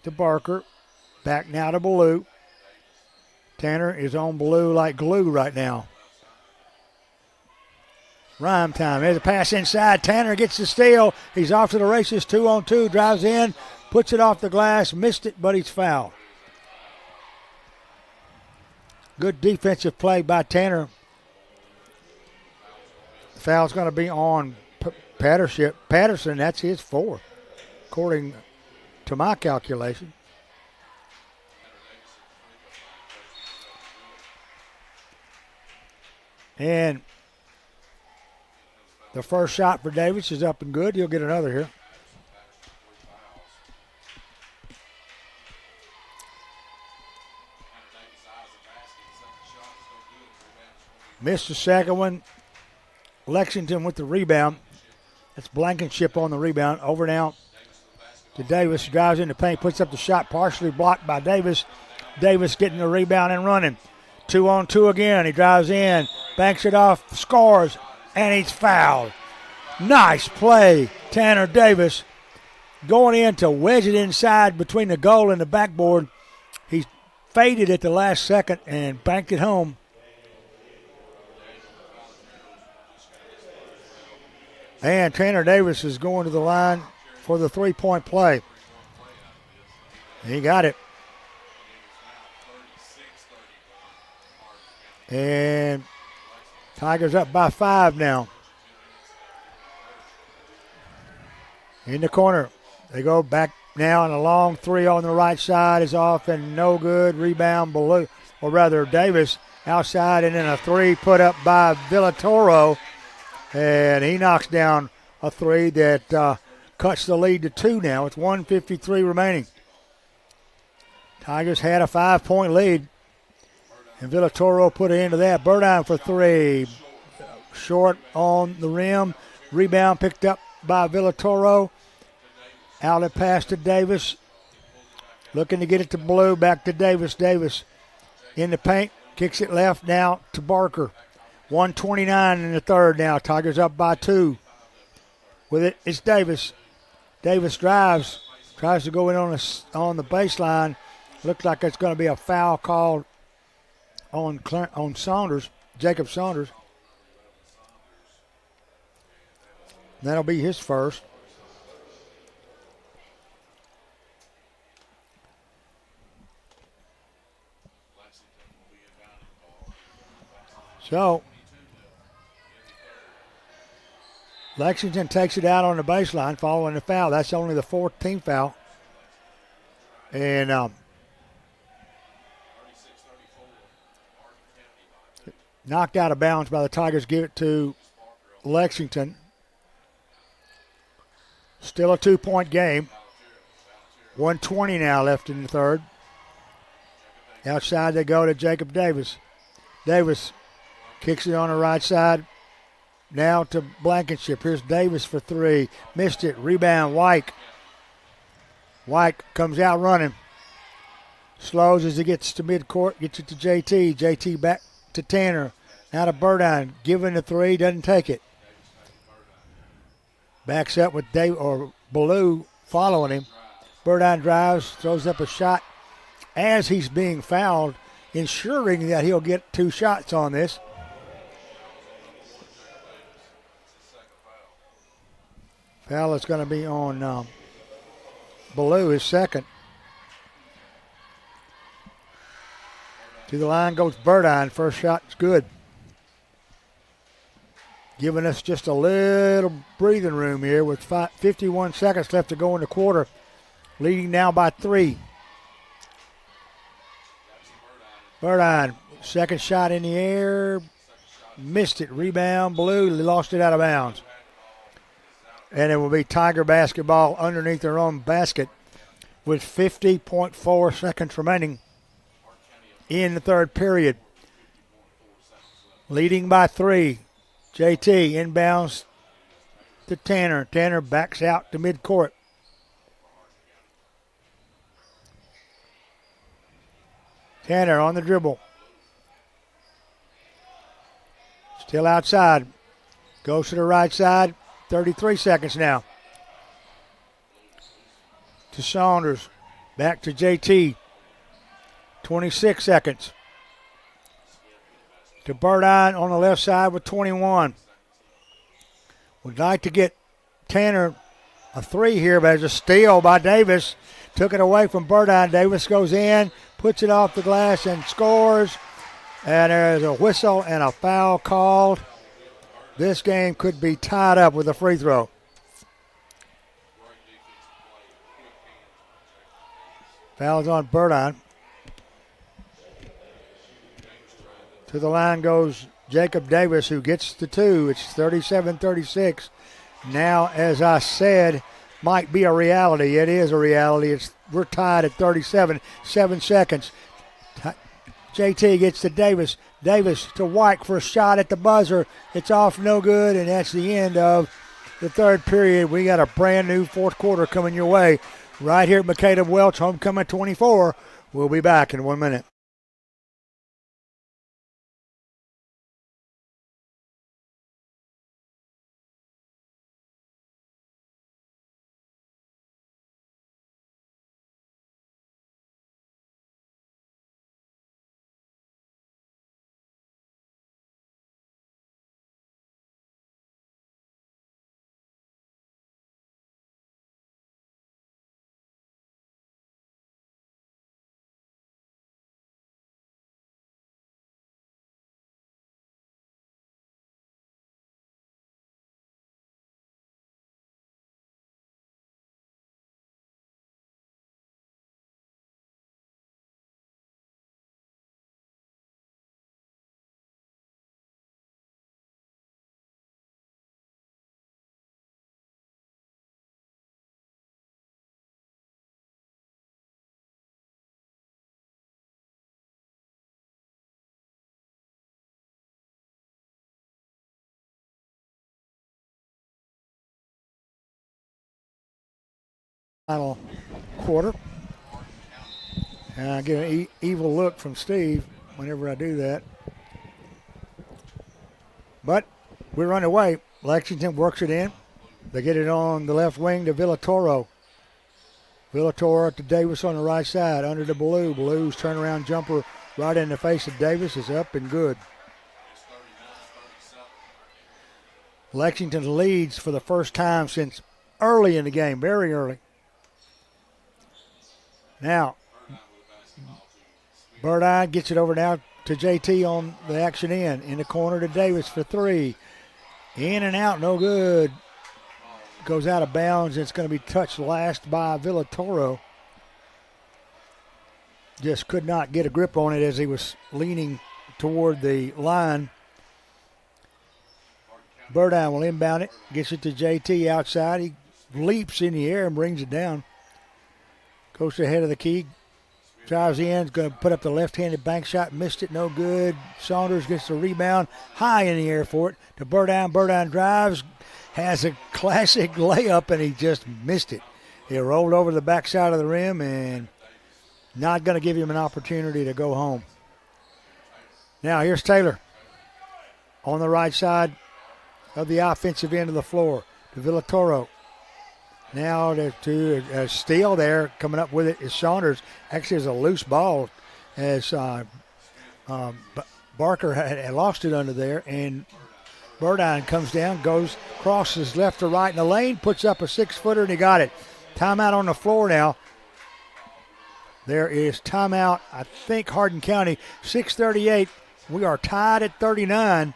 to Barker. Back now to Blue. Tanner is on Blue like glue right now. Rhyme time. There's a pass inside. Tanner gets the steal. He's off to the races. 2-on-2. Drives in. Puts it off the glass. Missed it, but he's fouled. Good defensive play by Tanner. The foul's going to be on Patterson. That's his 4, according to my calculation. And the first shot for Davis is up and good. He'll get another here. Missed the second one. Lexington with the rebound. That's Blankenship on the rebound. Over now to Davis. Drives in the paint, puts up the shot, partially blocked by Davis. Davis getting the rebound and running. 2-on-2 again. He drives in, banks it off, scores, and he's fouled. Nice play, Tanner Davis. Going in to wedge it inside between the goal and the backboard. He faded at the last second and banked it home. And Tanner Davis is going to the line for the three-point play. He got it. And Tigers up by 5 now. In the corner. They go back now, and a long three on the right side is off and no good. Rebound below, or rather Davis outside, and then a three put up by Villatoro. And he knocks down a three that cuts the lead to 2 now. It's 1:53 remaining. Tigers had a 5-point lead, and Villatoro put it into that. Burdine for 3. Short on the rim. Rebound picked up by Villatoro. Outlet pass to Davis. Looking to get it to Blue. Back to Davis. Davis in the paint. Kicks it left now to Barker. 1:29 in the third now. Tigers up by 2. With it, it's Davis. Davis drives. Tries to go in on the baseline. Looks like it's going to be a foul called on Saunders, Jacob Saunders. That'll be his first. So, Lexington takes it out on the baseline following the foul. That's only the 14th foul. And knocked out of bounds by the Tigers. Give it to Lexington. Still a 2-point game. 1:20 now left in the third. Outside they go to Jacob Davis. Davis kicks it on the right side. Now to Blankenship. Here's Davis for 3. Missed it. Rebound, White. White comes out running. Slows as he gets to midcourt. Gets it to JT. JT back to Tanner. Now to Burdine. Giving the 3. Doesn't take it. Backs up with Ballou following him. Burdine drives. Throws up a shot as he's being fouled, ensuring that he'll get 2 shots on this. Foul is going to be on Ballou, his second. To the line goes Burdine. First shot is good. Giving us just a little breathing room here with 51 seconds left to go in the quarter. Leading now by 3. Burdine, second shot in the air. Missed it. Rebound, Blue. Lost it out of bounds. And it will be Tiger basketball underneath their own basket with 50.4 seconds remaining in the third period. Leading by 3. JT inbounds to Tanner. Tanner backs out to midcourt. Tanner on the dribble. Still outside. Goes to the right side. 33 seconds now. To Saunders. Back to JT. 26 seconds. To Burdine on the left side with 21. Would like to get Tanner a 3 here, but there's a steal by Davis. Took it away from Burdine. Davis goes in, puts it off the glass, and scores. And there's a whistle and a foul called. This game could be tied up with a free throw. Foul's on Burdine. To the line goes Jacob Davis, who gets the 2. It's 37-36. Now, as I said, might be a reality. It is a reality. We're tied at 37. 7 seconds. JT gets to Davis. Davis to White for a shot at the buzzer. It's off, no good, and that's the end of the third period. We got a brand new fourth quarter coming your way right here at McCadeb Welch, Homecoming 24. We'll be back in 1 minute. final quarter. And I get an evil look from Steve whenever I do that. But we're underway. Lexington works it in. They get it on the left wing to Villatoro. Villatoro to Davis on the right side, under the Blue. Blue's turnaround jumper right in the face of Davis is up and good. Lexington leads for the first time since early in the game, very early. Now, Burdine gets it over now to JT on the action end. In the corner to Davis for three. In and out, no good. Goes out of bounds. It's going to be touched last by Villatoro. Just could not get a grip on it as he was leaning toward the line. Burdine will inbound it. Gets it to JT outside. He leaps in the air and brings it down. Goes to the head of the key. Drives in. Is going to put up the left-handed bank shot. Missed it. No good. Saunders gets the rebound. High in the air for it to Burdine. Burdine drives. Has a classic layup, and he just missed it. He rolled over the backside of the rim and not going to give him an opportunity to go home. Now here's Taylor on the right side of the offensive end of the floor to Villatoro. Now to a steal there. Coming up with it is Saunders. Actually, it's a loose ball as Barker had lost it under there, and Burdine comes down, goes, crosses left to right in the lane, puts up a 6-footer, and he got it. Timeout on the floor now. There is timeout, I think, Hardin County, 6:38. We are tied at 39.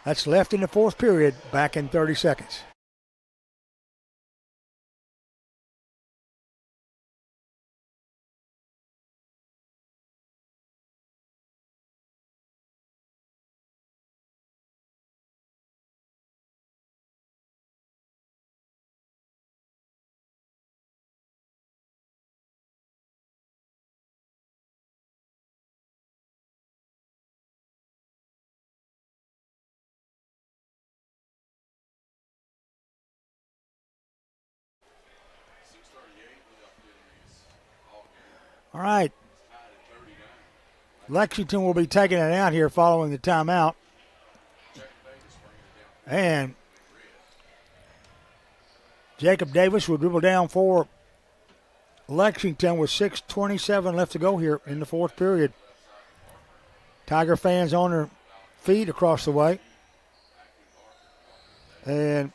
That's left in the fourth period, back in 30 seconds. All right. Lexington will be taking it out here following the timeout. And Jacob Davis will dribble down for Lexington with 6:27 left to go here in the fourth period. Tiger fans on their feet across the way. And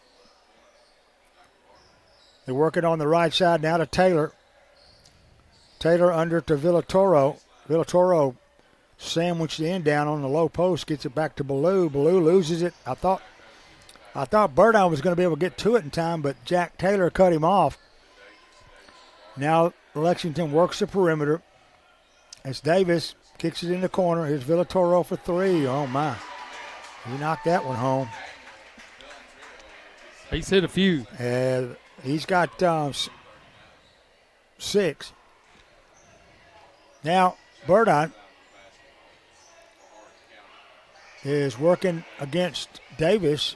they're working on the right side now to Taylor. Taylor under to Villatoro. Villatoro sandwiched the end down on the low post, gets it back to Ballou. Ballou loses it. I thought Burdine was going to be able to get to it in time, but Jack Taylor cut him off. Now Lexington works the perimeter. As Davis kicks it in the corner. Here's Villatoro for three. Oh, my. He knocked that one home.
He's hit a few.
He's got 6. Now, Burdine is working against Davis.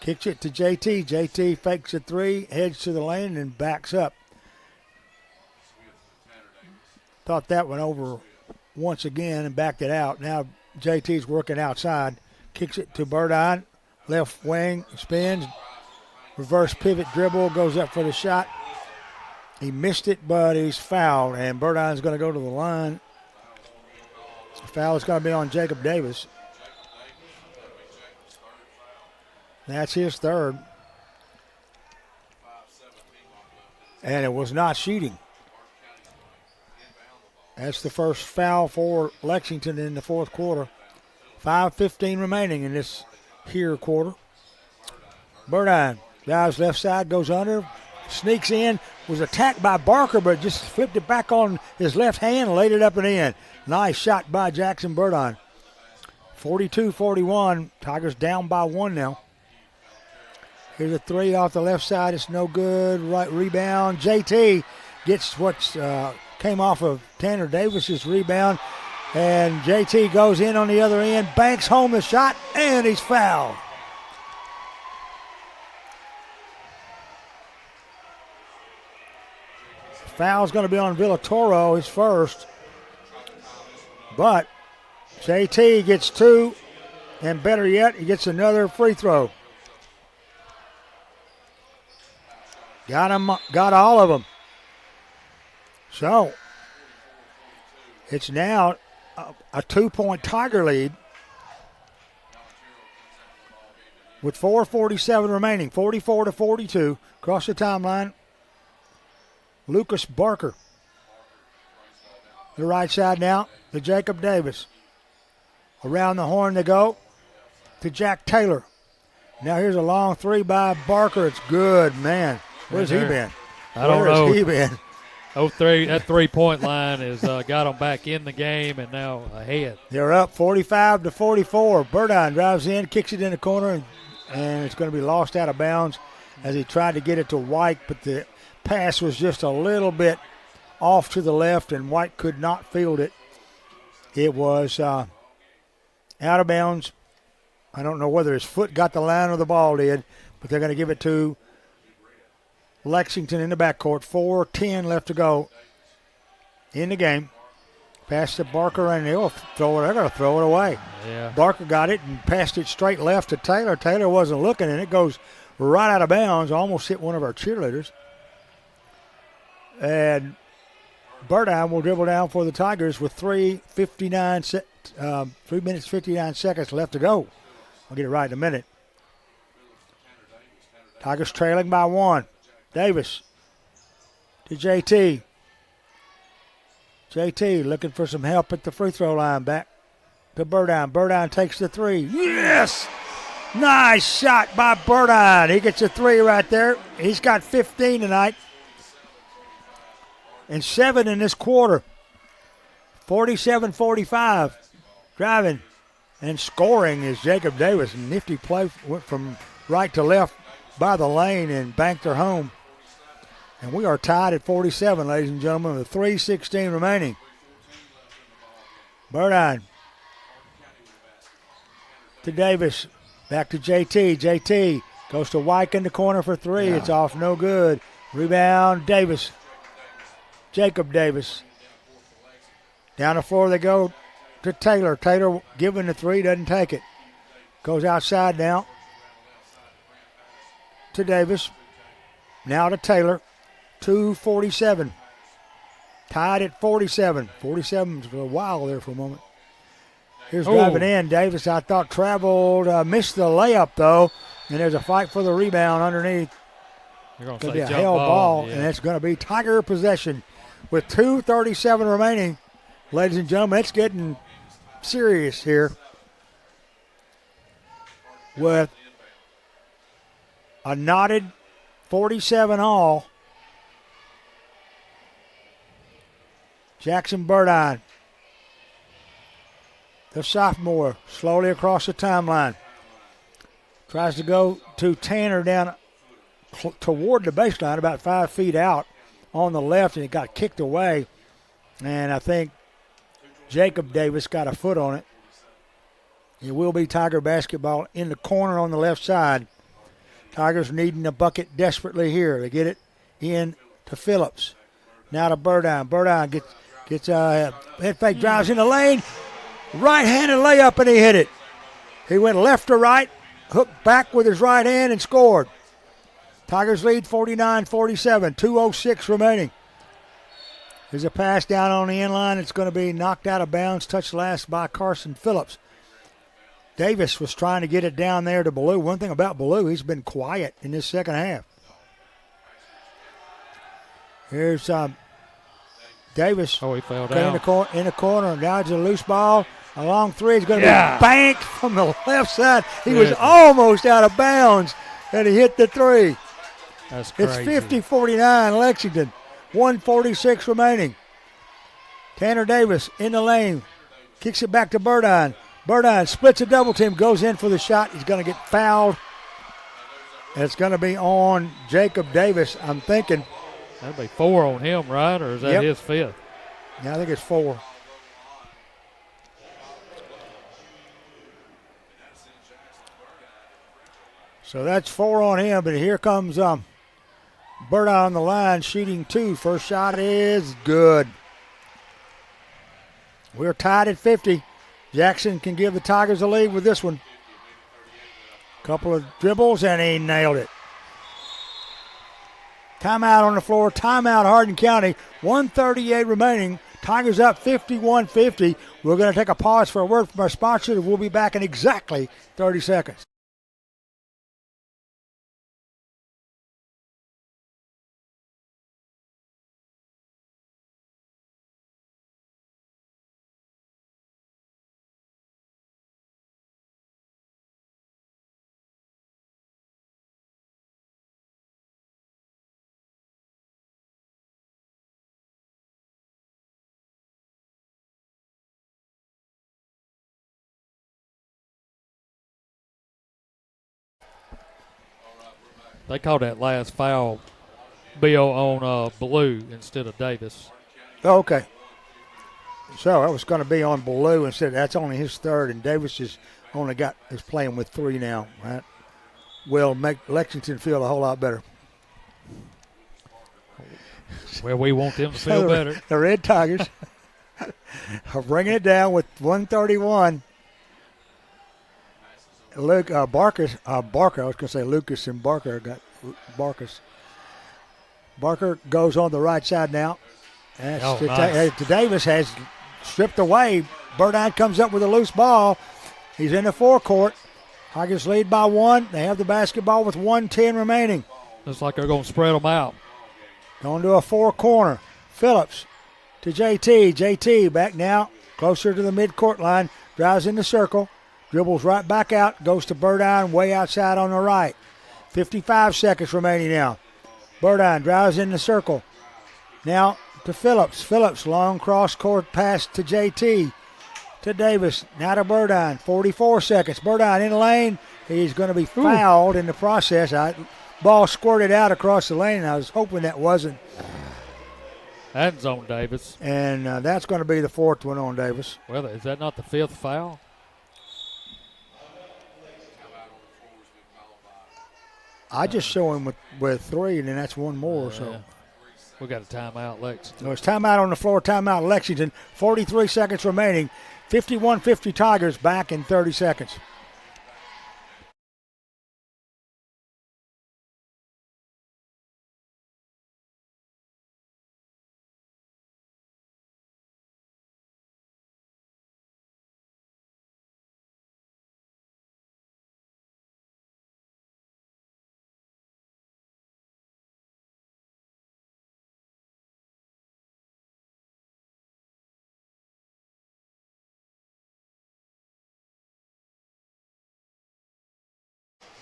Kicks it to JT. JT fakes a three, heads to the lane, and backs up. Thought that went over once again and backed it out. Now JT's working outside. Kicks it to Burdine. Left wing, spins. Reverse pivot dribble, goes up for the shot. He missed it, but he's fouled, and Burdine's going to go to the line. The foul is going to be on Jacob Davis. That's his third. And it was not shooting. That's the first foul for Lexington in the fourth quarter. 5:15 remaining in this here quarter. Burdine drives left side, goes under, sneaks in, was attacked by Barker, but just flipped it back on his left hand, laid it up and in. Nice shot by Jackson Burdine. 42-41. Tigers down by 1 now. Here's a three off the left side. It's no good. Right rebound. JT gets what's came off of Tanner Davis's rebound. And JT goes in on the other end, banks home the shot, and he's fouled. Foul's going to be on Villatoro, his first. But JT gets 2, and better yet, he gets another free throw. Got all of them. So it's now a 2-point Tiger lead with 4:47 remaining, 44-42 across the timeline. Lucas Barker, the right side now to Jacob Davis. Around the horn they go to Jack Taylor. Now here's a long 3 by Barker. It's good, man. Where's he been?
I don't know.
Where's he been?
That 3-point line has got them back in the game and now ahead.
They're up 45-44. Burdine drives in, kicks it in the corner, and it's going to be lost out of bounds as he tried to get it to White, but the pass was just a little bit off to the left, and White could not field it. It was out of bounds. I don't know whether his foot got the line or the ball did, but they're going to give it to Lexington in the backcourt. 4:10 left to go in the game. Pass to Barker, and they're going to throw it away.
Yeah.
Barker got it and passed it straight left to Taylor. Taylor wasn't looking, and it goes right out of bounds. Almost hit one of our cheerleaders. And Burdine will dribble down for the Tigers with 3 minutes 59 seconds left to go. I'll get it right in a minute. Tigers trailing by 1. Davis to JT. JT looking for some help at the free throw line. Back to Burdine. Burdine takes the 3. Yes! Nice shot by Burdine. He gets a 3 right there. He's got 15 tonight. And 7 in this quarter. 47-45. Driving and scoring is Jacob Davis. Nifty play, went from right to left by the lane and banked her home. And we are tied at 47, ladies and gentlemen, with 3:16 remaining. Burdine to Davis. Back to JT. JT goes to White in the corner for 3. Yeah. It's off, no good. Rebound, Davis. Jacob Davis. Down the floor they go to Taylor. Taylor giving the 3, doesn't take it. Goes outside now to Davis. Now to Taylor. 2:47. Tied at 47. 47 for a while there for a moment. Here's driving in. Davis, I thought, traveled, missed the layup, though. And there's a fight for the rebound underneath.
Going
to be a hell ball, yeah. And it's going to be Tiger possession with 2:37 remaining. Ladies and gentlemen, it's getting serious here with a knotted 47 all. Jackson Burdine, the sophomore, slowly across the timeline. Tries to go to Tanner down toward the baseline, about 5 feet out on the left, and it got kicked away. And I think Jacob Davis got a foot on it. It will be Tiger basketball in the corner on the left side. Tigers needing a bucket desperately here. They get it in to Phillips. Now to Burdine. Burdine gets head fake, drives in the lane. Right-handed layup, and he hit it. He went left to right, hooked back with his right hand, and scored. Tigers lead 49-47, 2:06 remaining. There's a pass down on the end line. It's going to be knocked out of bounds, touched last by Carson Phillips. Davis was trying to get it down there to Ballou. One thing about Ballou, he's been quiet in this second half. Here's Davis.
He fell down.
In the corner. Now it's a loose ball. A long 3 is going to be banked from the left side. He was almost out of bounds, and he hit the 3.
That's crazy.
It's 50-49 Lexington. 1:46 remaining. Tanner Davis in the lane. Kicks it back to Burdine. Burdine splits a double team, goes in for the shot. He's going to get fouled. It's going to be on Jacob Davis, I'm thinking.
That'd be 4 on him, right? Or is that his 5th?
Yeah, I think it's 4. So that's 4 on him, but here comes Burdine on the line, shooting 2. First shot is good. We're tied at 50. Jackson can give the Tigers a lead with this one. Couple of dribbles, and he nailed it. Timeout on the floor. Timeout, Hardin County. 1:38 remaining. Tigers up 51-50. We're going to take a pause for a word from our sponsor. We'll be back in exactly 30 seconds.
They called that last foul, Bill, on Blue instead of Davis.
Okay. So that was going to be on Blue instead. That's only his third, and Davis is playing with 3 now. Right? Will make Lexington feel a whole lot better.
Well, we want them to feel better.
The Red Tigers are bringing it down with 131. Barker. I was going to say Lucas and Barker. Got Barkus. Barker goes on the right side now.
Nice.
Davis has stripped away. Burdine comes up with a loose ball. He's in the forecourt. Tigers lead by 1. They have the basketball with 1:10 remaining.
Looks like they're going to spread them out.
Going to a 4-corner. Phillips to JT. JT back now, closer to the midcourt line. Drives in the circle. Dribbles right back out. Goes to Burdine way outside on the right. 55 seconds remaining now. Burdine drives in the circle. Now to Phillips. Phillips, long cross-court pass to JT. To Davis. Now to Burdine. 44 seconds. Burdine in the lane. He's going to be fouled in the process. Ball squirted out across the lane. I was hoping that wasn't.
That's on Davis.
And that's going to be the 4th one on Davis.
Well, is that not the 5th foul?
I just show him with 3, and then that's 1 more. So
we got a timeout, Lexington.
No, it's timeout on the floor. Timeout, Lexington. 43 seconds remaining. 51-50 Tigers. Back in 30 seconds.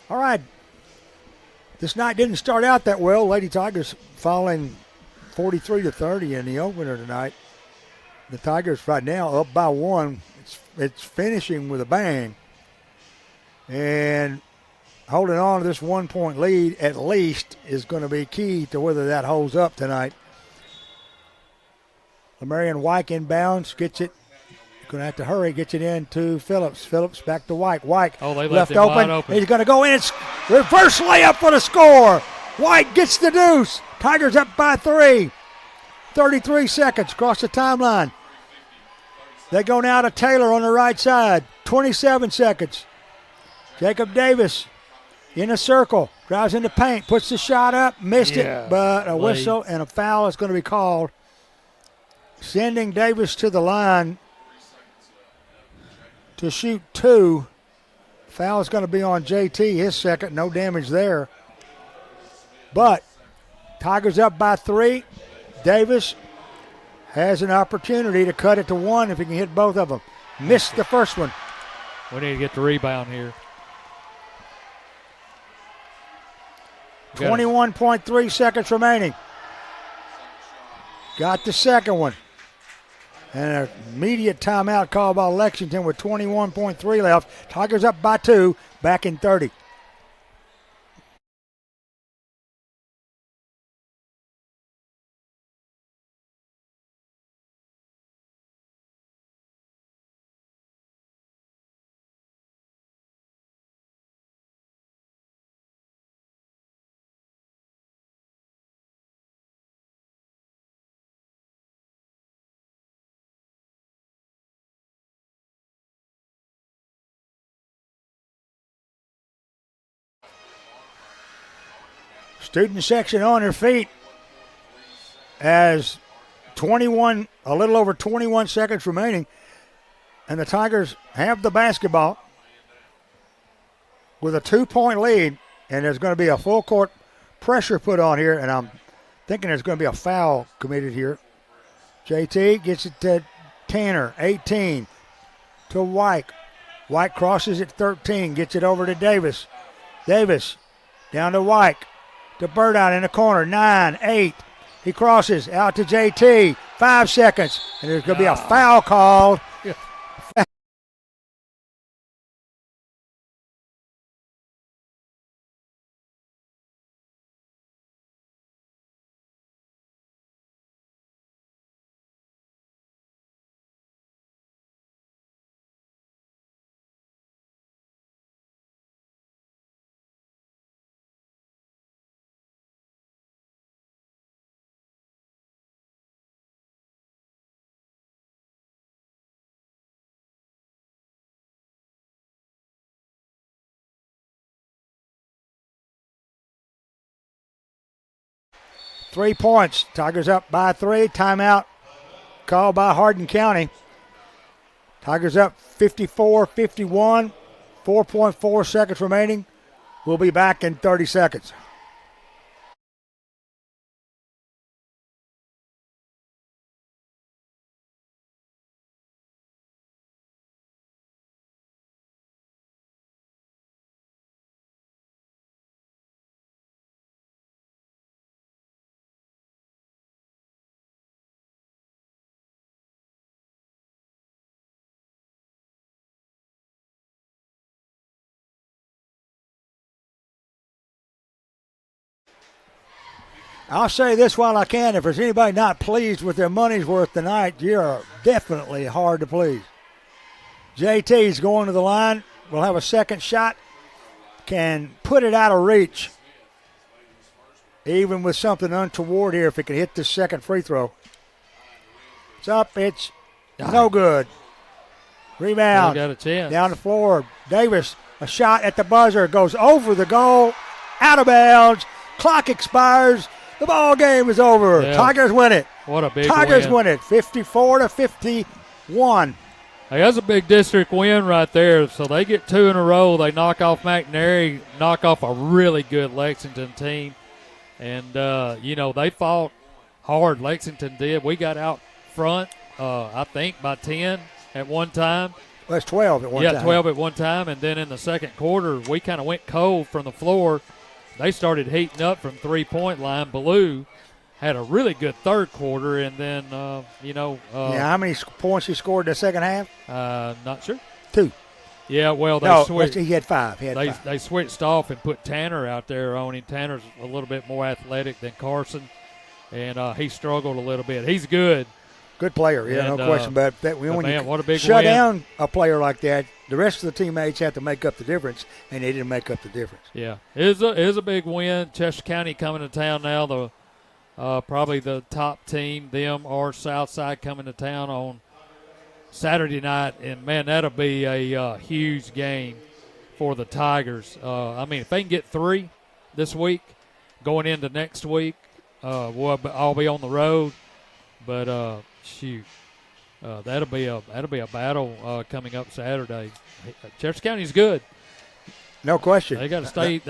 All right. This night didn't start out that well. Lady Tigers falling 43-30 in the opener tonight. The Tigers right now up by 1. It's finishing with a bang. And holding on to this 1-point lead at least is going to be key to whether that holds up tonight. Lamarion Wyke inbounds, gets it. Going to have to hurry, gets it in to Phillips. Phillips back to Wyke. Wyke
left him wide open.
He's going to go in. It's reverse layup for the score. Wyke gets the deuce. Tigers up by 3. 33 seconds across the timeline. They go now to Taylor on the right side. 27 seconds. Jacob Davis in a circle. Drives into paint. Puts the shot up. Missed it. But a whistle and a foul is going to be called. Sending Davis to the line to shoot 2. Foul is going to be on JT, his second. No damage there. But Tigers up by 3. Davis has an opportunity to cut it to 1 if he can hit both of them. Missed the first one.
We need to get the rebound here.
21.3 seconds remaining. Got the second one. And an immediate timeout called by Lexington with 21.3 left. Tigers up by 2, back in 30. Student section on their feet as a little over 21 seconds remaining. And the Tigers have the basketball with a 2-point lead. And there's going to be a full court pressure put on here. And I'm thinking there's going to be a foul committed here. JT gets it to Tanner, 18, to White. White crosses at 13, gets it over to Davis. Davis down to White, to Burdown in the corner, 9, 8. He crosses out to JT, 5 seconds, and there's going to be a foul called. Three points. Tigers up by 3. Timeout called by Hardin County. Tigers up 54-51. 4.4 seconds remaining. We'll be back in 30 seconds. I'll say this while I can. If there's anybody not pleased with their money's worth tonight, you're definitely hard to please. JT's going to the line. Will have a second shot. Can put it out of reach. Even with something untoward here, if he can hit this second free throw. It's up. It's no good. Rebound.
Got a chance.
Down the floor. Davis, a shot at the buzzer. Goes over the goal. Out of bounds. Clock expires. The ball game is over.
Yeah.
Tigers win it.
What a big
Tigers
win.
win it, 54-51.
Hey, that's a big district win right there. So they get 2 in a row. They knock off McNary, knock off a really good Lexington team. And, they fought hard. Lexington did. We got out front, I think, by 10 at one time.
Well, it's 12 at one time.
Yeah, 12 at one time. And then in the second quarter, we kind of went cold from the floor. They started heating up from three-point line. Blue had a really good third quarter, and then,
how many points he scored in the second half?
Not sure.
2.
Yeah, well, they switched.
He had 5.
They switched off and put Tanner out there on him. Tanner's a little bit more athletic than Carson, and he struggled a little bit. He's good.
Good player,
And,
no question about that.
what a big
shut
win.
down a player like that, the rest of the teammates have to make up the difference, and they didn't make up the difference.
Yeah, it is a big win. Chester County coming to town now. The probably the top team. Them or Southside coming to town on Saturday night, and man, that'll be a huge game for the Tigers. If they can get 3 this week, going into next week, we'll all be on the road. But that'll be a battle coming up Saturday. Chester County's good.
No question.
They got a state.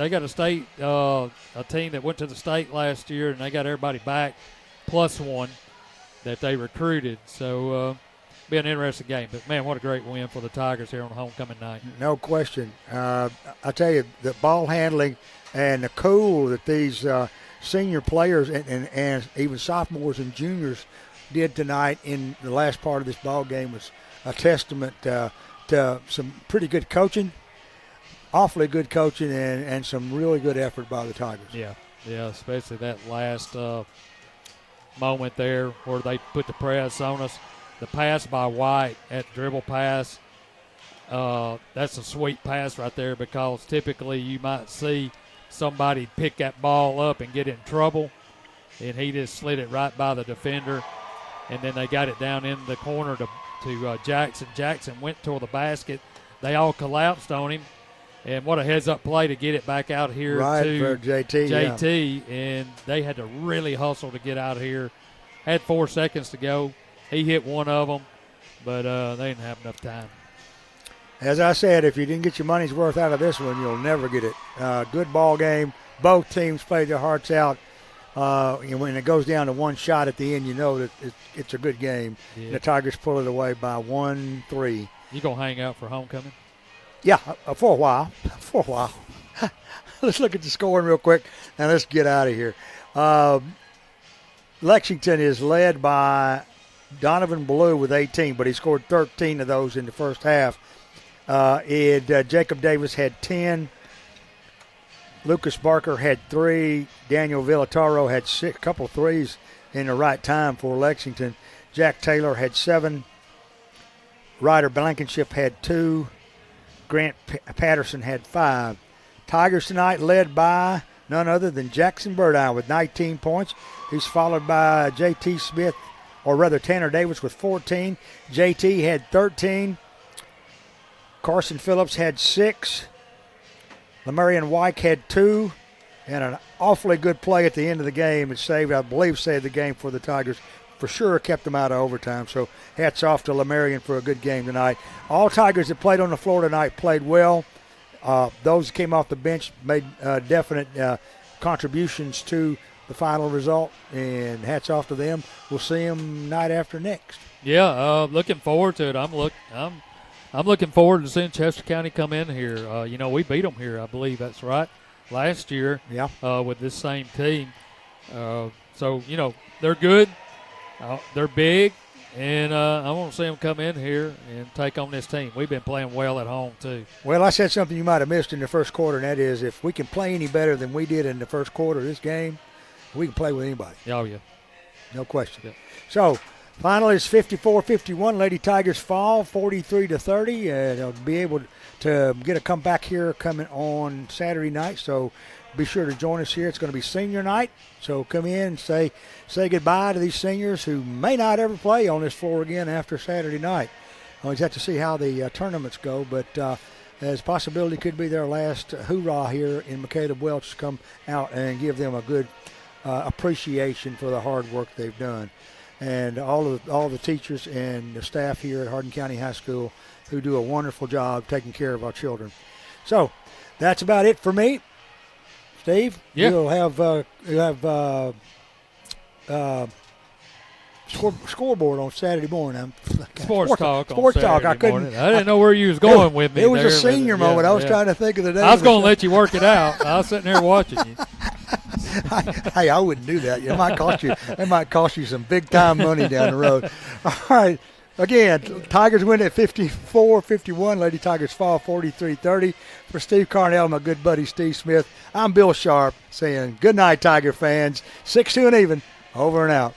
A team that went to the state last year, and they got everybody back, plus 1 that they recruited. So, be an interesting game. But man, what a great win for the Tigers here on homecoming night.
No question. I tell you, the ball handling and the cool that these senior players and even sophomores and juniors did tonight in the last part of this ball game was a testament to some pretty good coaching, awfully good coaching, and some really good effort by the Tigers.
Yeah, especially that last moment there where they put the press on us. The pass by White at dribble pass, that's a sweet pass right there, because typically you might see somebody pick that ball up and get in trouble, and he just slid it right by the defender. And then they got it down in the corner to Jackson. Jackson went toward the basket. They all collapsed on him, And what a heads-up play to get it back out here
Right,
to
for JT.
And they had to really hustle to get out of here. Had 4 seconds to go. He hit one of them, but they didn't have enough time.
As I said, if you didn't get your money's worth out of this one, you'll never get it. Good ball game. Both teams played their hearts out. And when it goes down to one shot at the end, you know that it's a good game.
Yeah.
The Tigers pull it away by 1-3.
You going to hang out for homecoming?
Yeah, for a while. For a while. Let's look at the scoring real quick, and let's get out of here. Lexington is led by Donovan Blue with 18, but he scored 13 of those in the first half. Jacob Davis had 10. Lucas Barker had 3. Daniel Villataro had 6, a couple of threes in the right time for Lexington. Jack Taylor had 7. Ryder Blankenship had 2. Grant Patterson had 5. Tigers tonight led by none other than Jackson Burdine with 19 points. He's followed by J.T. Smith, or rather Tanner Davis with 14. J.T. had 13. Carson Phillips had 6. Lamarion Wyke had 2. And an awfully good play at the end of the game. It saved the game for the Tigers. For sure kept them out of overtime. So hats off to Lamarion for a good game tonight. All Tigers that played on the floor tonight played well. Those that came off the bench made definite contributions to the final result, and hats off to them. We'll see them night after next.
Yeah, looking forward to it. I'm looking forward to seeing Chester County come in here. We beat them here, I believe that's right, last year.
Yeah.
With this same team. So they're good. They're big, and I want to see them come in here and take on this team. We've been playing well at home, too.
Well, I said something you might have missed in the first quarter, and that is if we can play any better than we did in the first quarter of this game, we can play with anybody.
Oh, yeah.
No question.
Yeah.
So, finally, it's 54-51. Lady Tigers fall 43-30, and they'll be able to get a comeback here coming on Saturday night. So, be sure to join us here. It's going to be senior night, so come in and say goodbye to these seniors who may not ever play on this floor again after Saturday night. We'll just have to see how the tournaments go, but as possibility could be their last hoorah here in McCaleb Welch to come out and give them a good appreciation for the hard work they've done. And all the teachers and the staff here at Hardin County High School who do a wonderful job taking care of our children. So that's about it for me. Steve,
yeah.
You'll have scoreboard on Saturday morning.
Sports talk.
Sports talk. I couldn't.
I didn't know where you was going with me.
It was a senior moment. I was trying to think of the day.
I was going to let you work it out. I was sitting there watching you.
Hey, I wouldn't do that. It might cost you some big time money down the road. All right. Again, Tigers win at 54-51. Lady Tigers fall 43-30. For Steve Carnell, my good buddy Steve Smith, I'm Bill Sharp saying good night, Tiger fans. 6-2 and even. Over and out.